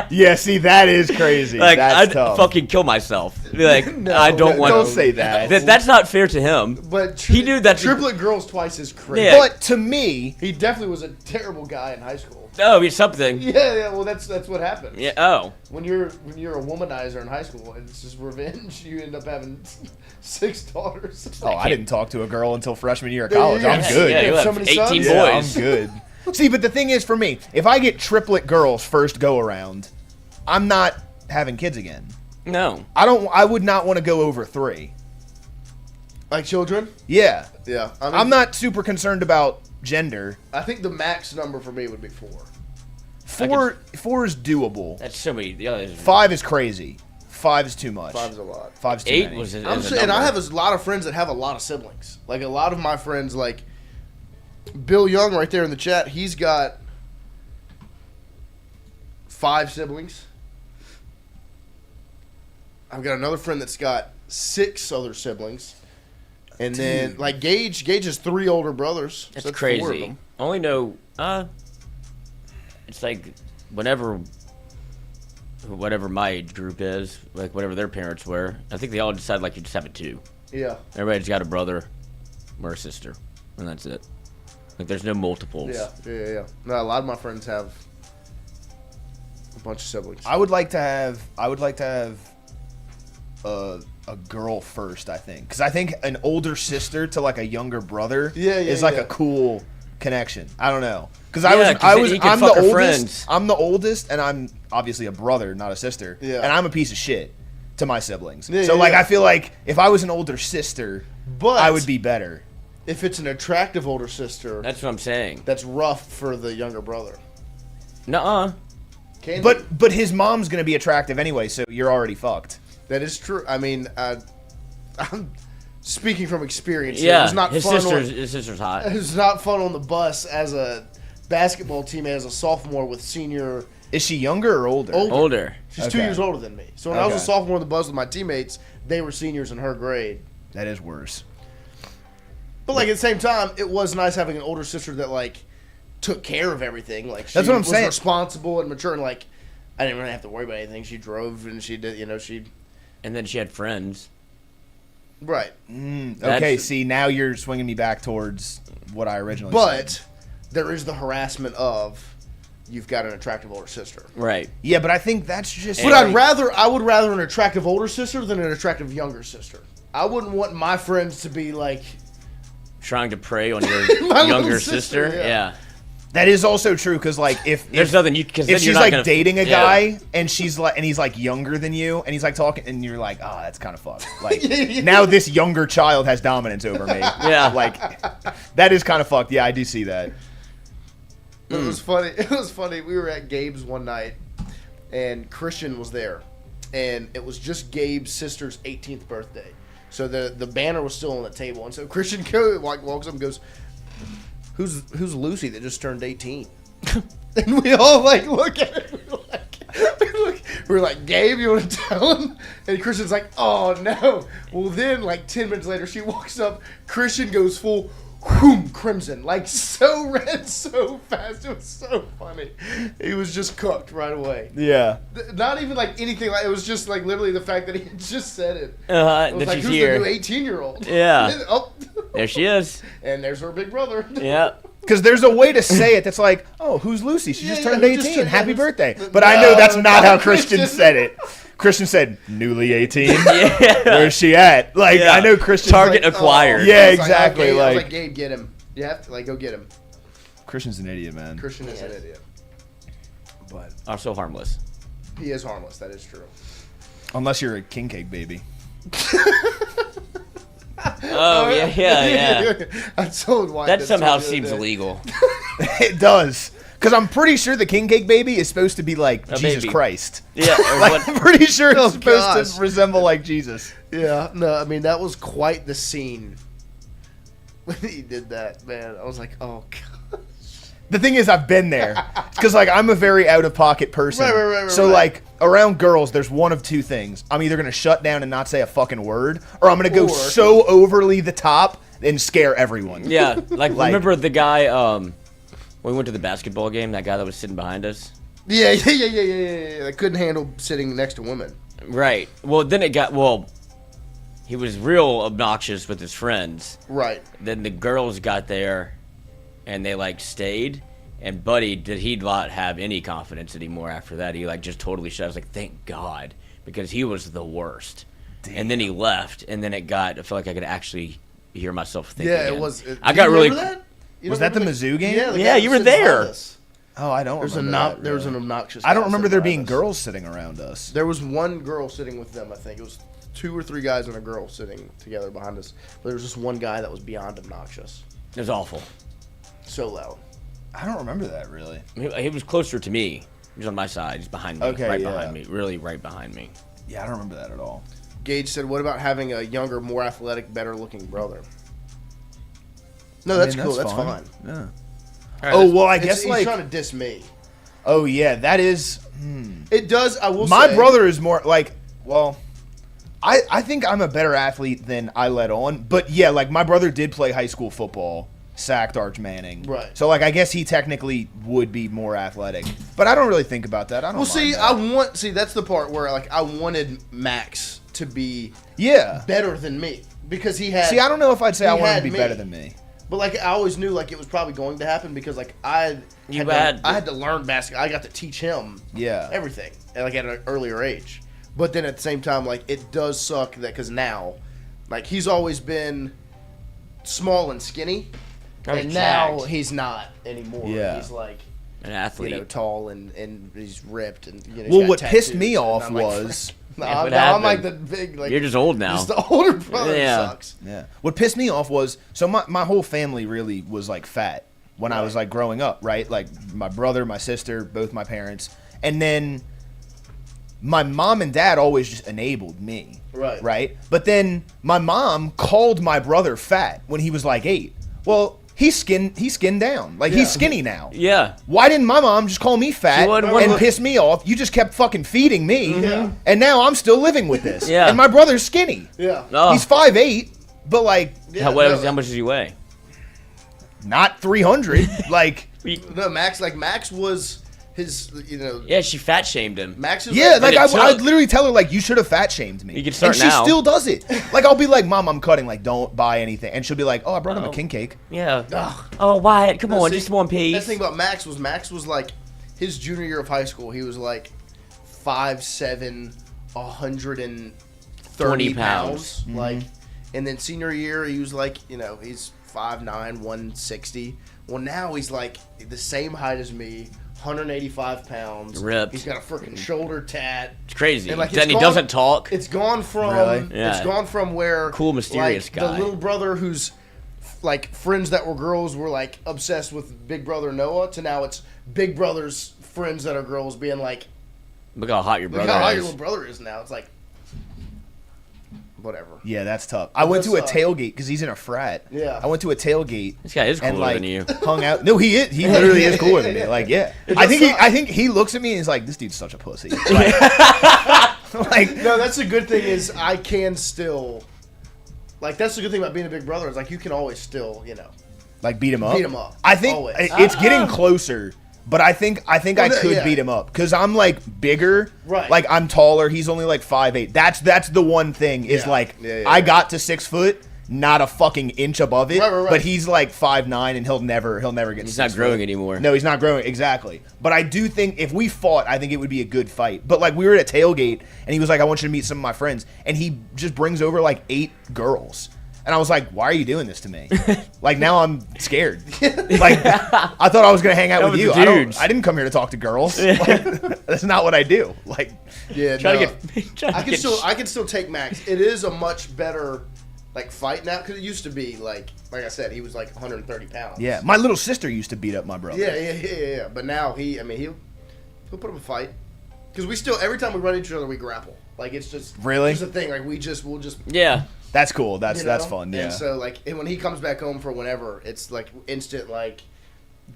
Yeah, see, that is crazy. Like, That's I'd tough. fucking kill myself. Like, No, I don't want. Don't say that. That's not fair to him. But he knew that triplet girls twice is crazy. Yeah. But to me, He definitely was a terrible guy in high school. Oh, he's something. Yeah, well, that's what happens. Yeah. Oh. When you're a womanizer in high school and it's just revenge, you end up having 6 daughters. oh, I didn't talk to a girl until freshman year of college. I'm good. Yeah, you have have so many 18 sons? Yeah, boys. I'm good. See, but the thing is, for me, if I get triplet girls first go around, I'm not having kids again. No. I would not want to go over 3. Like children? Yeah. Yeah. I mean, I'm not super concerned about gender. I think the max number for me would be 4. 4 is doable. That's so many. The others. 5 is crazy. 5 is too much. 5 is a lot. 5 is too 8 many. was. And I have a lot of friends that have a lot of siblings. Like a lot of my friends, like Bill Young right there in the chat, he's got 5 siblings. I've got another friend that's got 6 other siblings. And then, like, Gage has 3 older brothers. That's so that's crazy. 4 of them. Only know. It's like whatever my age group is, like whatever their parents were. I think they all decide like you just have it 2. Yeah. Everybody's got a brother or a sister, and that's it. Like there's no multiples. Yeah. No, a lot of my friends have a bunch of siblings. I would like to have a girl first, I think. Because I think an older sister to like a younger brother is like a cool connection. I don't know. Because I'm the oldest. Friends. I'm the oldest, and I'm obviously a brother, not a sister. Yeah. And I'm a piece of shit to my siblings. Yeah, so yeah, like yeah. I feel like if I was an older sister, But I would be better. If it's an attractive older sister, That's what I'm saying. that's rough for the younger brother. Nuh-uh. But his mom's gonna be attractive anyway, so you're already fucked. That is true. I mean, speaking from experience, Yeah, it was not his fun. his sister's hot. It was not fun on the bus as a basketball teammate as a sophomore with senior. Is she younger or older? Older. She's 2 years older than me. So when I was a sophomore on the bus with my teammates, they were seniors in her grade. That is worse. But like at the same time, it was nice having an older sister that like took care of everything. Like she That's what I'm was saying. responsible and mature, and like I didn't really have to worry about anything. She drove and she did, And then she had friends. Right. Okay, see, now you're swinging me back towards what I originally said. But there is the harassment of you've got an attractive older sister. Right. Yeah, but I think that's just. But I would rather an attractive older sister than an attractive younger sister. I wouldn't want my friends to be like trying to prey on your My younger little sister. sister, Yeah. That is also true because, like, if nothing you because if she's not like gonna, dating a yeah. guy and she's like and he's like younger than you and he's like talking and you're like, oh, that's kind of fucked. Like now this younger child has dominance over me. Yeah, like that is kind of fucked. Yeah, I do see that. It was funny. It was funny. We were at Gabe's one night, and Christian was there, and it was just Gabe's sister's 18th birthday. So the banner was still on the table, and so Christian walks up and goes, "Who's Lucy that just turned 18?" And we all like look at it. We're like, Gabe, you want to tell him? And Christian's like, oh no. Well, then like 10 minutes later, she walks up. Christian goes full. Whoom, crimson, like so red, so fast. It was so funny. He was just cooked right away. Yeah. Not even like anything. Like it was just like literally the fact that he had just said it. It was that like, she's who's here. the new 18-year-old? Yeah. Oh. There she is. And there's her big brother. Yeah. Because there's a way to say it that's like, oh, who's Lucy? She just turned 18. who just turned- Happy birthday. But I know that's not how Christian said it. Christian said, newly 18? Yeah. Where's she at? Like, Yeah. I know Christian. Target acquired. Yeah, I was like, exactly. okay. I was Like, like, Gabe, get him. You have to like go get him. Christian's an idiot, man. Christian is an idiot. But Are so harmless. he is harmless. That is true. Unless you're a king cake baby. Oh yeah. I told White That somehow the other seems day. illegal. It does. Because I'm pretty sure the king cake baby is supposed to be like A Jesus baby. Christ. Yeah. or Like, what- I'm pretty sure it's Oh, supposed gosh. to resemble like Jesus. Yeah, no, I mean that was quite the scene when he did that, man. I was like, oh god. The thing is, I've been there. Because, like, I'm a very out-of-pocket person. Right, so, right. like, around girls, there's one of two things. I'm either going to shut down and not say a fucking word, or I'm going to go Or- so overly the top and scare everyone. Yeah. Like remember the guy when we went to the basketball game, that guy that was sitting behind us? Yeah. I couldn't handle sitting next to women. Right. Well, then he was real obnoxious with his friends. Right. Then the girls got there, and they like stayed. And Buddy, did he not have any confidence anymore after that? He like just totally shut. I was like, thank God, because he was the worst. Damn. And then he left, and then I felt like I could actually hear myself think. Yeah, again. it was. I got really. That? Was that the Mizzou game? Yeah, the Yeah, guy you were sitting behind there. us. Oh, I don't remember that, There was really. an obnoxious. I don't guy remember sitting there behind being us. girls sitting around us. There was one girl sitting with them. I think it was 2 or 3 guys and a girl sitting together behind us. But there was just one guy that was beyond obnoxious. It was awful. So loud. I don't remember that, really. He was closer to me. He was on my side. He's behind me. Okay, right yeah. behind me. Really right behind me. Yeah, I don't remember that at all. Gage said, "What about having a younger, more athletic, better-looking brother?" No, that's cool. That's fine. Yeah. Right, Oh, well, I guess, He's like... trying to diss me. Oh, yeah, that is... It does. I will. My say, brother is more, like... Well... I think I'm a better athlete than I let on. But, yeah, like, my brother did play high school football. Sacked Arch Manning. Right. So, like, I guess he technically would be more athletic. But I don't really think about that. I don't Well, see, mind that. that's the part where like I wanted Max to be Yeah. better than me because he had. See, I don't know if I'd say he I want him had to be me. better than me. But like I always knew like it was probably going to happen because like I had to learn basketball. I got to teach him everything like at an earlier age. But then at the same time like it does suck that because now like he's always been small and skinny. And now he's not anymore. Yeah. He's like an athlete, tall and he's ripped and he's Well, got what pissed tattoos, me and off I'm like, was I'm like the big like you're just old now. Just the older brother Yeah. sucks. Yeah. What pissed me off was so my whole family really was like fat when I was like growing up, right? Like my brother, my sister, both my parents, and then my mom and dad always just enabled me. Right. Right? But then my mom called my brother fat when he was like 8. Well, he's skinned down. Like, he's skinny now. Yeah. Why didn't my mom just call me fat and piss me off? You just kept fucking feeding me. Yeah. And now I'm still living with this. Yeah. And my brother's skinny. Yeah. Oh. He's 5'8", but like... How much does he weigh? Not 300. Like... No, Max was his, Yeah, she fat shamed him. Max is Yeah, like I'd literally tell her, like, you should have fat shamed me. You can start and she now. still does it. Like, I'll be like, Mom, I'm cutting. Like, don't buy anything. And she'll be like, oh, I brought him a king cake. Yeah. Ugh. Oh, Wyatt, come on, See, just one piece. That's the thing about Max was like, his junior year of high school, he was like 5'7", 130 pounds. Mm-hmm. Like, and then senior year, he was like, he's 5'9", 160. Well, now he's like the same height as me, 185 pounds. Ripped. He's got a freaking shoulder tat. It's crazy. And, like, Then he doesn't talk. It's gone from Yeah. it's gone from where Cool, mysterious like, guy. the little brother who's like friends that were girls were like obsessed with Big Brother Noah to now it's Big Brother's friends that are girls being like, Look how hot your look brother how hot is. your little brother is now. It's like whatever. Yeah, that's tough. I went to a tailgate because he's in a frat. Yeah. I went to a tailgate. This guy is cooler and, like, than you. hung out. No, he is. He literally is cooler than me. Like, yeah. I think he looks at me and he's like, this dude's such a pussy. Like, no, that's the good thing is I can still like that's the good thing about being a big brother is like you can always still like beat him up. Beat him up. I think Always. it's getting closer. But I think I could beat him up because I'm like bigger, right? Like I'm taller. He's only like 5'8". That's the one thing is I got to 6 foot, not a fucking inch above it. Right. But he's like 5'9", and he'll never get. He's not growing anymore. No, he's not growing exactly. But I do think if we fought, I think it would be a good fight. But like we were at a tailgate, and he was like, "I want you to meet some of my friends," and he just brings over like 8 girls. And I was like, why are you doing this to me? Like, now I'm scared. Like, I thought I was going to hang out with you. I didn't come here to talk to girls. Like, that's not what I do. Like, yeah, I can still take Max. It is a much better, like, fight now. Because it used to be, like I said, he was, like, 130 pounds. Yeah, my little sister used to beat up my brother. Yeah. But now he'll put up a fight. Because we still, every time we run into each other, we grapple. Like, it's just. Really? It's a thing. Like, we'll just. Yeah. That's cool. That's fun. Yeah. And so like when he comes back home for whenever, it's like instant like,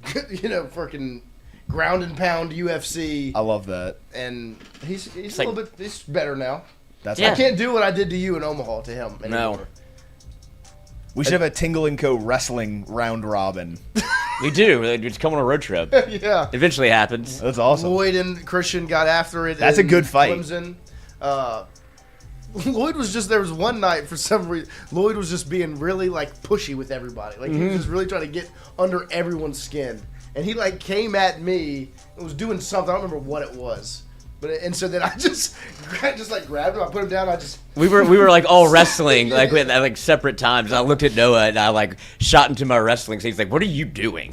freaking ground and pound UFC. I love that. And he's a little bit he's better now. I That's can't do what I did to you in Omaha to him anymore. No. We should have a Tingle & Co. wrestling round robin. We do. It's come on a road trip. Yeah. Eventually happens. That's awesome. Lloyd and Christian got after it. That's a good fight. Clemson. Lloyd was there was one night for some reason, Lloyd was just being really like pushy with everybody. Like he was just really trying to get under everyone's skin. And he like came at me and was doing something. I don't remember what it was. And so then I just like grabbed him, I put him down, We were like all wrestling like at like separate times. I looked at Noah and I like shot into my wrestling. So he's like, "What are you doing?"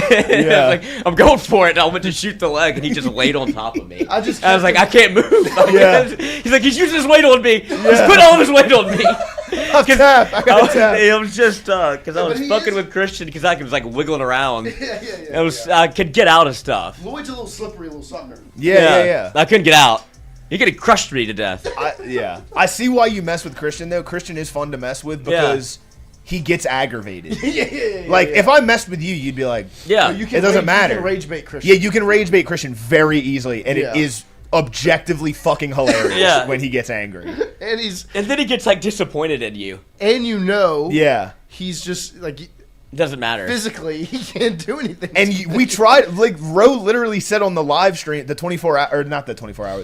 Yeah. Like, I'm going for it. And I went to shoot the leg and he just laid on top of me. I was like, I can't move. Yeah. He's like, he's using his weight on me. He's put all of his weight on me. I got tap. It was just because I was fucking with Christian because I was like wiggling around. I could get out of stuff. Lloyd's a little slippery little sucker. Yeah. I couldn't get out. He could have crushed me to death. I see why you mess with Christian though. Christian is fun to mess with because he gets aggravated. Like if I messed with you, you'd be like, it doesn't matter. You can rage bait Christian. Yeah, you can rage bait Christian very easily, and it is objectively fucking hilarious when he gets angry. And then he gets like disappointed in you. And he's just like it doesn't matter. Physically, he can't do anything. And we tried, like Ro literally said on the live stream, the 24-hour, or not the 24-hour,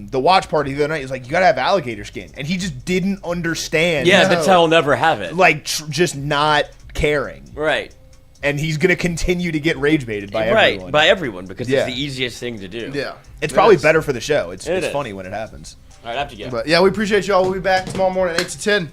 the watch party the other night, he was like, you gotta have alligator skin. And he just didn't understand. Yeah, that's how he'll never have it. Like, just not caring. Right. And he's going to continue to get rage baited by everyone. Right, by everyone, because it's the easiest thing to do. Yeah. It's probably better for the show. It's funny when it happens. All right, I have to go. But yeah, we appreciate y'all. We'll be back tomorrow morning at 8 to 10.